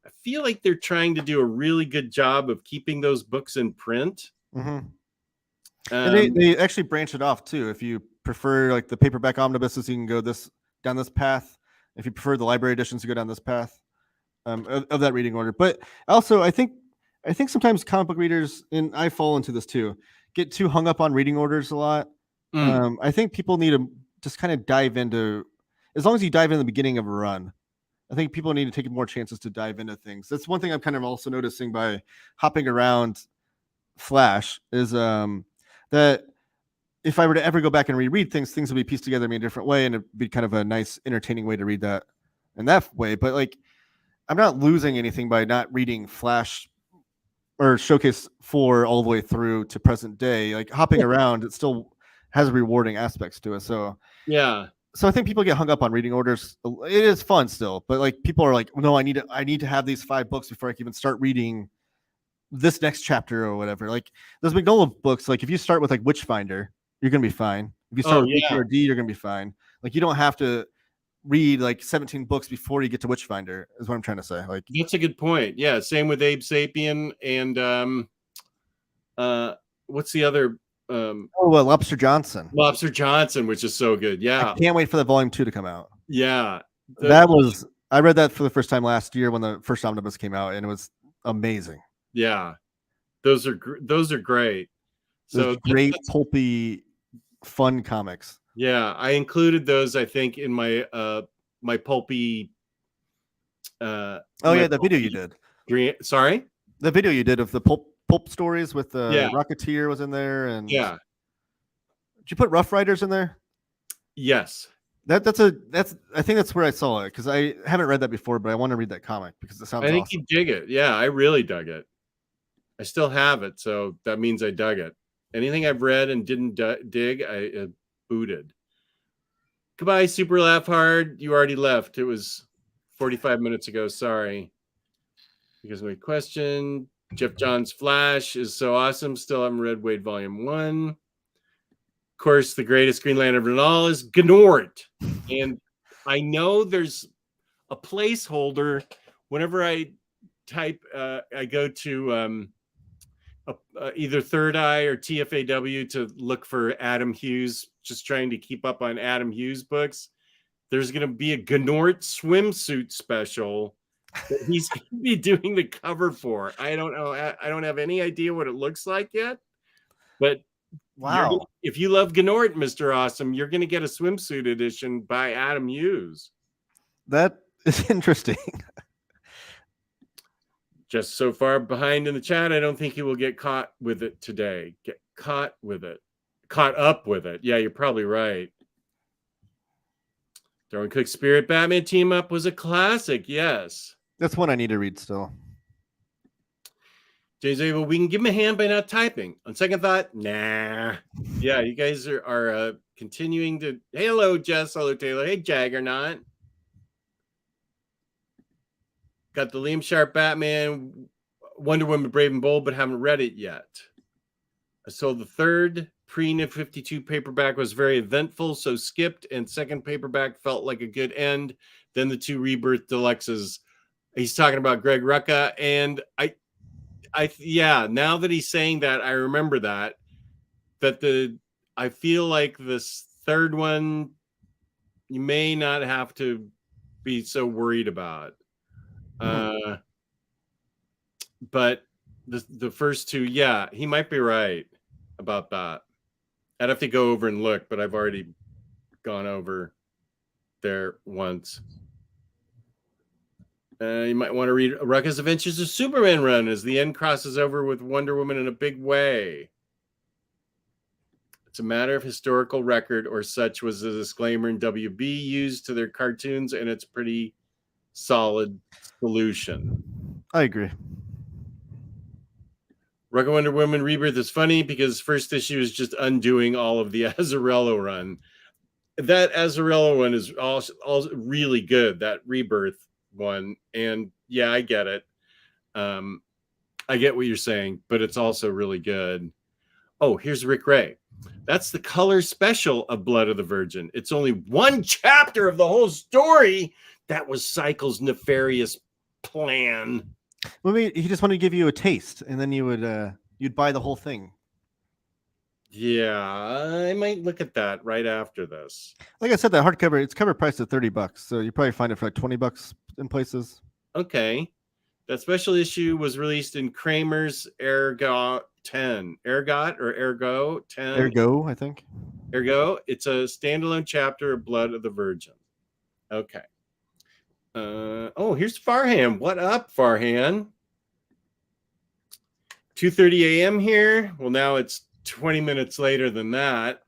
I feel like they're trying to do a really good job of keeping those books in print. And they actually branch it off too. If you prefer like the paperback omnibuses, you can go down this path. If you prefer the library editions, you go down this path of that reading order. But also, I think sometimes comic book readers, and I fall into this too, get too hung up on reading orders a lot. I think people need to just kind of dive into, as long as you dive in the beginning of a run, I think people need to take more chances to dive into things. That's one thing I'm kind of also noticing by hopping around Flash is that if I were to ever go back and reread things would be pieced together in a different way, and it'd be kind of a nice, entertaining way to read that in that way. But like, I'm not losing anything by not reading Flash or Showcase 4 all the way through to present day. Like hopping around, it still has rewarding aspects to it. So yeah. So I think people get hung up on reading orders. It is fun still, but like people are like, no, I need to have these 5 books before I can even start reading this next chapter or whatever. Like those Mignola books, like if you start with like Witchfinder, you're gonna be fine. If you start with BPRD, you're gonna be fine. Like you don't have to read like 17 books before you get to Witchfinder, is what I'm trying to say. Like that's a good point. Yeah, same with Abe Sapien and what's the other Lobster Johnson. Lobster Johnson, which is so good. Yeah. I can't wait for the volume 2 to come out. Yeah. I read that for the first time last year when the first omnibus came out, and it was amazing. Yeah. Those are great. So great pulpy fun comics. Yeah, I included those, I think, in my my pulpy the video you did. Sorry? The video you did of the pulp stories with the Rocketeer was in there, and yeah. Did you put Rough Riders in there? Yes. I think that's where I saw it, because I haven't read that before, but I want to read that comic because it sounds awesome. I think you dig it. Yeah, I really dug it. I still have it, so that means I dug it. Anything I've read and didn't dig, I booted. Goodbye, Super Laugh Hard. You already left. It was 45 minutes ago. Sorry. Because my question, Jeff Johns' Flash is so awesome. Still haven't read Wade Volume 1. Of course, the greatest Green Lantern of all is Gnort. And I know there's a placeholder whenever I type, I go to either Third Eye or TFAW to look for Adam Hughes, just trying to keep up on Adam Hughes books. There's going to be a Gnort swimsuit special that he's going to be doing the cover for. I don't know. I don't have any idea what it looks like yet, but wow. If you love Gnort, Mr. Awesome, you're going to get a swimsuit edition by Adam Hughes. That is interesting. Just so far behind in the chat, I don't think he will get caught with it today. Get caught with it. Caught up with it. Yeah, you're probably right. Darwin Cook's Spirit Batman team up was a classic. Yes. That's one I need to read still. James A, well, we can give him a hand by not typing. On second thought, nah. Yeah, you guys are continuing to. Hey, hello, Jess. Hello, Taylor. Hey, Jaggernaut. Got the Liam Sharp Batman, Wonder Woman Brave and Bold, but haven't read it yet. I sold the third pre-New 52 paperback, was very eventful, so skipped, and second paperback felt like a good end. Then the 2 Rebirth Deluxes. He's talking about Greg Rucka, and yeah, now that he's saying that, I remember that I feel like this third one you may not have to be so worried about. But the first two, yeah, he might be right about that. I'd have to go over and look, but I've already gone over there once. You might want to read Rucka's Adventures of Superman run as the end crosses over with Wonder Woman in a big way. It's a matter of historical record or such was the disclaimer in WB used to their cartoons, and it's pretty solid solution. I agree. Rucka Wonder Woman Rebirth is funny because first issue is just undoing all of the Azzarello run. That Azzarello one is all really good, that Rebirth one. And yeah, I get it. I get what you're saying, but it's also really good. Oh, here's Rick Ray. That's the color special of Blood of the Virgin. It's only one chapter of the whole story. That was Cycle's nefarious plan. Well, maybe he just wanted to give you a taste, and then you would you'd buy the whole thing. Yeah, I might look at that right after this. Like I said, that hardcover, it's cover priced at $30, so you probably find it for like $20 in places. Okay. That special issue was released in Kramer's Ergot 10. Ergot or Ergo 10? Ergo, I think. Ergo. It's a standalone chapter of Blood of the Virgin. Okay. Oh, here's Farhan. What up, Farhan? 2:30 a.m. here. Well, now it's 20 minutes later than that.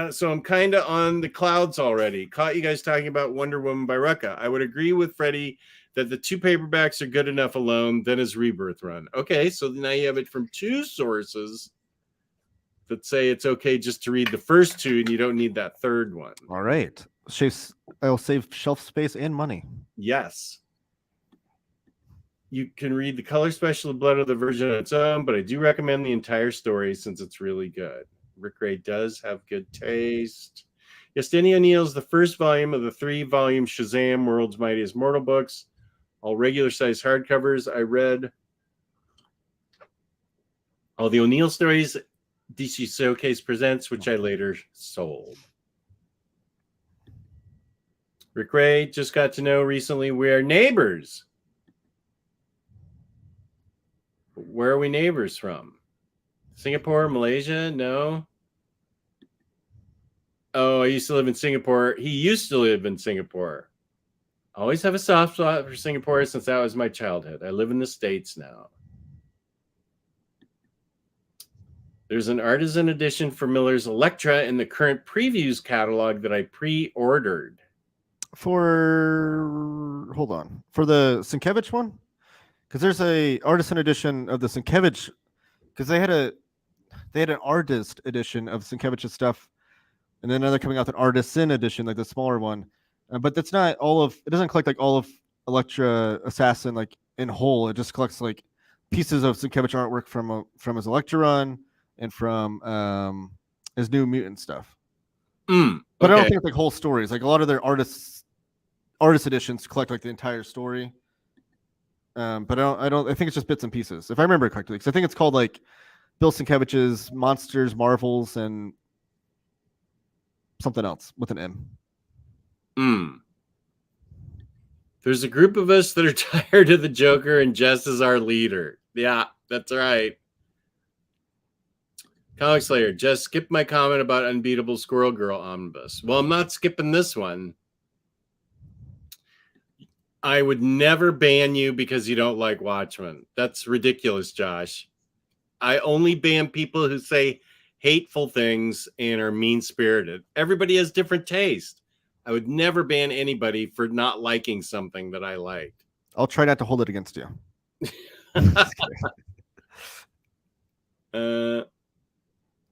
So I'm kind of on the clouds already. Caught you guys talking about Wonder Woman by Rucka. I would agree with Freddie that the two paperbacks are good enough alone, then his Rebirth run. Okay, so now you have it from two sources that say it's okay just to read the first two and you don't need that third one. All right. I'll save shelf space and money. Yes. You can read the color special of Blood of the Virgin on its own, but I do recommend the entire story since it's really good. Rick Ray does have good taste. Yes, Denny O'Neill's the first volume of the 3-volume Shazam World's Mightiest Mortal books, all regular-sized hardcovers. I read all the O'Neill stories DC Showcase presents, which I later sold. Rick Ray just got to know recently we're neighbors. Where are we neighbors from? Singapore, Malaysia? No. Oh, I used to live in Singapore. He used to live in Singapore. I always have a soft spot for Singapore since that was my childhood. I live in the States now. There's an artisan edition for Miller's Elektra in the current previews catalog that I pre-ordered. Hold on. For the Sienkiewicz one? Because there's a artisan edition of the Sienkiewicz, because they had an artist edition of Sienkiewicz's stuff, and then now they're coming out with an artisan edition, like the smaller one. But that's not all of. It doesn't collect like all of Elektra Assassin like in whole. It just collects like pieces of Sienkiewicz artwork from his Elektra run and from his New Mutant stuff. Okay. But I don't think it's like whole stories. Like a lot of their artist editions collect like the entire story. But I think it's just bits and pieces, if I remember correctly. Because I think it's called like Bill Sienkiewicz's Monsters, Marvels, and something else with an M. There's a group of us that are tired of the Joker and Jess is our leader. Yeah, that's right. Comic Slayer, just skip my comment about Unbeatable Squirrel Girl Omnibus. Well, I'm not skipping this one. I would never ban you because you don't like Watchmen. That's ridiculous, Josh. I only ban people who say hateful things and are mean-spirited. Everybody has different taste. I would never ban anybody for not liking something that I liked. I'll try not to hold it against you.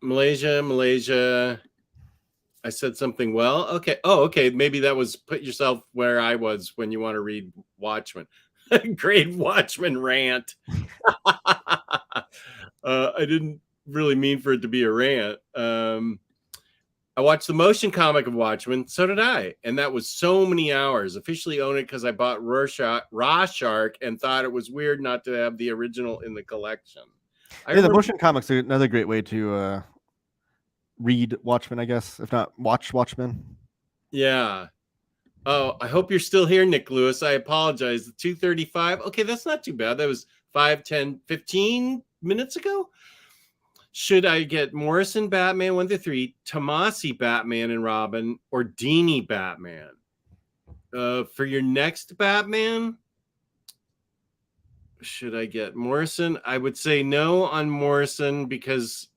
Malaysia. I said something well. Okay. Oh, okay. Maybe that was put yourself where I was when you want to read Watchmen. Great Watchmen rant. I didn't really mean for it to be a rant. I watched the motion comic of Watchmen. So did I. And that was so many hours. Officially own it because I bought Rorschach and thought it was weird not to have the original in the collection. The motion comics are another great way to read Watchmen, I guess, if not watch Watchmen. Yeah. Oh, I hope you're still here, Nick Lewis. I apologize. 2:35. Okay, that's not too bad. That was 5, 10, 15 minutes ago. Should I get Morrison Batman 1 to 3, Tomasi Batman and Robin, or Dini Batman? For your next Batman, should I get Morrison? I would say no on Morrison because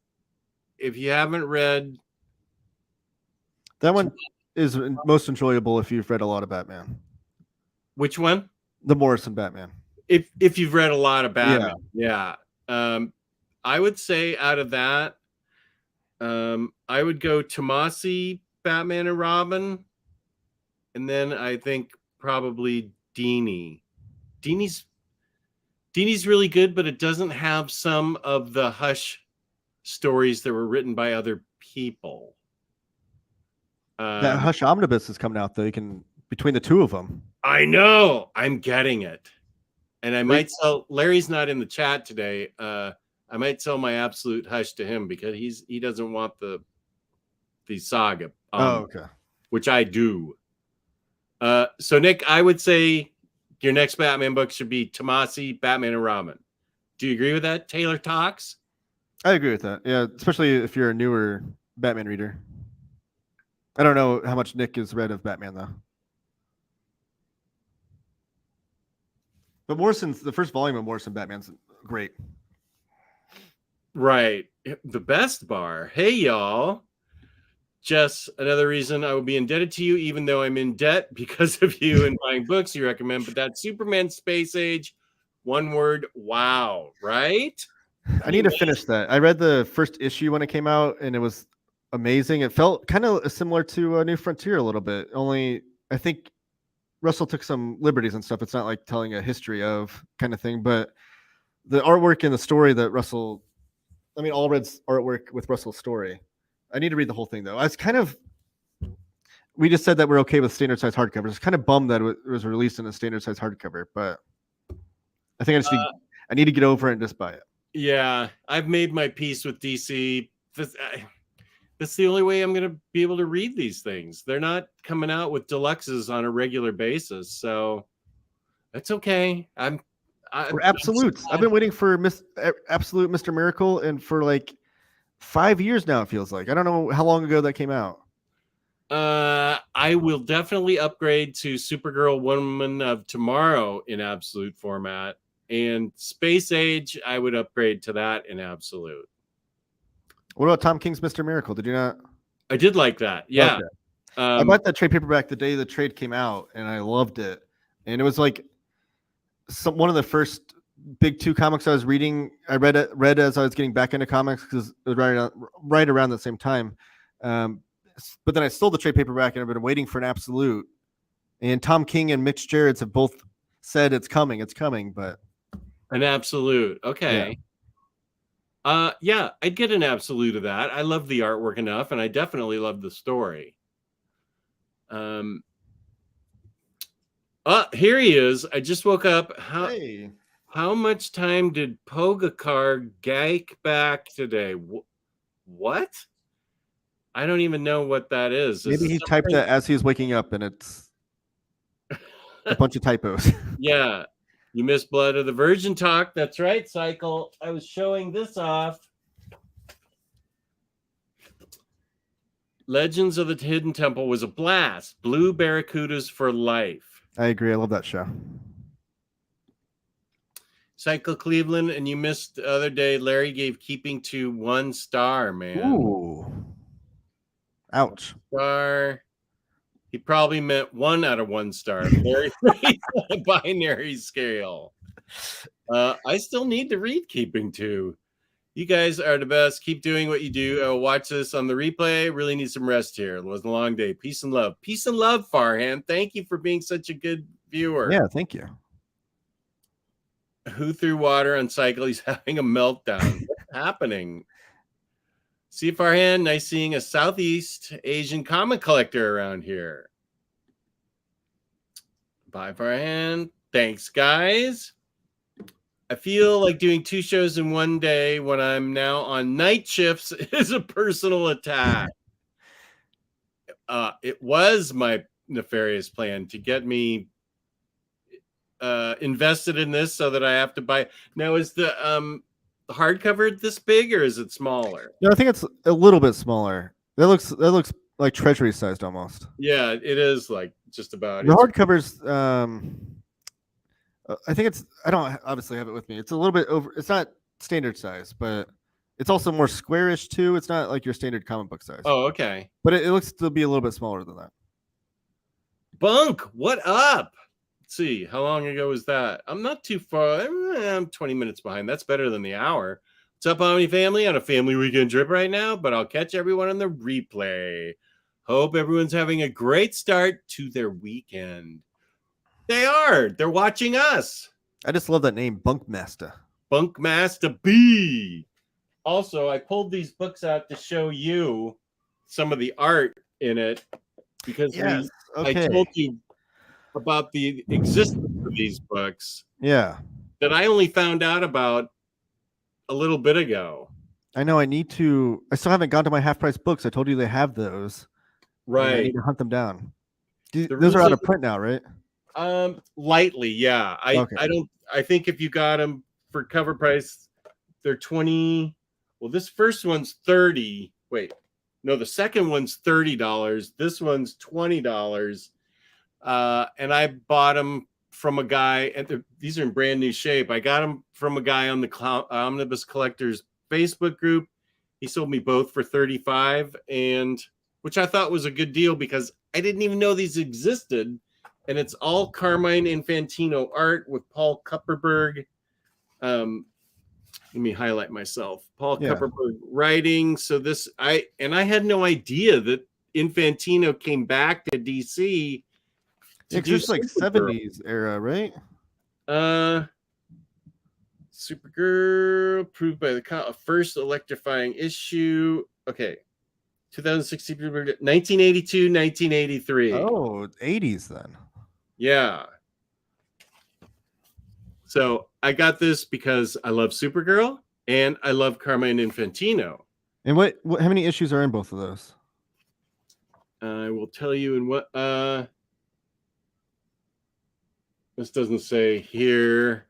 if you haven't read That one is most enjoyable if you've read a lot of Batman. which one? The Morrison Batman. If you've read a lot of Batman, yeah. I would say out of that, I would go Tomasi Batman and Robin, and then I think probably Dini. Dini's really good, but it doesn't have some of the Hush stories that were written by other people. That Hush Omnibus is coming out though. You can between the two of them. I know. I'm getting it. And I might sell. Larry's not in the chat today. I might sell my Absolute Hush to him because he doesn't want the saga. Okay. Which I do. So Nick, I would say your next Batman book should be Tomasi, Batman and Robin. Do you agree with that? Taylor Talks? I agree with that. Yeah, especially if you're a newer Batman reader. I don't know how much Nick has read of Batman though. But the first volume of Morrison Batman's great. Right. The best bar. Hey, y'all. Jess, another reason I will be indebted to you, even though I'm in debt because of you and buying books you recommend. But that Superman Space Age, one word, wow, right? I need to finish that. I read the first issue when it came out, and it was amazing. It felt kind of similar to New Frontier a little bit, only I think Russell took some liberties and stuff. It's not like telling a history of kind of thing, but the artwork and the story that Russell, I mean, Allred's artwork with Russell's story. I need to read the whole thing though. I was kind of, we just said that we're okay with standard size hardcover. It's kind of bummed that it was released in a standard size hardcover, but I think I need to get over it and just buy it. Yeah, I've made my peace with DC. That's the only way I'm going to be able to read these things. They're not coming out with deluxes on a regular basis, so that's okay. For Absolutes. I've been waiting for Absolute Mr. Miracle, and for like 5 years now, it feels like. I don't know how long ago that came out. I will definitely upgrade to Supergirl Woman of Tomorrow in Absolute format. And Space Age, I would upgrade to that in Absolute. What about Tom King's Mr. Miracle? Did you not? I did like that. Yeah. Okay. I bought that trade paperback the day the trade came out, and I loved it. And it was like one of the first big two comics I was reading. I read as I was getting back into comics because it was right around the same time. But then I stole the trade paperback, and I've been waiting for an Absolute. And Tom King and Mitch Gerrits have both said it's coming, but an Absolute. Okay. Yeah, I'd get an Absolute of that. I love the artwork enough, and I definitely love the story. Here he is. I just woke up. How much time did Pogacar gake back today? What? I don't even know what that is. Maybe he typed that as he was waking up, and it's a bunch of typos. Yeah. You missed Blood of the Virgin talk. That's right, Cycle. I was showing this off. Legends of the Hidden Temple was a blast. Blue Barracudas for life. I agree. I love that show. Cycle Cleveland, and you missed the other day. Larry gave Keeping 2 1 star, man. Ooh. Ouch. 1 star. He probably meant 1 out of 1 star. Very binary scale. I still need to read Keeping 2. You guys are the best. Keep doing what you do. I'll watch this on the replay. Really need some rest here. It was a long day. Peace and love. Peace and love, Farhan. Thank you for being such a good viewer. Yeah, thank you. Who threw water on Cycle? He's having a meltdown. What's happening? See, Farhan, nice seeing a Southeast Asian comic collector around here. Bye, Farhan. Thanks, guys. I feel like doing 2 shows in one day when I'm now on night shifts is a personal attack. it was my nefarious plan to get me invested in this so that I have to buy. Now, is the hardcover this big or is it smaller? No, I think it's a little bit smaller. That looks like treasury sized almost. Yeah, it is like just about. The hardcovers, I think it's. I don't obviously have it with me. It's a little bit over. It's not standard size, but it's also more squarish too. It's not like your standard comic book size. Oh, okay. But it looks to be a little bit smaller than that. Bunk, what up? Let's see, how long ago was that? I'm not too far. I'm 20 minutes behind. That's better than the hour. What's up, Omni family? On a family weekend trip right now, but I'll catch everyone on the replay. Hope everyone's having a great start to their weekend. They are. They're watching us. I just love that name, Bunkmaster. Bunkmaster B. Also, I pulled these books out to show you some of the art in it because I told you about the existence of these books. Yeah. That I only found out about a little bit ago. I know. I still haven't gone to my half price books. I told you they have those. Right. I need to hunt them down. Those are out of print now, right? Lightly, yeah. I think if you got them for cover price, they're 20. Well, this first one's 30. Wait. No, the second one's $30. This one's $20. And I bought them from a guy, and these are in brand new shape. I got them from a guy on the Omnibus Collectors Facebook group. He sold me both for $35, and which I thought was a good deal because I didn't even know these existed. And it's all Carmine Infantino art with Paul Kupperberg. Let me highlight myself. Paul Kupperberg writing. So I had no idea that Infantino came back to DC. It's like 70s era, right? Supergirl approved by the first electrifying issue. Okay. 2016, 1982, 1983. Oh, 80s then. Yeah. So I got this because I love Supergirl and I love Carmine Infantino. And how many issues are in both of those? I will tell you in what this doesn't say here.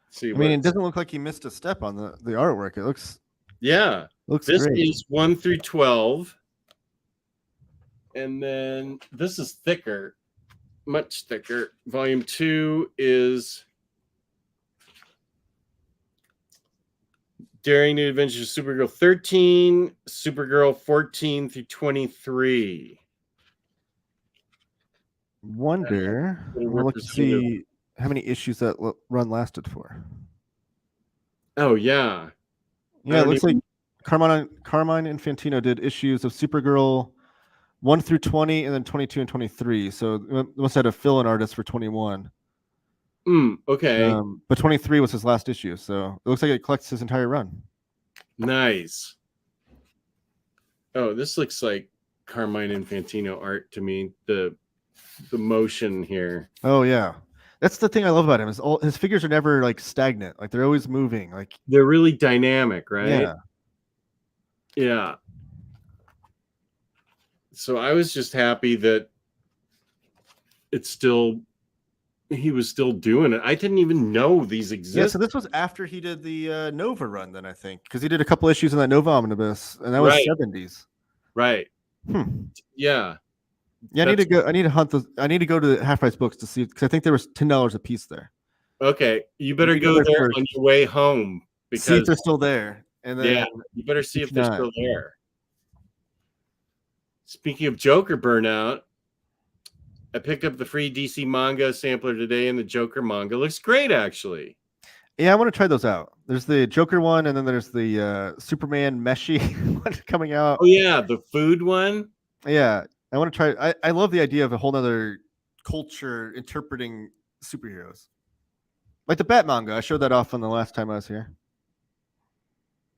Let's see. I mean, it doesn't look like he missed a step on the artwork. It looks this great. is 1 through 12. And then this is thicker, much thicker. Volume 2 is Daring New Adventures of Supergirl 13, Supergirl 14 through 23. We'll look to see how many issues that run lasted for. Oh, yeah. Yeah, it looks like Carmine Infantino did issues of Supergirl 1 through 20 and then 22 and 23. So it must have had a fill-in artist for 21. Okay. But 23 was his last issue. So it looks like it collects his entire run. Nice. Oh, this looks like Carmine Infantino art to me. The motion here. Oh, yeah. That's the thing I love about him is all his figures are never like stagnant. Like they're always moving. Like they're really dynamic, right? Yeah. Yeah. So I was just happy that he was still doing it. I didn't even know these existed. Yeah, so this was after he did the Nova run, then I think, because he did a couple issues in that Nova omnibus, and that was 70s. Right. Yeah. Yeah, I need to hunt those. I need to go to the Half Price Books to see, because I think there was $10 a piece there. Okay, you better go there on your way home because see if they're still there, and then you better see if they're still there. Speaking of Joker burnout, I picked up the free DC manga sampler today, and the Joker manga looks great, actually. Yeah, I want to try those out. There's the Joker one, and then there's the Superman Meshy one coming out. Oh yeah, the food one. Yeah, I want to try. I love the idea of a whole other culture interpreting superheroes, like the Bat manga. I showed that off on the last time I was here.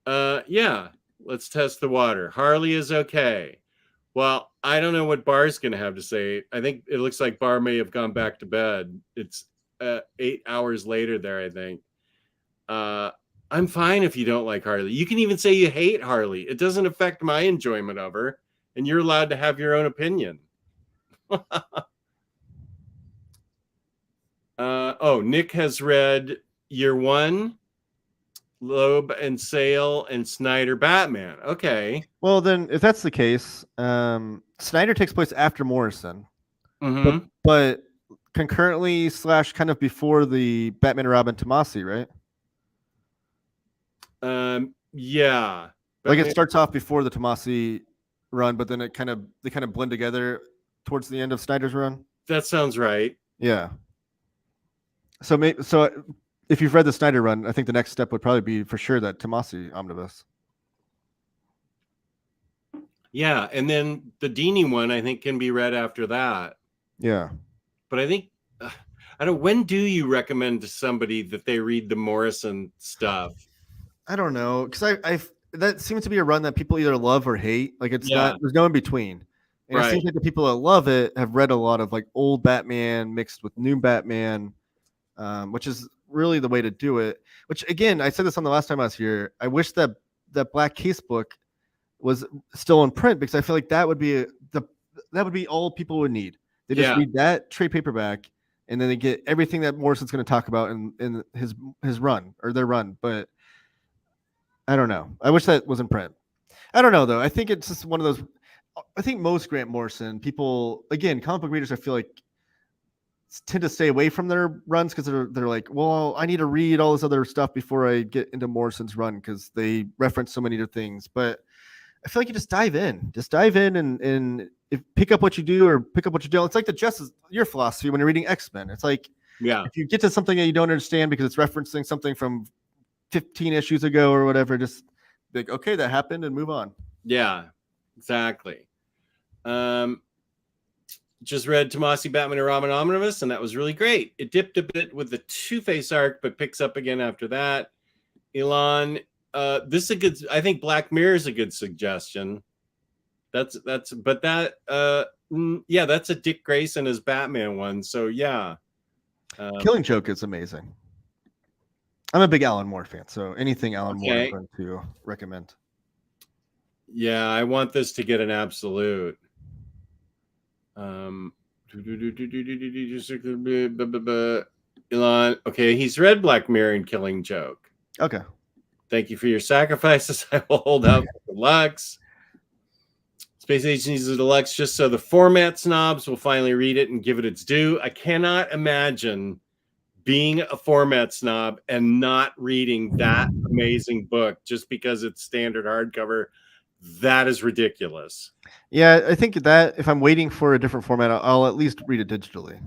Yeah. Let's test the water. Harley is okay. Well, I don't know what Bar's going to have to say. I think it looks like Bar may have gone back to bed. It's 8 hours later there, I think. I'm fine if you don't like Harley. You can even say you hate Harley. It doesn't affect my enjoyment of her, and you're allowed to have your own opinion. Nick has read Year One, Loeb and Sale, and Snyder Batman. Okay. Well, then, if that's the case, Snyder takes place after Morrison, but Mm-hmm. but concurrently / kind of before the Batman and Robin Tomasi, right? Yeah. Like it Batman, starts off before the Tomasi run, but then they kind of blend together towards the end of Snyder's run. that sounds right. Yeah. So if you've read the Snyder run, I think the next step would probably be for sure that Tomasi omnibus. Yeah, and then the Dini one I think can be read after that. Yeah. But I think I don't. When do you recommend to somebody that they read the Morrison stuff? I don't know, because I that seems to be a run that people either love or hate. Like it's Yeah, not there's no in between. And it right. seems like the people that love it have read a lot of like old Batman mixed with new Batman, which is really the way to do it. Which again, I said this on the last time I was here. I wish that Black Case book was still in print because I feel like that would be that would be all people would need. They just Yeah, read that trade paperback and then they get everything that Morrison's going to talk about in his run or their run. But I don't know. I wish that was in print. I don't know though. I think it's just one of those. I think most Grant Morrison people, again, comic book readers, I feel like tend to stay away from their runs because they're like, well, I need to read all this other stuff before I get into Morrison's run because they reference so many other things. But I feel like you just dive in and if pick up what you do or pick up what you don't. It's like the Justice your philosophy when you're reading X-Men. It's like yeah, if you get to something that you don't understand because it's referencing something from 15 issues ago or whatever, just like, okay, that happened and move on. yeah, exactly. Just read Tomasi Batman and Robin Omnibus, and that was really great. It dipped a bit with the Two-Face arc, but picks up again after that. Elon, this is a good. I think Black Mirror is a good suggestion. That's yeah, that's a Dick Grayson as Batman one. So yeah, Killing Joke is amazing. I'm a big Alan Moore fan, so anything Alan Moore I'm okay. going to recommend. Yeah, I want this to get an absolute. Elon, okay, he's read Black Mirror and Killing Joke. Okay. Thank you for your sacrifices. I will hold out for Deluxe. Space Age needs a Deluxe just so the format snobs will finally read it and give it its due. I cannot imagine being a format snob and not reading that amazing book just because it's standard hardcover. That is ridiculous. Yeah, I think that if I'm waiting for a different format, I'll at least read it digitally.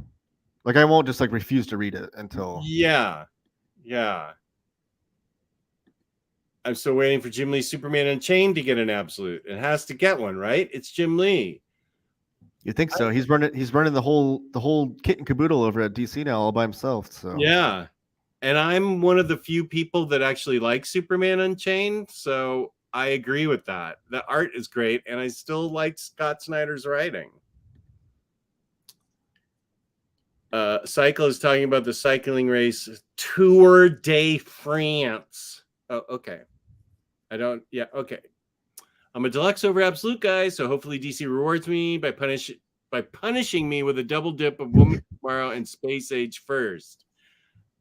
Like I won't just like refuse to read it until. Yeah. I'm still waiting for Jim Lee's Superman Unchained to get an absolute. It has to get one, right? It's Jim Lee. You think so? He's running the whole kit and caboodle over at DC now all by himself. So yeah. And I'm one of the few people that actually like Superman Unchained, so I agree with that. The art is great, and I still like Scott Snyder's writing. Cycle is talking about the cycling race Tour de France. Oh, okay. Okay. I'm a deluxe over absolute guy, so hopefully DC rewards me by punishing me with a double dip of Woman Tomorrow and Space Age first.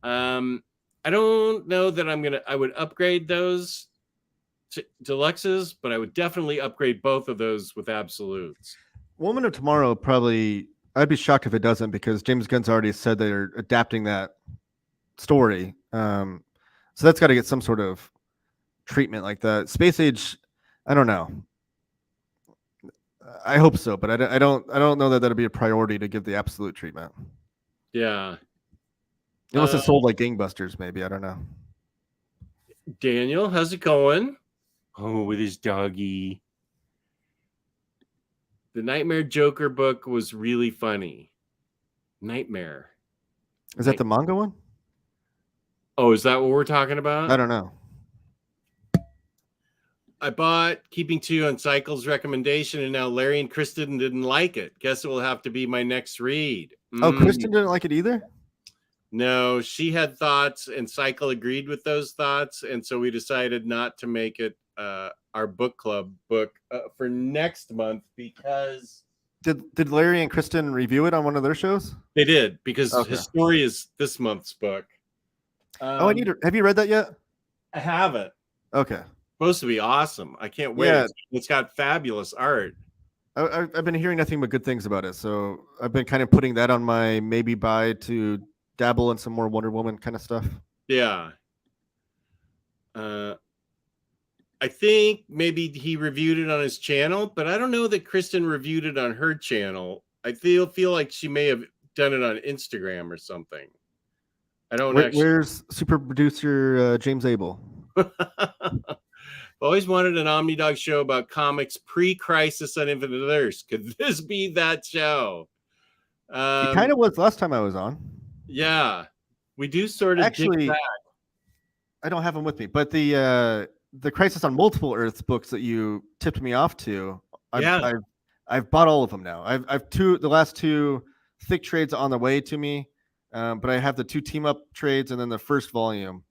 I don't know that I would upgrade those to deluxes, but I would definitely upgrade both of those with absolutes. Woman of Tomorrow probably. I'd be shocked if it doesn't because James Gunn's already said they're adapting that story. So that's got to get some sort of treatment like that. Space Age, I don't know. I hope so, but I don't know that that'll be a priority to give the absolute treatment. Yeah. Unless it's sold like gangbusters, maybe. I don't know. Daniel, how's it going? Oh, with his doggy. The Nightmare Joker book was really funny. Nightmare. Is that the manga one? Oh, is that what we're talking about? I don't know. I bought Keeping Two on Cycle's recommendation, and now Larry and Kristen didn't like it. Guess it will have to be my next read. Oh, Kristen didn't like it either? No, she had thoughts, and Cycle agreed with those thoughts, and so we decided not to make it our book club book for next month because Did Larry and Kristen review it on one of their shows? They did, because Okay. his story is this month's book. I need to. Have you read that yet? I haven't. Okay. Supposed to be awesome. I can't wait. Yeah. It's got fabulous art. I've been hearing nothing but good things about it, so I've been kind of putting that on my maybe buy to dabble in some more Wonder Woman kind of stuff. Yeah. I think maybe he reviewed it on his channel, but I don't know that Kristen reviewed it on her channel. I feel like she may have done it on Instagram or something. I don't actually. Where's super producer James Abel? Always wanted an OmniDog show about comics pre-Crisis on Infinite Earths. Could this be that show? It kind of was last time I was on. Yeah, we do sort of actually. I don't have them with me, but the Crisis on Multiple Earths books that you tipped me off to, I've bought all of them now. I've the last two thick trades on the way to me, but I have the 2 team up trades and then the first volume.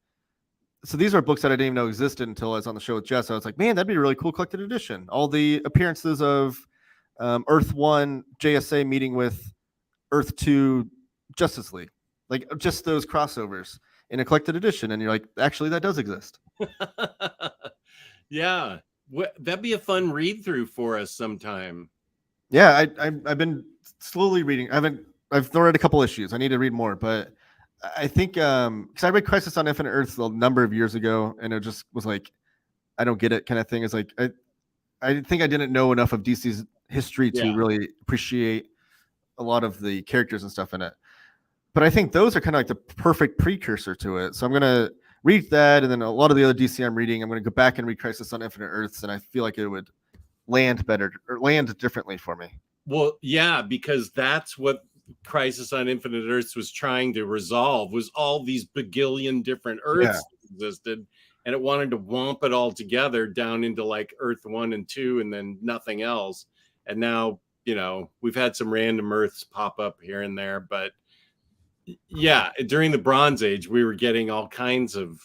So these are books that I didn't even know existed until I was on the show with Jess. I was like, man, that'd be a really cool collected edition. All the appearances of Earth 1 JSA meeting with Earth 2 Justice League, like just those crossovers in a collected edition. And you're like, actually, that does exist. Yeah, that'd be a fun read through for us sometime. Yeah, I've been slowly reading. I've read a couple issues. I need to read more, but I think because I read Crisis on Infinite Earths a number of years ago, and it just was like, I don't get it kind of thing. It's like I think I didn't know enough of DC's history to really appreciate a lot of the characters and stuff in it. But I think those are kind of like the perfect precursor to it. So I'm gonna read that, and then a lot of the other DC I'm reading, I'm gonna go back and read Crisis on Infinite Earths, and I feel like it would land better or land differently for me. Well, yeah, because that's what Crisis on Infinite Earths was trying to resolve, was all these bagillion different Earths existed, and it wanted to womp it all together down into like Earth 1 and 2 and then nothing else. And now, we've had some random Earths pop up here and there, but yeah, during the Bronze Age, we were getting all kinds of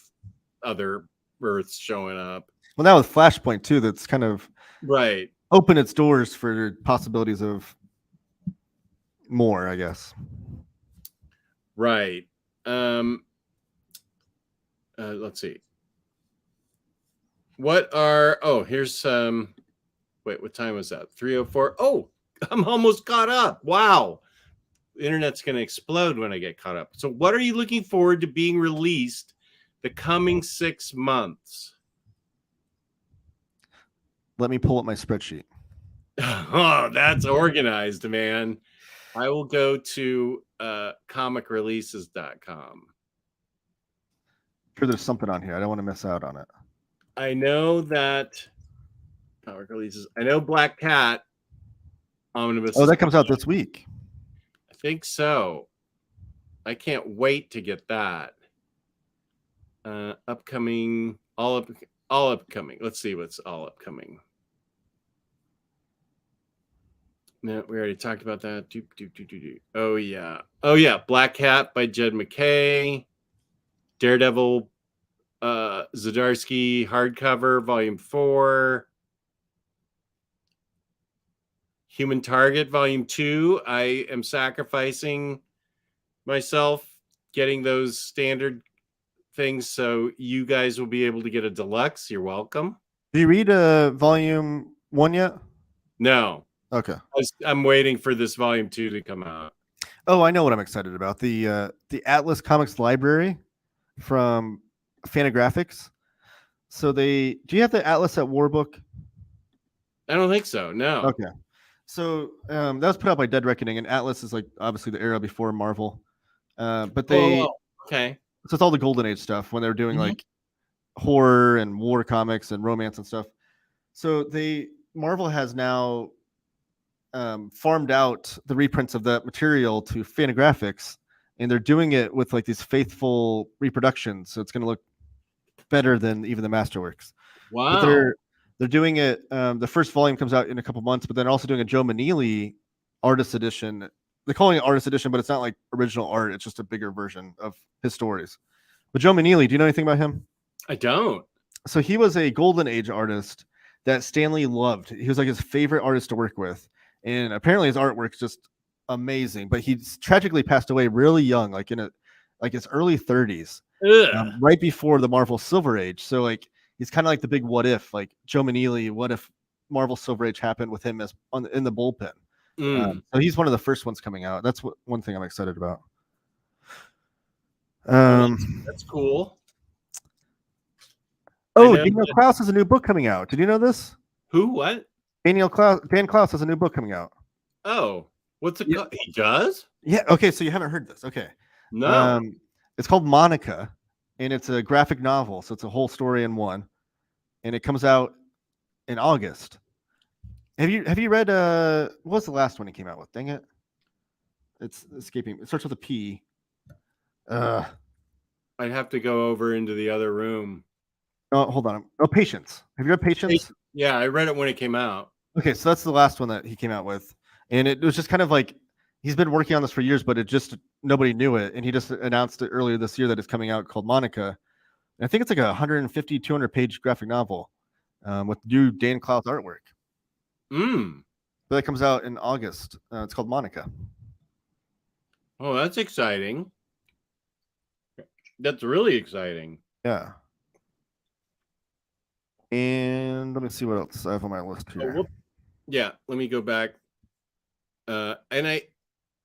other Earths showing up. Well, now with Flashpoint too, that's kind of open its doors for possibilities of more, I guess. Right. Let's see. Here's wait, what time was that? 3:04. Oh, I'm almost caught up. Wow. The internet's going to explode when I get caught up. So what are you looking forward to being released the coming 6 months? Let me pull up my spreadsheet. Oh, that's organized, man. I will go to comicreleases.com. Sure, there's something on here. I don't want to miss out on it. I know that comic releases. I know Black Cat Omnibus. Oh, that comes out this week. I think so. I can't wait to get that. Upcoming, all upcoming. Let's see what's all upcoming. No, we already talked about that. Oh yeah, Black Cat by Jed McKay, Daredevil, Zdarsky hardcover, Volume 4, Human Target, Volume 2. I am sacrificing myself getting those standard things, so you guys will be able to get a deluxe. You're welcome. Do you read Volume 1 yet? No. Okay. I'm waiting for this Volume 2 to come out. Oh, I know what I'm excited about. The Atlas Comics Library from Fantagraphics. So do you have the Atlas at Warbook? I don't think so. No. Okay. So that was put out by Dead Reckoning, and Atlas is like obviously the era before Marvel. But they okay. So it's all the Golden Age stuff when they were doing like horror and war comics and romance and stuff. So Marvel has now farmed out the reprints of that material to Fantagraphics, and they're doing it with like these faithful reproductions. So it's going to look better than even the Masterworks. Wow. But they're doing it. The first volume comes out in a couple months, but then also doing a Joe Maneely artist edition. They're calling it artist edition, but it's not like original art. It's just a bigger version of his stories. But Joe Maneely, do you know anything about him? I don't. So he was a Golden Age artist that Stanley loved. He was like his favorite artist to work with. and apparently his artwork's just amazing. But he's tragically passed away really young, like his early 30s, Ugh. right before the Marvel Silver Age. So like he's kind of like the big what if, like Joe Manili. What if Marvel Silver Age happened with him as in the bullpen? So he's one of the first ones coming out. That's one thing I'm excited about. Well, that's cool. Oh, Daniel Klaus has a new book coming out. Did you know this? Who? What? Dan Klaus has a new book coming out. Oh, what's it called? He does? Yeah. Okay, so you haven't heard this. Okay. No. It's called Monica, and it's a graphic novel, so it's a whole story in one, and it comes out in August. Have you read what was the last one he came out with? Dang it. It's escaping. It starts with a P. I'd have to go over into the other room. Oh, hold on. Oh, Patience. Have you read Patience? Yeah, I read it when it came out. Okay, so that's the last one that he came out with, and it was just kind of like he's been working on this for years, but it just nobody knew it, and he just announced it earlier this year that it's coming out called Monica. And I think it's like a 150, 200 page graphic novel with new Dan Klaus artwork. But that comes out in August. It's called Monica. Oh, that's exciting. That's really exciting. Yeah. And let me see what else I have on my list here. Yeah, let me go back. And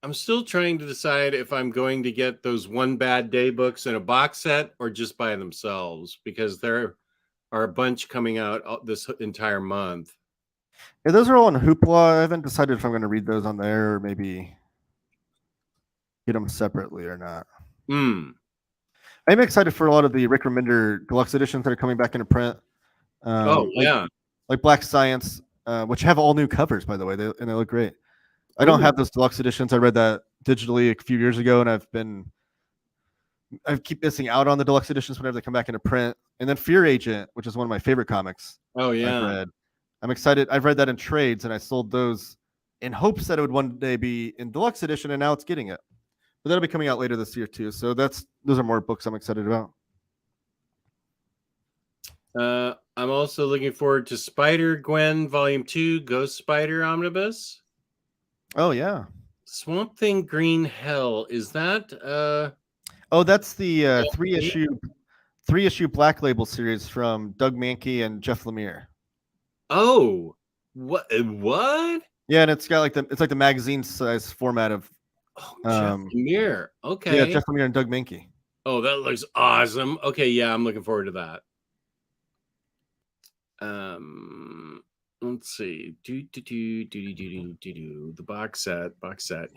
I'm still trying to decide if I'm going to get those One Bad Day books in a box set or just by themselves, because there are a bunch coming out this entire month. Yeah, those are all on Hoopla. I haven't decided if I'm going to read those on there or maybe get them separately or not. I'm excited for a lot of the Rick Remender deluxe editions that are coming back into print. Like Black Science, which have all new covers, by the way, and they look great. I don't have those deluxe editions. I read that digitally a few years ago, and I keep missing out on the deluxe editions whenever they come back into print. And then Fear Agent, which is one of my favorite comics. Oh yeah, I've read. I'm excited. I've read that in trades, and I sold those in hopes that it would one day be in deluxe edition, and now it's getting it. But that'll be coming out later this year too. So those are more books I'm excited about. I'm also looking forward to Spider-Gwen Volume 2, Ghost Spider Omnibus. Oh yeah. Swamp Thing Green Hell. Is that Oh, that's the three issue Black Label series from Doug Mankey and Jeff Lemire. Oh, what? Yeah, and it's got it's like the magazine size format of Jeff Lemire. Okay. Yeah, Jeff Lemire and Doug Mankey. Oh, that looks awesome. Okay, yeah, I'm looking forward to that. Let's see. The box set.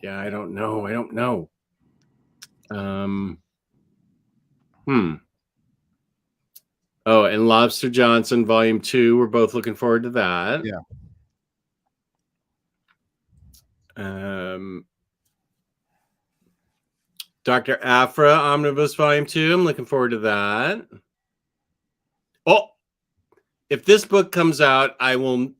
Yeah, I don't know. Oh, and Lobster Johnson Volume 2. We're both looking forward to that. Yeah. Dr. Aphra Omnibus Volume 2. I'm looking forward to that. Oh, if this book comes out, I will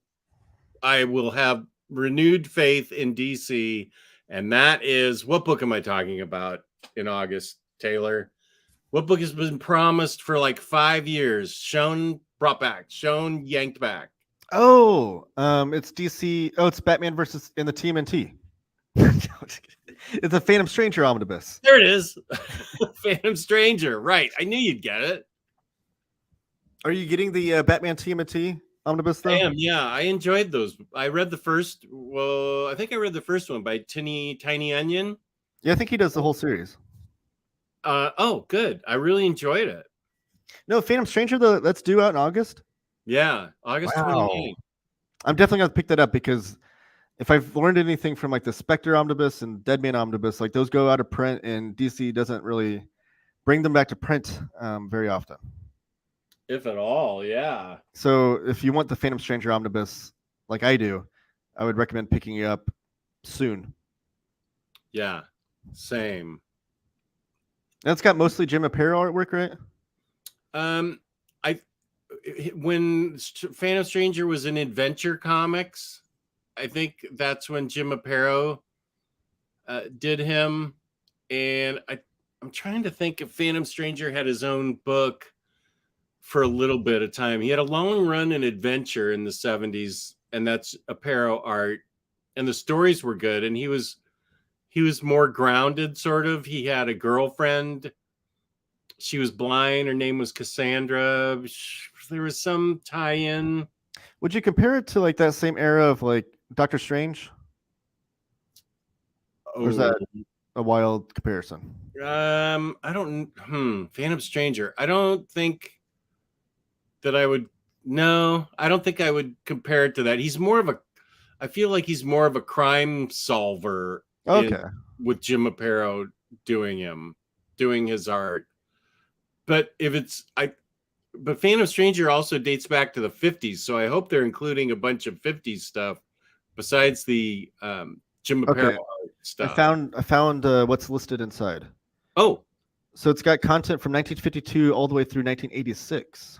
have renewed faith in DC. And that is, what book am I talking about in August, Taylor? What book has been promised for like 5 years? Shown, brought back. Shown, yanked back. Oh, it's DC. Oh, it's Batman versus in the TMNT. It's a Phantom Stranger omnibus. There it is. Phantom Stranger. Right. I knew you'd get it. Are you getting the Batman TMNT omnibus though? I am. Yeah, I enjoyed those. I read the first. Well, I think I read the first one by Tiny Onion. Yeah, I think he does the whole series. Oh, good. I really enjoyed it. No, Phantom Stranger though. That's due out in August. Yeah, August 28th. I'm definitely gonna pick that up because if I've learned anything from like the Spectre omnibus and Deadman omnibus, like those go out of print, and DC doesn't really bring them back to print very often, if at all. Yeah. So if you want the Phantom Stranger omnibus, like I do, I would recommend picking it up soon. Yeah, same. And it's got mostly Jim Aparo artwork, right? When Phantom Stranger was in Adventure Comics, I think that's when Jim Aparo did him. And I'm trying to think if Phantom Stranger had his own book for a little bit of time. He had a long run in Adventure in the 70s, and that's Aparo art. and the stories were good, and he was more grounded, sort of. He had a girlfriend. She was blind. Her name was Cassandra. There was some tie-in. Would you compare it to like that same era of like Doctor Strange? Or is that a wild comparison? I don't. Phantom Stranger. I don't think that I would. No, I don't think I would compare it to that. He's more of a. I feel like he's more of a crime solver. Okay. With Jim Aparo doing his art. But but Phantom Stranger also dates back to the 50s, so I hope they're including a bunch of 50s stuff besides the Jim Aparo stuff. I found what's listed inside. Oh, so it's got content from 1952 all the way through 1986.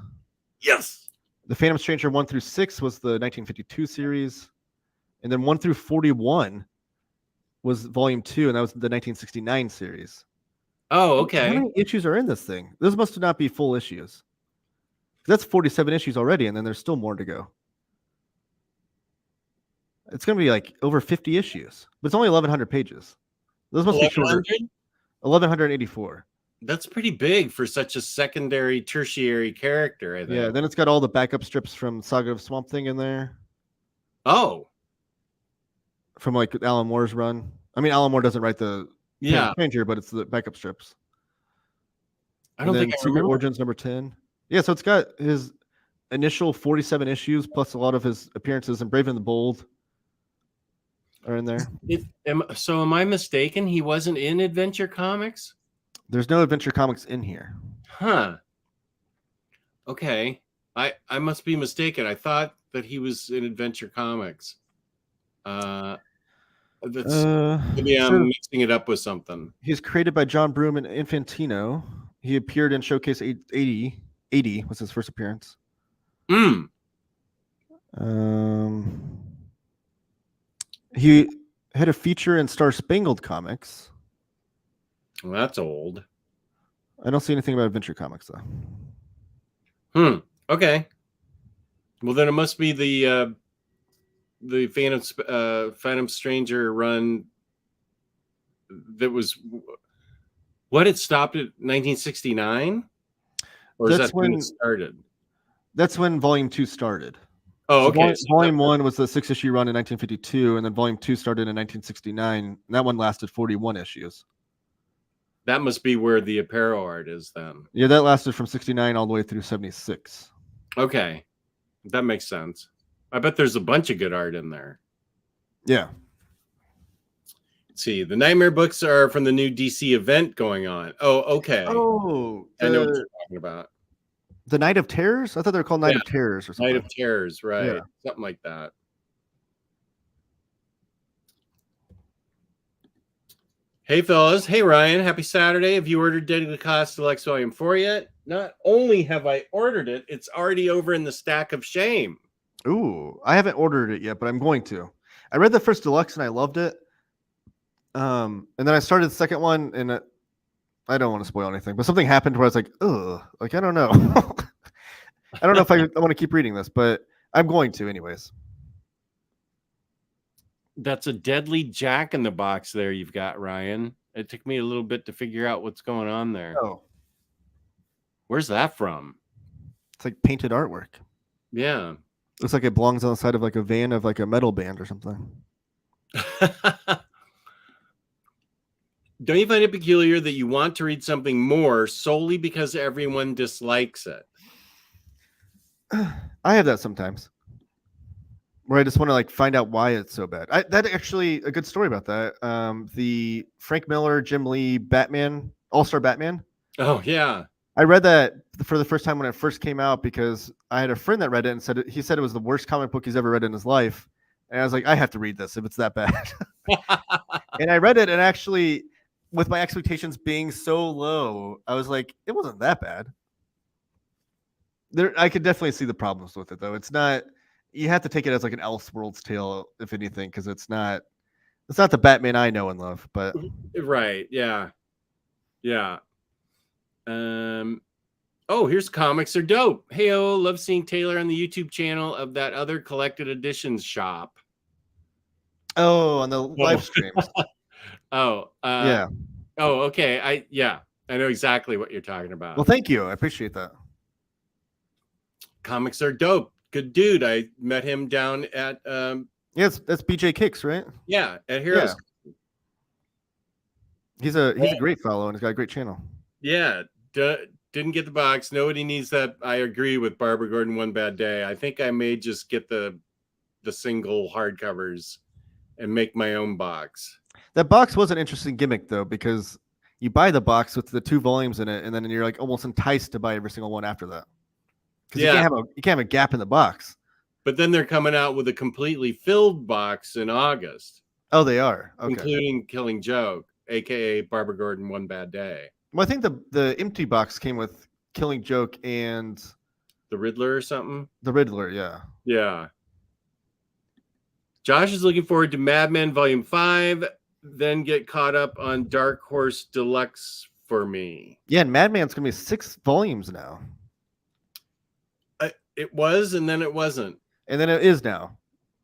Yes. The Phantom Stranger 1 through 6 was the 1952 series, and then 1 through 41 was volume 2, and that was the 1969 series. Oh, okay. How many issues are in this thing? This must not be full issues. That's 47 issues already, and then there's still more to go. It's going to be like over 50 issues, but it's only 1,100 pages. Those must be shorter. 1,184. That's pretty big for such a secondary, tertiary character, I think. Yeah, then it's got all the backup strips from Saga of Swamp Thing in there. Oh. From like Alan Moore's run. I mean, Alan Moore doesn't write the Stranger, but it's the backup strips. I don't think Secret Origins number 10. Yeah, so it's got his initial 47 issues plus a lot of his appearances, and Brave and the Bold are in there. So am I mistaken? He wasn't in Adventure Comics? There's no Adventure Comics in here. Huh. Okay. I must be mistaken. I thought that he was in Adventure Comics. Maybe I'm mixing it up with something. He's created by John Broome and Infantino. He appeared in Showcase 80. 80 was his first appearance. He had a feature in Star Spangled Comics. Well, that's old. I don't see anything about Adventure Comics though. Okay. Well, then it must be the Phantom Stranger run that was what it stopped at 1969, or is that when it started? That's when Volume 2 started. Oh, okay. So volume 1 was the 6-issue run in 1952, and then Volume 2 started in 1969. And that one lasted 41 issues. That must be where the Aparo art is then. Yeah, that lasted from 69 all the way through 76. Okay. That makes sense. I bet there's a bunch of good art in there. Yeah. Let's see. The Nightmare books are from the new DC event going on. Oh, okay. Oh, I know what you're talking about. The Night of Terrors? I thought they were called Night of Terrors or something. Night of Terrors, right. Yeah. Something like that. Hey, fellas. Hey, Ryan. Happy Saturday. Have you ordered Deadly Cost Deluxe Volume 4 yet? Not only have I ordered it, it's already over in the stack of shame. Ooh, I haven't ordered it yet, but I'm going to. I read the first deluxe and I loved it. And then I started the second one, and I don't want to spoil anything, but something happened where I was like, ugh, like, I don't know. I don't know if I want to keep reading this, but I'm going to anyways. That's a deadly Jack in the Box there you've got, Ryan. It took me a little bit to figure out what's going on there. Oh. Where's that from? It's like painted artwork. Yeah. Looks like it belongs on the side of like a van of like a metal band or something. Don't you find it peculiar that you want to read something more solely because everyone dislikes it? I have that sometimes, where I just want to like find out why it's so bad. That actually a good story about that. The Frank Miller, Jim Lee Batman, All-Star Batman. Oh yeah, I read that for the first time when it first came out because I had a friend that read it and said he said it was the worst comic book he's ever read in his life, and I was like, I have to read this if it's that bad. And I read it, and actually, with my expectations being so low, I was like, it wasn't that bad. I could definitely see the problems with it, though. It's not. You have to take it as like an Elseworlds tale, if anything, because it's not the Batman I know and love. But right, yeah. Oh, here's Comics Are Dope. Hey-o, love seeing Taylor on the YouTube channel of that other collected editions shop. Oh, on the live streams. Oh, Yeah. Oh, okay. I know exactly what you're talking about. Well, thank you. I appreciate that. Comics are dope. Good dude. I met him down at Yeah, that's BJ Kicks, right? at Heroes. He's a great fellow and he's got a great channel. Yeah. Didn't get the box. Nobody needs that. I agree with Barbara Gordon One Bad Day. I think I may just get the single hardcovers and make my own box. That box was an interesting gimmick though, because you buy the box with the 2 volumes in it, and then you're like almost enticed to buy every single one after that. Because you can't have a gap in the box. But then they're coming out with a completely filled box in August. Oh, they are. Okay. Including Killing Joke, aka Barbara Gordon One Bad Day. Well, I think the empty box came with Killing Joke and the Riddler or something. The Riddler, yeah. Yeah. Josh is looking forward to Mad Men Volume 5, then get caught up on Dark Horse Deluxe for me. Yeah, and Mad Men's going to be 6 volumes now. It was, and then it wasn't. And then it is now.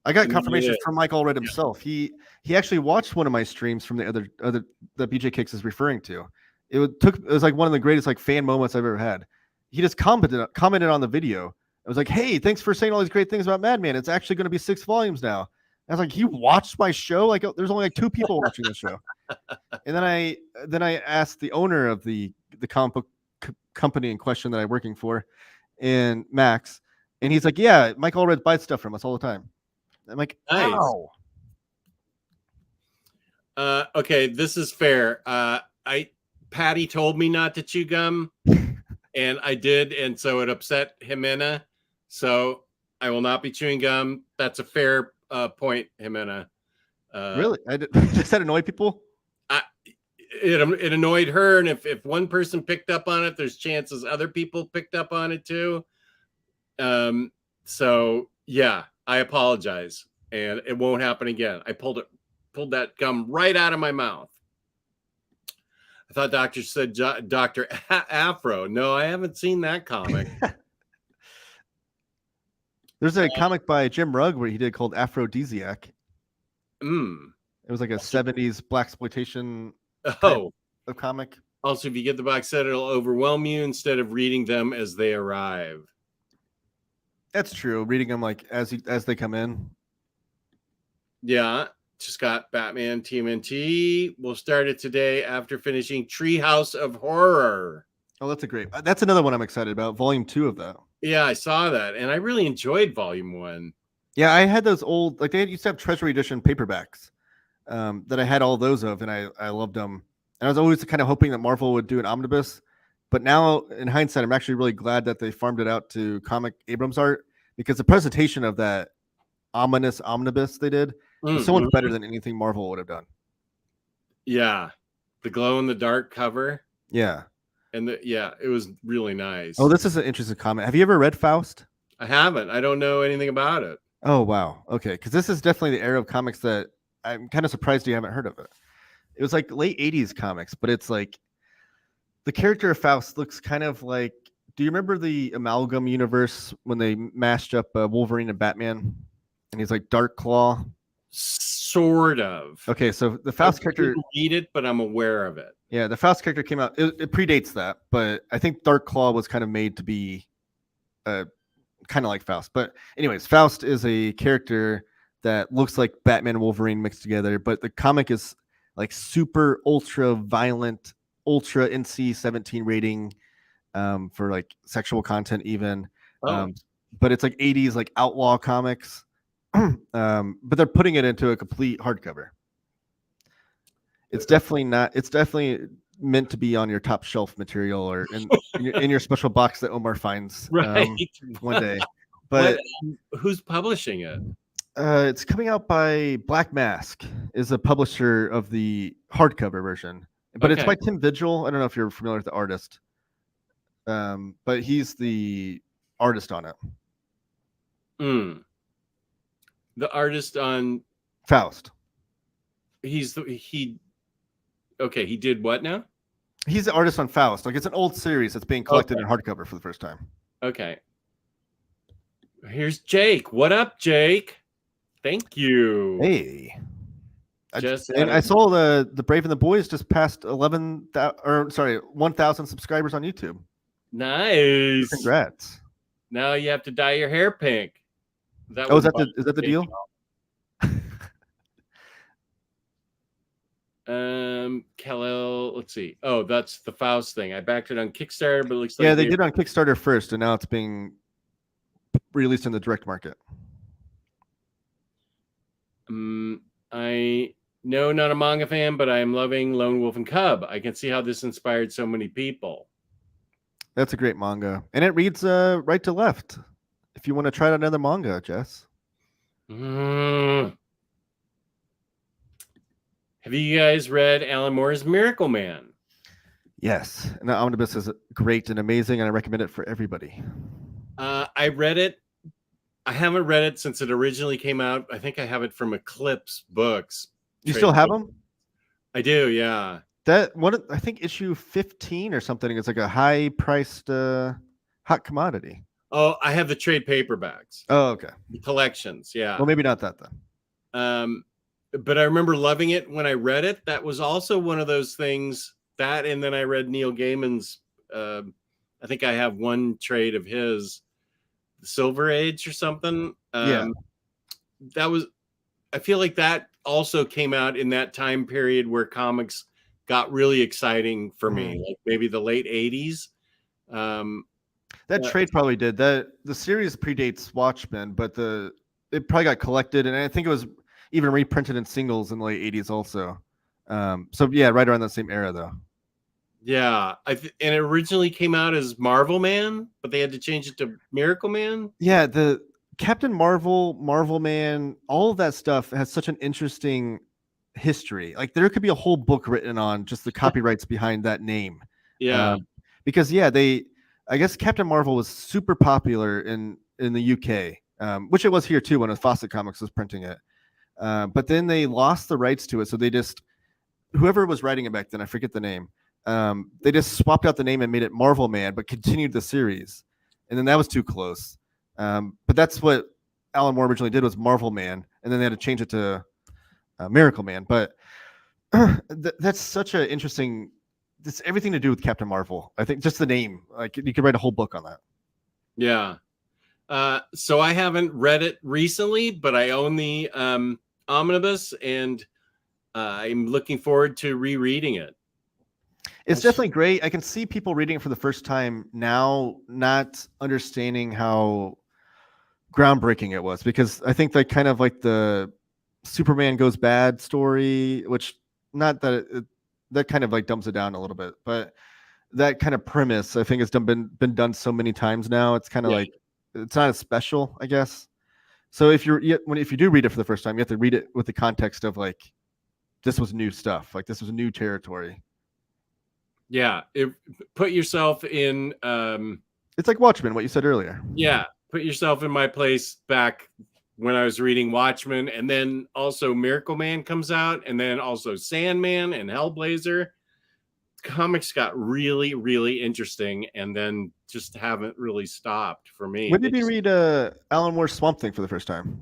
I got confirmation from Mike Allred himself. He actually watched one of my streams from the other that BJ Kicks is referring to. It was like one of the greatest like fan moments I've ever had. He just commented on the video. I was like, "Hey, thanks for saying all these great things about Madman. It's actually going to be 6 volumes now." I was like, "You watched my show? Like, there's only like 2 people watching the show." And then I asked the owner of the comic book company in question that I'm working for, and Max, and he's like, "Yeah, Mike Allred buys stuff from us all the time." I'm like, nice. "Wow." Okay, this is fair. Patty told me not to chew gum, and I did, and so it upset Jimena. So I will not be chewing gum. That's a fair point, Jimena. Really? Does that annoy people? It annoyed her, and if one person picked up on it, there's chances other people picked up on it too. So yeah, I apologize, and it won't happen again. I pulled that gum right out of my mouth. I thought Doctor said Dr. Afro. No, I haven't seen that comic. There's a comic by Jim Rugg where he did called Aphrodisiac. It was like a 70s blaxploitation of comic. Also, if you get the box set, it'll overwhelm you instead of reading them as they arrive. That's true. Reading them like as they come in. Yeah. Just got Batman TMNT. We'll start it today after finishing Treehouse of Horror. Oh, that's another one I'm excited about. Volume 2 of that. Yeah, I saw that, and I really enjoyed Volume 1. Yeah, I had those old, like they used to have Treasury Edition paperbacks that I had all those of, and I loved them. And I was always kind of hoping that Marvel would do an omnibus, but now in hindsight, I'm actually really glad that they farmed it out to Comic Abrams art, because the presentation of that ominous omnibus they did was so much better than anything Marvel would have done. Yeah, the glow in the dark cover. Yeah, and it was really nice. Oh, this is an interesting comment. Have you ever read Faust? I haven't. I don't know anything about it. Oh wow, okay, because this is definitely the era of comics that I'm kind of surprised you haven't heard of it. It was like late 80s comics, but it's like the character of Faust looks kind of like. Do you remember the Amalgam universe when they mashed up Wolverine and Batman, and he's like Dark Claw? Sort of. Okay, so the Faust character. I didn't read it, but I'm aware of it. Yeah, the Faust character came out. It predates that, but I think Dark Claw was kind of made to be, kind of like Faust. But anyways, Faust is a character that looks like Batman and Wolverine mixed together, but the comic is like super ultra violent, ultra NC-17 rating, for like sexual content even. But it's like 80s like outlaw comics. But they're putting it into a complete hardcover. It's definitely meant to be on your top shelf material or in your special box that Omar finds one day. But who's publishing it? It's coming out by Black Mask, is a publisher of the hardcover version. But it's by Tim Vigil. I don't know if you're familiar with the artist. But he's the artist on it. The artist on Faust. He did what now? He's the artist on Faust. Like it's an old series that's being collected in hardcover for the first time. Okay. Here's Jake. What up, Jake? Thank you. Hey. I saw the Brave and the Boys just passed 1,000 subscribers on YouTube. Nice. Congrats. Now you have to dye your hair pink. Is that the deal? Kal-El, let's see. Oh, that's the Faust thing. I backed it on Kickstarter, but it looks like they did on Kickstarter first, and now it's being released in the direct market. I know not a manga fan, but I am loving Lone Wolf and Cub. I can see how this inspired so many people. That's a great manga, and it reads right to left. If you want to try out another manga, Jess. Have you guys read Alan Moore's Miracle Man? Yes, and the omnibus is great and amazing, and I recommend it for everybody. I read it. I haven't read it since it originally came out. I think I have it from Eclipse Books. You still have them? I do, yeah. That one, I think issue 15 or something is like a high-priced hot commodity. Oh, I have the trade paperbacks. Oh, okay. The collections, yeah. Well, maybe not that then. But I remember loving it when I read it. That was also one of those things. That, and then I read Neil Gaiman's. I think I have one trade of his, the Silver Age or something. Yeah. That was. I feel like that also came out in that time period where comics got really exciting for me, like maybe the late 80s. That trade probably did. The series predates Watchmen, but it probably got collected, and I think it was even reprinted in singles in the late 80s also. So yeah, right around that same era though. Yeah, and it originally came out as Marvel Man, but they had to change it to Miracle Man. Yeah, the Captain Marvel, Marvel Man, all of that stuff has such an interesting history. Like there could be a whole book written on just the copyrights behind that name. Yeah, because I guess Captain Marvel was super popular in the UK, which it was here too when Fawcett Comics was printing it. But then they lost the rights to it, so they just, whoever was writing it back then, I forget the name, they just swapped out the name and made it Marvel Man, but continued the series, and then that was too close. But that's what Alan Moore originally did, was Marvel Man, and then they had to change it to Miracle Man. But that's such an interesting. It's everything to do with Captain Marvel. I think just the name, like you could write a whole book on that. Yeah. So I haven't read it recently, but I own the omnibus, and I'm looking forward to rereading it. It's definitely great. I can see people reading it for the first time now, not understanding how groundbreaking it was, because I think that kind of like the Superman Goes Bad story, which not that that kind of like dumbs it down a little bit, but that kind of premise I think has been done so many times now. It's kind of like it's not as special, I guess. So if you do read it for the first time, you have to read it with the context of like this was new stuff, like this was new territory. Yeah, put yourself in. It's like Watchmen, what you said earlier. Yeah, put yourself in my place back when I was reading Watchmen, and then also Miracle Man comes out, and then also Sandman and Hellblazer. Comics got really, really interesting, and then just haven't really stopped for me. When did you read Alan Moore's Swamp Thing for the first time?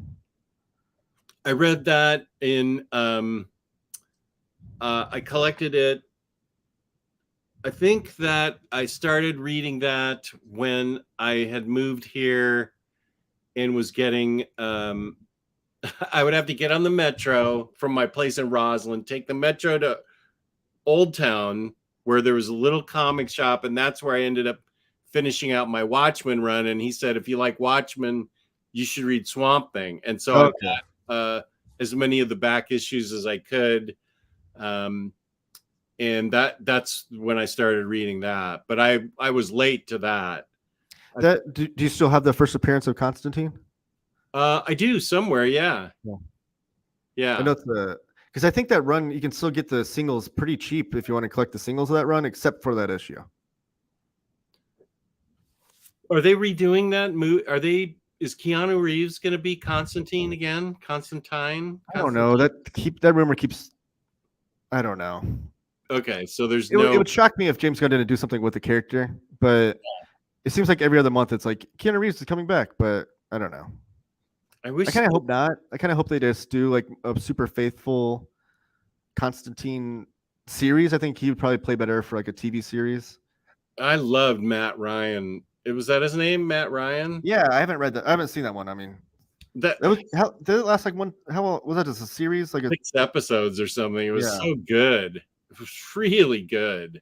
I read that in. I collected it. I think that I started reading that when I had moved here and was getting, I would have to get on the metro from my place in Roslyn, take the metro to Old Town, where there was a little comic shop, and that's where I ended up finishing out my Watchmen run. And he said, if you like Watchmen, you should read Swamp Thing. And so I got as many of the back issues as I could. And that's when I started reading that. But I was late to that. Do you still have the first appearance of Constantine? I do somewhere, yeah. Yeah. I know because I think that run you can still get the singles pretty cheap if you want to collect the singles of that run, except for that issue. Are they redoing that movie? Is Keanu Reeves going to be Constantine again? Constantine? I don't know. That rumor keeps. I don't know. Okay, so it would shock me if James Gunn didn't do something with the character, but it seems like every other month it's like Keanu Reeves is coming back, but I don't know. I kind of hope not. I kind of hope they just do like a super faithful Constantine series. I think he would probably play better for like a TV series. I loved Matt Ryan. Was that his name, Matt Ryan? Yeah, I haven't read that. I haven't seen that one. I mean, That was how did it last like one? How long was that? Just a series? Like 6 episodes or something. It was Yeah. so good. It was really good.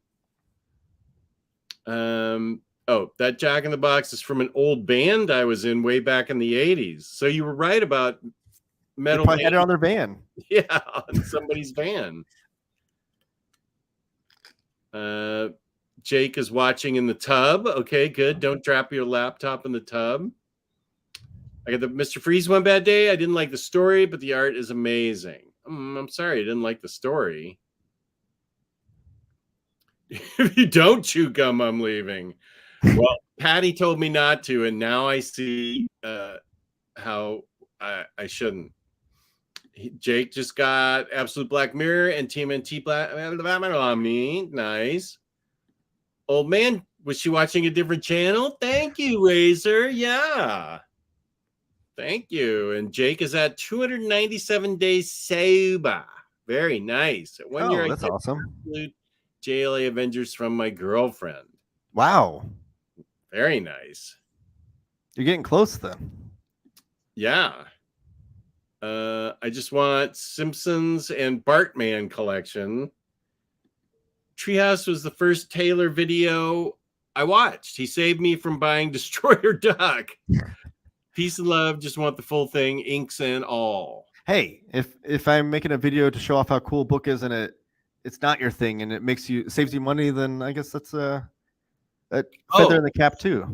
That Jack in the Box is from an old band I was in way back in the 80s. So you were right about metal. They probably had it on their van. Yeah, on somebody's van. Jake is watching in the tub. Okay, good. Don't drop your laptop in the tub. I got the Mr. Freeze One Bad Day. I didn't like the story, but the art is amazing. I'm sorry, I didn't like the story. If you don't chew gum, I'm leaving. Well, Patty told me not to, and now I see how I shouldn't. Jake just got Absolute Black Mirror and TMNT Black Omni. Nice. Old man, was she watching a different channel? Thank you, Razor. Yeah. Thank you. And Jake is at 297 days sober. Very nice. At 1 year, that's awesome. JLA Avengers from my girlfriend. Wow. Very nice. You're getting close then. Yeah. I just want Simpsons and Bartman collection. Treehouse was the first Taylor video I watched. He saved me from buying Destroyer Duck. Peace and love. Just want the full thing, inks and all. Hey, if I'm making a video to show off how cool a book is and it's not your thing and it saves you money, then I guess that's a feather in the cap too.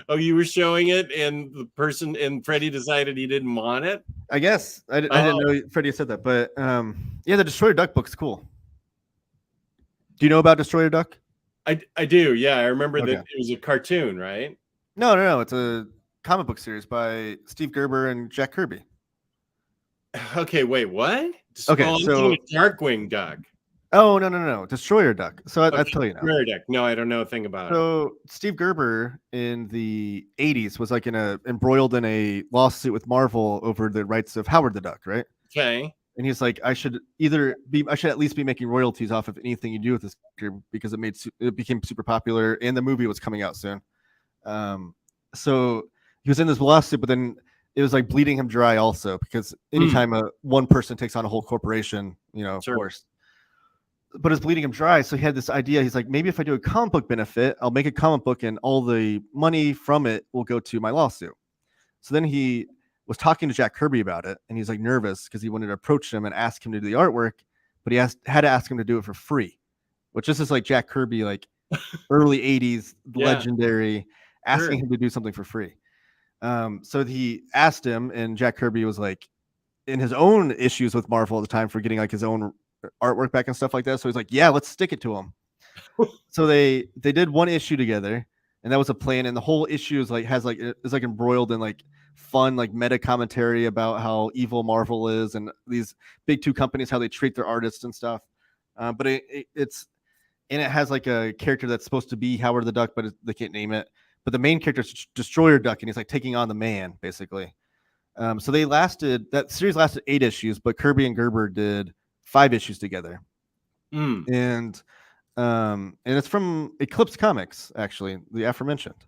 Oh, you were showing it, and the person and Freddie decided he didn't want it. I guess I didn't know Freddie said that, but yeah, the Destroyer Duck book's cool. Do you know about Destroyer Duck? I do. Yeah, I remember that it was a cartoon, right? No. It's a comic book series by Steve Gerber and Jack Kirby. Okay, wait, what? Okay, so Darkwing Duck. Oh no, Destroyer Duck. So I'll tell you now. Destroyer Duck. No, I don't know a thing about it. So Steve Gerber in the 80s was like embroiled in a lawsuit with Marvel over the rights of Howard the Duck, right? Okay. And he's like, I should at least be making royalties off of anything you do with this character because it became super popular and the movie was coming out soon. So he was in this lawsuit, but then it was like bleeding him dry also because anytime one person takes on a whole corporation, of course. But it's bleeding him dry. So he had this idea. He's like, maybe if I do a comic book benefit, I'll make a comic book and all the money from it will go to my lawsuit. So then he was talking to Jack Kirby about it. And he's like nervous because he wanted to approach him and ask him to do the artwork. But he had to ask him to do it for free, which this is like Jack Kirby, like early 80s, legendary, asking him to do something for free. So he asked him, and Jack Kirby was like in his own issues with Marvel at the time for getting like his own artwork back and stuff like that. So he's like, yeah, let's stick it to him. So they did one issue together, and that was a plan. And the whole issue is like embroiled in like fun, like meta commentary about how evil Marvel is and these big two companies, how they treat their artists and stuff. But it has like a character that's supposed to be Howard the Duck, but they can't name it. But the main character is Destroyer Duck, and he's like taking on the man, basically. So that series lasted 8 issues, but Kirby and Gerber did 5 issues together. And it's from Eclipse Comics, actually, the aforementioned.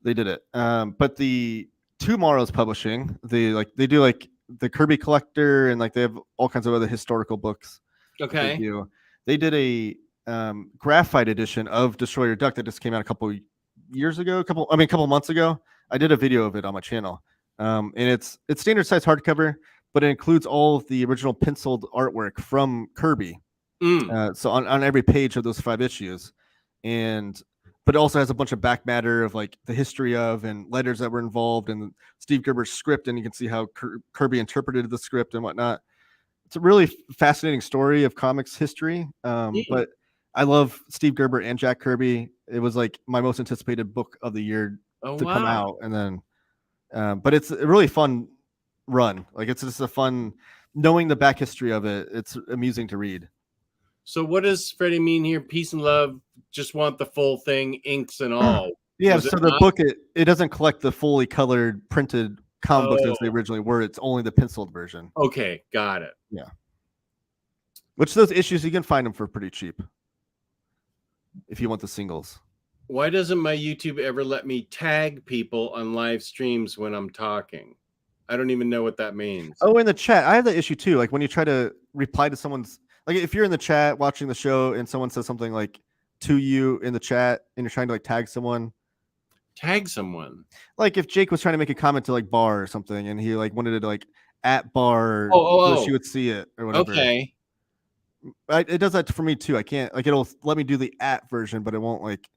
They did it. But the Tomorrow's Publishing, they do like the Kirby Collector, and like they have all kinds of other historical books. Okay. They did a graphite edition of Destroyer Duck that just came out a couple months ago. I did a video of it on my channel. And it's standard size hardcover, but it includes all of the original penciled artwork from Kirby. So on every page of those 5 issues, but it also has a bunch of back matter of like the history of and letters that were involved and Steve Gerber's script, and you can see how Kirby interpreted the script and whatnot. It's a really fascinating story of comics history. But I love Steve Gerber and Jack Kirby. It was like my most anticipated book of the year to come out, and then, but it's a really fun run. Like it's just a fun, knowing the back history of it. It's amusing to read. So what does Freddie mean here? Peace and love. Just want the full thing, inks and all. Yeah. So the book, it doesn't collect the fully colored printed comic books as they originally were. It's only the penciled version. Okay. Got it. Yeah. Which those issues you can find them for pretty cheap if you want the singles. Why doesn't my YouTube ever let me tag people on live streams when I'm talking? I don't even know what that means. Oh, in the chat, I have that issue too. Like when you try to reply to someone's, like if you're in the chat watching the show and someone says something like to you in the chat and you're trying to like tag someone. Tag someone. Like if Jake was trying to make a comment to like bar or something and he like wanted to like at bar so she would see it or whatever. Okay. It does that for me too. I can't like it'll let me do the at version, but it won't like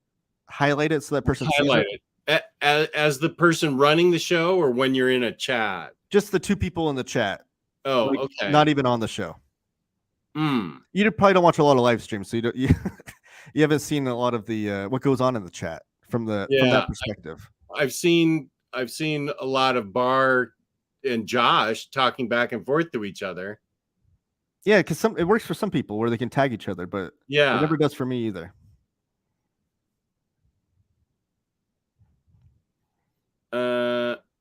highlight it so that person sees it. As the person running the show or when you're in a chat? Just the two people in the chat. Oh, like, okay. Not even on the show. You probably don't watch a lot of live streams, so you haven't seen a lot of the what goes on in the chat from that perspective. I've seen a lot of Bar and Josh talking back and forth to each other. Yeah, because it works for some people where they can tag each other, but it never does for me either.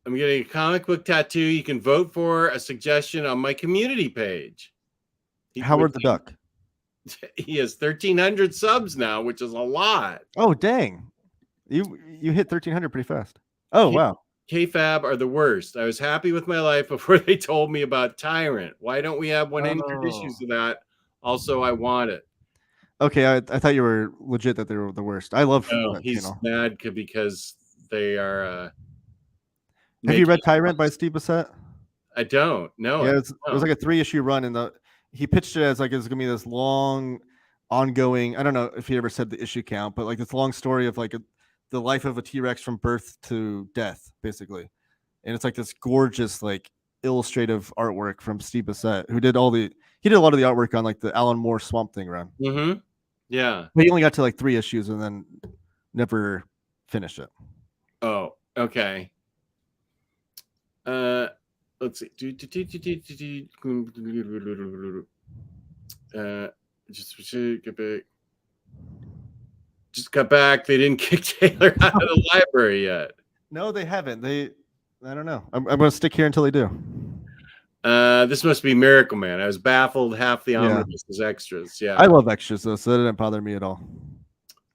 I'm getting a comic book tattoo. You can vote for a suggestion on my community page. Howard the Duck. He has 1,300 subs now, which is a lot. Oh, dang. You hit 1,300 pretty fast. Oh, wow. K-Fab are the worst. I was happy with my life before they told me about Tyrant. Why don't we have 100 issues of that? Also, I want it. Okay, I thought you were legit that they were the worst. I love that he's channel. Mad because they are... have you read Tyrant by Steve Bissett? I don't. No. Yeah, it was like a 3-issue run, and he pitched it as like it's gonna be this long, ongoing. I don't know if he ever said the issue count, but like this long story of like the life of a T-Rex from birth to death, basically. And it's like this gorgeous like illustrative artwork from Steve Bissett, who did a lot of the artwork on like the Alan Moore Swamp Thing run. Mm-hmm. Yeah, but he only got to like 3 issues and then never finished it. Oh, okay. Let's see. Just got back. They didn't kick Taylor out of the library yet. No, they haven't. I don't know. I'm going to stick here until they do. This must be Miracle Man. I was baffled. Half the omnibus is extras. Yeah, I love extras though, so that didn't bother me at all.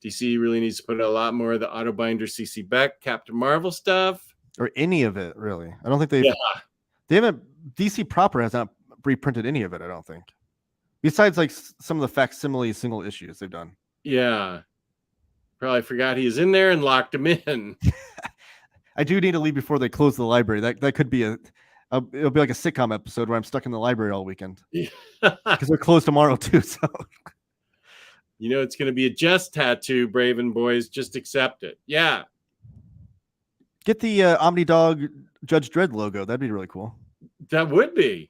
DC really needs to put a lot more of the Autobinder CC Beck, Captain Marvel stuff, or any of it. Really, I don't think they haven't. DC proper has not reprinted any of it. I don't think, besides like some of the facsimile single issues they've done. Yeah, probably forgot he was in there and locked him in. I do need to leave before they close the library. That could be it'll be like a sitcom episode where I'm stuck in the library all weekend because they're closed tomorrow too. So, you know, it's going to be a Just tattoo, Braven boys. Just accept it. Yeah. Get the OmniDog Judge Dredd logo. That'd be really cool. That would be.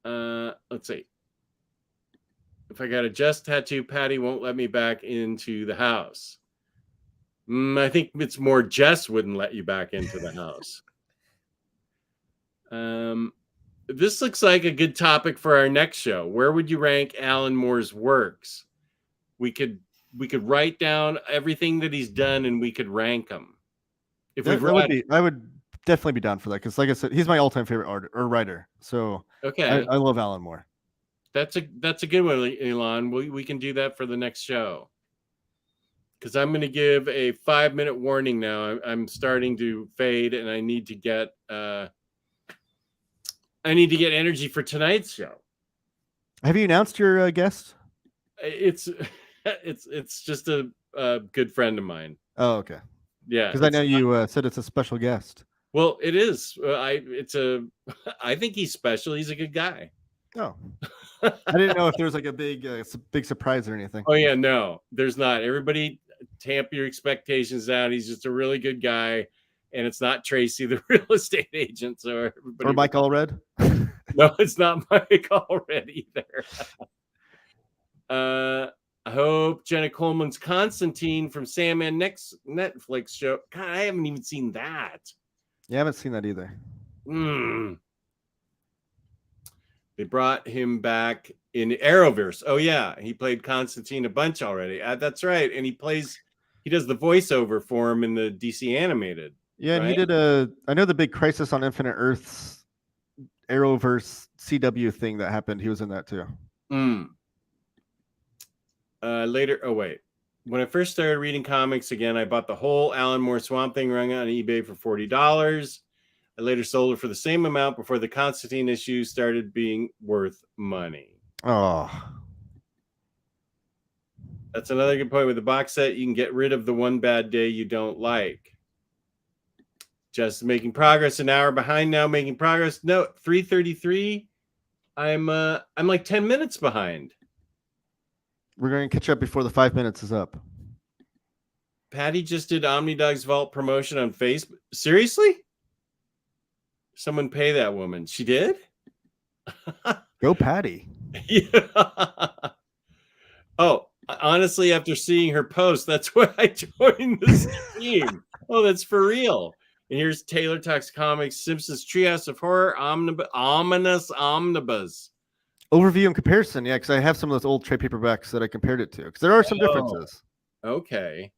Let's see. If I got a Just tattoo, Patty won't let me back into the house. I think it's more Jess wouldn't let you back into the house. This looks like a good topic for our next show. Where would you rank Alan Moore's works? We could write down everything that he's done and we could rank them. If I would definitely be down for that because, like I said, he's my all-time favorite writer. So okay, I love Alan Moore. That's a good one, Elon. We can do that for the next show. Because I'm going to give a 5-minute warning now. I'm starting to fade, and I need to get energy for tonight's show. Have you announced your guest? It's just a good friend of mine. Oh, okay. Yeah, because I know you said it's a special guest. Well, it is. I think he's special. He's a good guy. Oh, I didn't know if there was like a big surprise or anything. Oh yeah, no, there's not. Everybody tamp your expectations down. He's just a really good guy, and it's not Tracy, the real estate agent. So or Mike Allred. No, it's not Mike Allred either. I hope Jenna Coleman's Constantine from Sandman next Netflix show. God, I haven't even seen that. Yeah, I haven't seen that either. They brought him back in Arrowverse. Oh yeah, he played Constantine a bunch already. That's right, and he does the voiceover for him in the DC animated. Yeah, and he did I know the big Crisis on Infinite Earths Arrowverse CW thing that happened. He was in that too. Later, oh wait. When I first started reading comics again, I bought the whole Alan Moore Swamp Thing run on eBay for $40. I later sold it for the same amount before the Constantine issue started being worth money. Oh, that's another good point. With the box set, you can get rid of the one bad day you don't like. Just making progress. An hour behind now. Making progress. No, 3:33. I'm like 10 minutes behind. We're going to catch up before the 5 minutes is up. Patty just did OmniDog's Vault promotion on Facebook. Seriously? Someone pay that woman. She did? Go Patty. Yeah. Oh, honestly, after seeing her post, that's why I joined this team. Oh, that's for real. And here's Taylor Talks Comics, Simpsons Treehouse of Horror, Ominous Omnibus. Overview and comparison, yeah, because I have some of those old trade paperbacks that I compared it to, because there are some differences. Okay.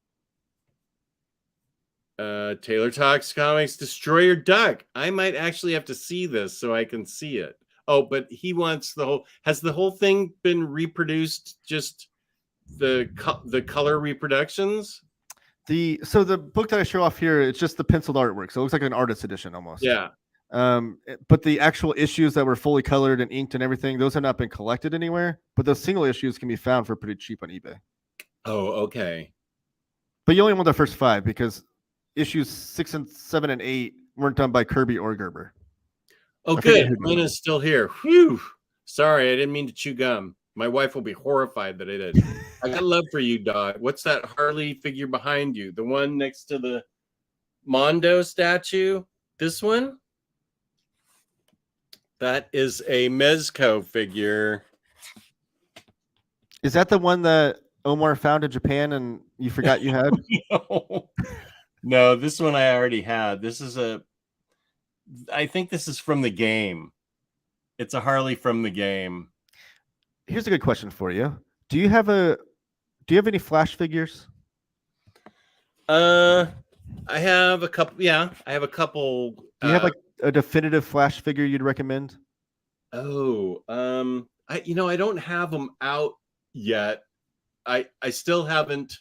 Taylor Talks Comics, Destroyer Duck. I might actually have to see this so I can see it. Oh, but he wants the whole. Has the whole thing been reproduced? Just the color reproductions? So the book that I show off here, it's just the penciled artwork, so it looks like an artist edition almost. Yeah. But the actual issues that were fully colored and inked and everything, those have not been collected anywhere. But those single issues can be found for pretty cheap on eBay. Oh, okay. But you only want the first 5 because issues 6 and 7 and 8 weren't done by Kirby or Gerber. Oh, good. Lena's still here. Whew. Sorry, I didn't mean to chew gum. My wife will be horrified that I did. I got love for you, dog. What's that Harley figure behind you? The one next to the Mondo statue? This one? That is a Mezco figure. Is that the one that Omar found in Japan and you forgot you had? No, this one I already had. This is I think this is from the game. It's a Harley from the game. Here's a good question for you. Do you have any Flash figures? I have a couple. Yeah, I have a couple. Do you have like a definitive Flash figure you'd recommend? Oh, I don't have them out yet. I still haven't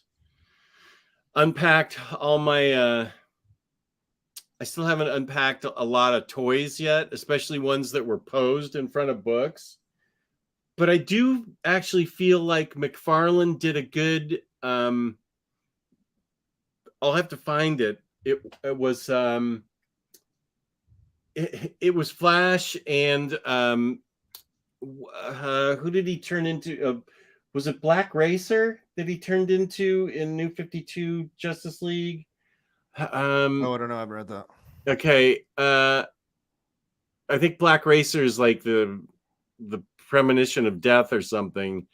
unpacked all my I still haven't unpacked a lot of toys yet, especially ones that were posed in front of books. But I do actually feel like McFarlane did a good I'll have to find it. It was it was Flash and who did he turn into? Was it Black Racer that he turned into in New 52 Justice League? I don't know. I've read that. Okay. I think Black Racer is like the premonition of death or something.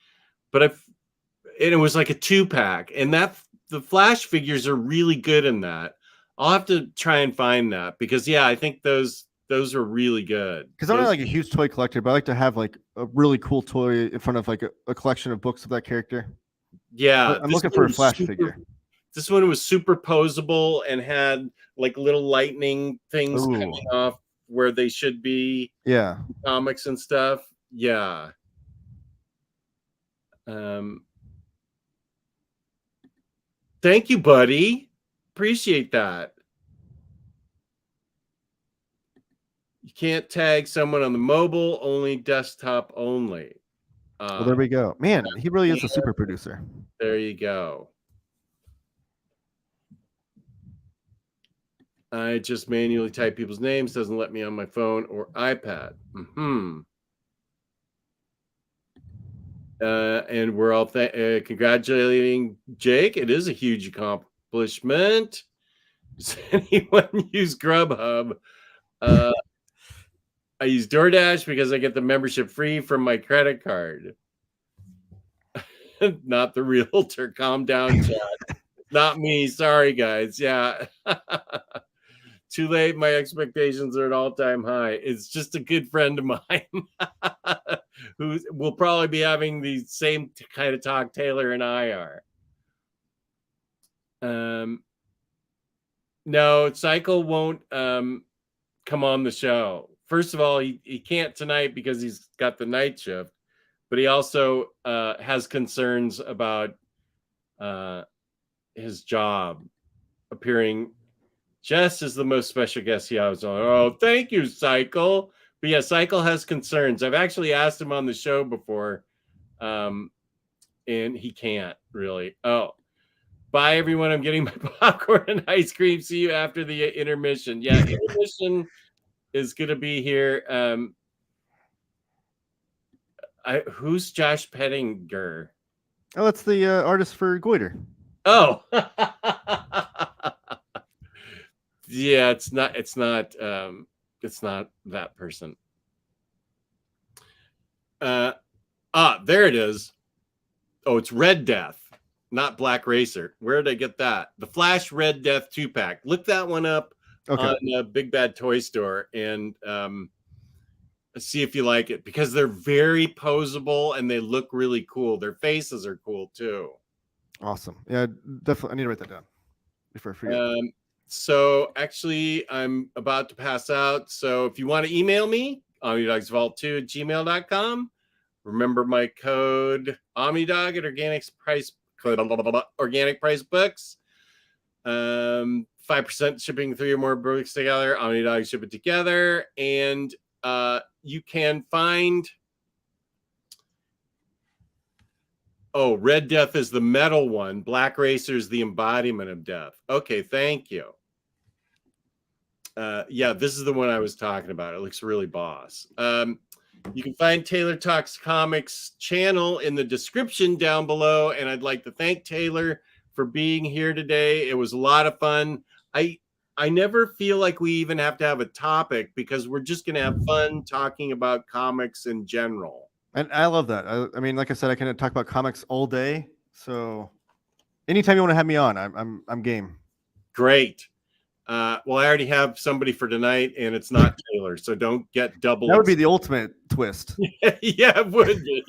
But it was like a 2-pack. And the Flash figures are really good in that. I'll have to try and find that because I think those are really good. Because I'm not like a huge toy collector, but I like to have like a really cool toy in front of like a collection of books of that character. Yeah. I'm looking for a Flash figure. This one was superposable and had like little lightning things coming off where they should be. Yeah. Comics and stuff. Yeah. Thank you, buddy. Appreciate that. You can't tag someone on the mobile, only desktop only. Well, there we go. Man, he really is a super producer. There you go. I just manually type people's names. Doesn't let me on my phone or iPad. And we're all congratulating Jake. It is a huge accomplishment. Does anyone use Grubhub? I use DoorDash because I get the membership free from my credit card. Not the realtor. Calm down, Chad. Not me. Sorry, guys. Yeah. Too late. My expectations are at all-time high. It's just a good friend of mine who will probably be having the same kind of talk Taylor and I are. No, Cycle won't come on the show first of all, he can't tonight because he's got the night shift, but he also has concerns about his job appearing just as the most special guest he has on. Oh, thank you, Cycle. But yeah, Cycle has concerns. I've actually asked him on the show before, and he can't really. Oh, bye, everyone. I'm getting my popcorn and ice cream. See you after the intermission. Yeah, intermission is going to be here. Who's Josh Pettinger? Oh, that's the artist for Goiter. Oh, yeah. It's not that person. There it is. Oh, it's Red Death, not Black Racer. Where did I get that? The Flash Red Death 2-pack. Look that one up on Big Bad Toy Store and see if you like it, because they're very posable and they look really cool. Their faces are cool too. Awesome. Yeah, definitely. I need to write that down before I forget. So actually, I'm about to pass out. So if you want to email me, OmniDogsVault2@gmail.com. Remember my code OmniDog at Organic Price Books. 5% shipping 3 or more books together. OmniDog ship it together. And you can find... Oh, Red Death is the metal one. Black Racer is the embodiment of death. Okay, thank you. Yeah, this is the one I was talking about. It looks really boss. You can find Taylor Talks Comics channel in the description down below. And I'd like to thank Taylor for being here today. It was a lot of fun. I never feel like we even have to have a topic, because we're just going to have fun talking about comics in general. And I love that. I mean, like I said, I can talk about comics all day. So anytime you want to have me on, I'm game. Great. Well, I already have somebody for tonight, and it's not Taylor, so don't get double. That would be the ultimate twist. Yeah, it would be.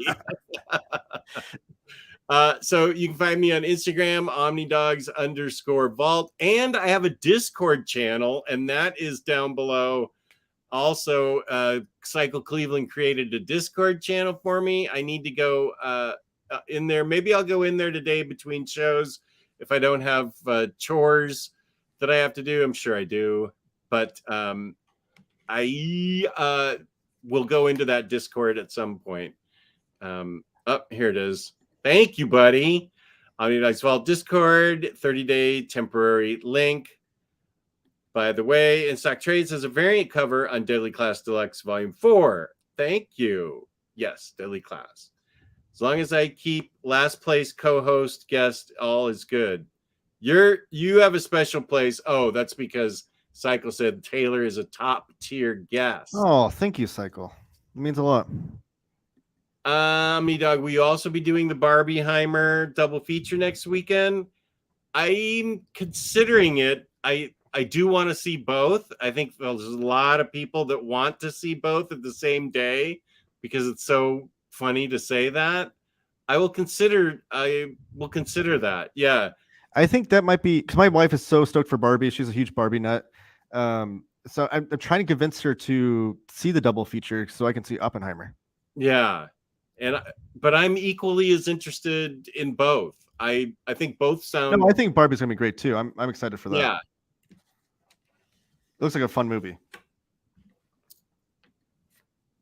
So you can find me on Instagram, OmniDogs_Vault, and I have a Discord channel, and that is down below. Also, Cycle Cleveland created a Discord channel for me. I need to go in there. Maybe I'll go in there today between shows if I don't have chores that I have to do. I'm sure I do, but I will go into that Discord at some point. Here it is. Thank you, buddy. OmniDog's Vault Discord, 30-day temporary link. By the way, In Stock Trades has a variant cover on Deadly Class Deluxe Volume 4. Thank you. Yes, Deadly Class. As long as I keep last place co-host guest, all is good. You have a special place. Oh, that's because Cycle said Taylor is a top tier guest. Oh, thank you, Cycle. It means a lot. OmniDog, will you also be doing the Barbieheimer double feature next weekend? I'm considering it. I do want to see both. I think there's a lot of people that want to see both at the same day, because it's so funny to say that. I will consider that. Yeah. I think that might be, because my wife is so stoked for Barbie. She's a huge Barbie nut. So I'm trying to convince her to see the double feature so I can see Oppenheimer. Yeah. But I'm equally as interested in both. I think both sound... No, I think Barbie's gonna be great too. I'm excited for that. Yeah. Looks like a fun movie.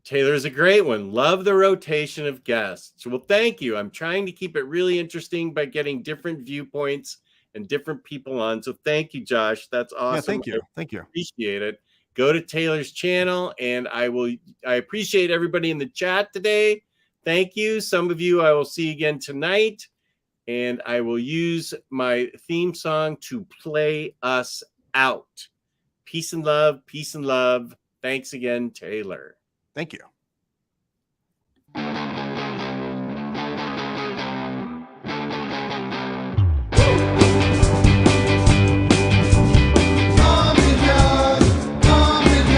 Taylor's a great one. Love the rotation of guests. Well, thank you. I'm trying to keep it really interesting by getting different viewpoints and different people on. So thank you, Josh. That's awesome. Yeah, thank you. Thank you. Appreciate it. Go to Taylor's channel, and I appreciate everybody in the chat today. Thank you. Some of you I will see again tonight, and I will use my theme song to play us out. Peace and love. Peace and love. Thanks again, Taylor. Thank you.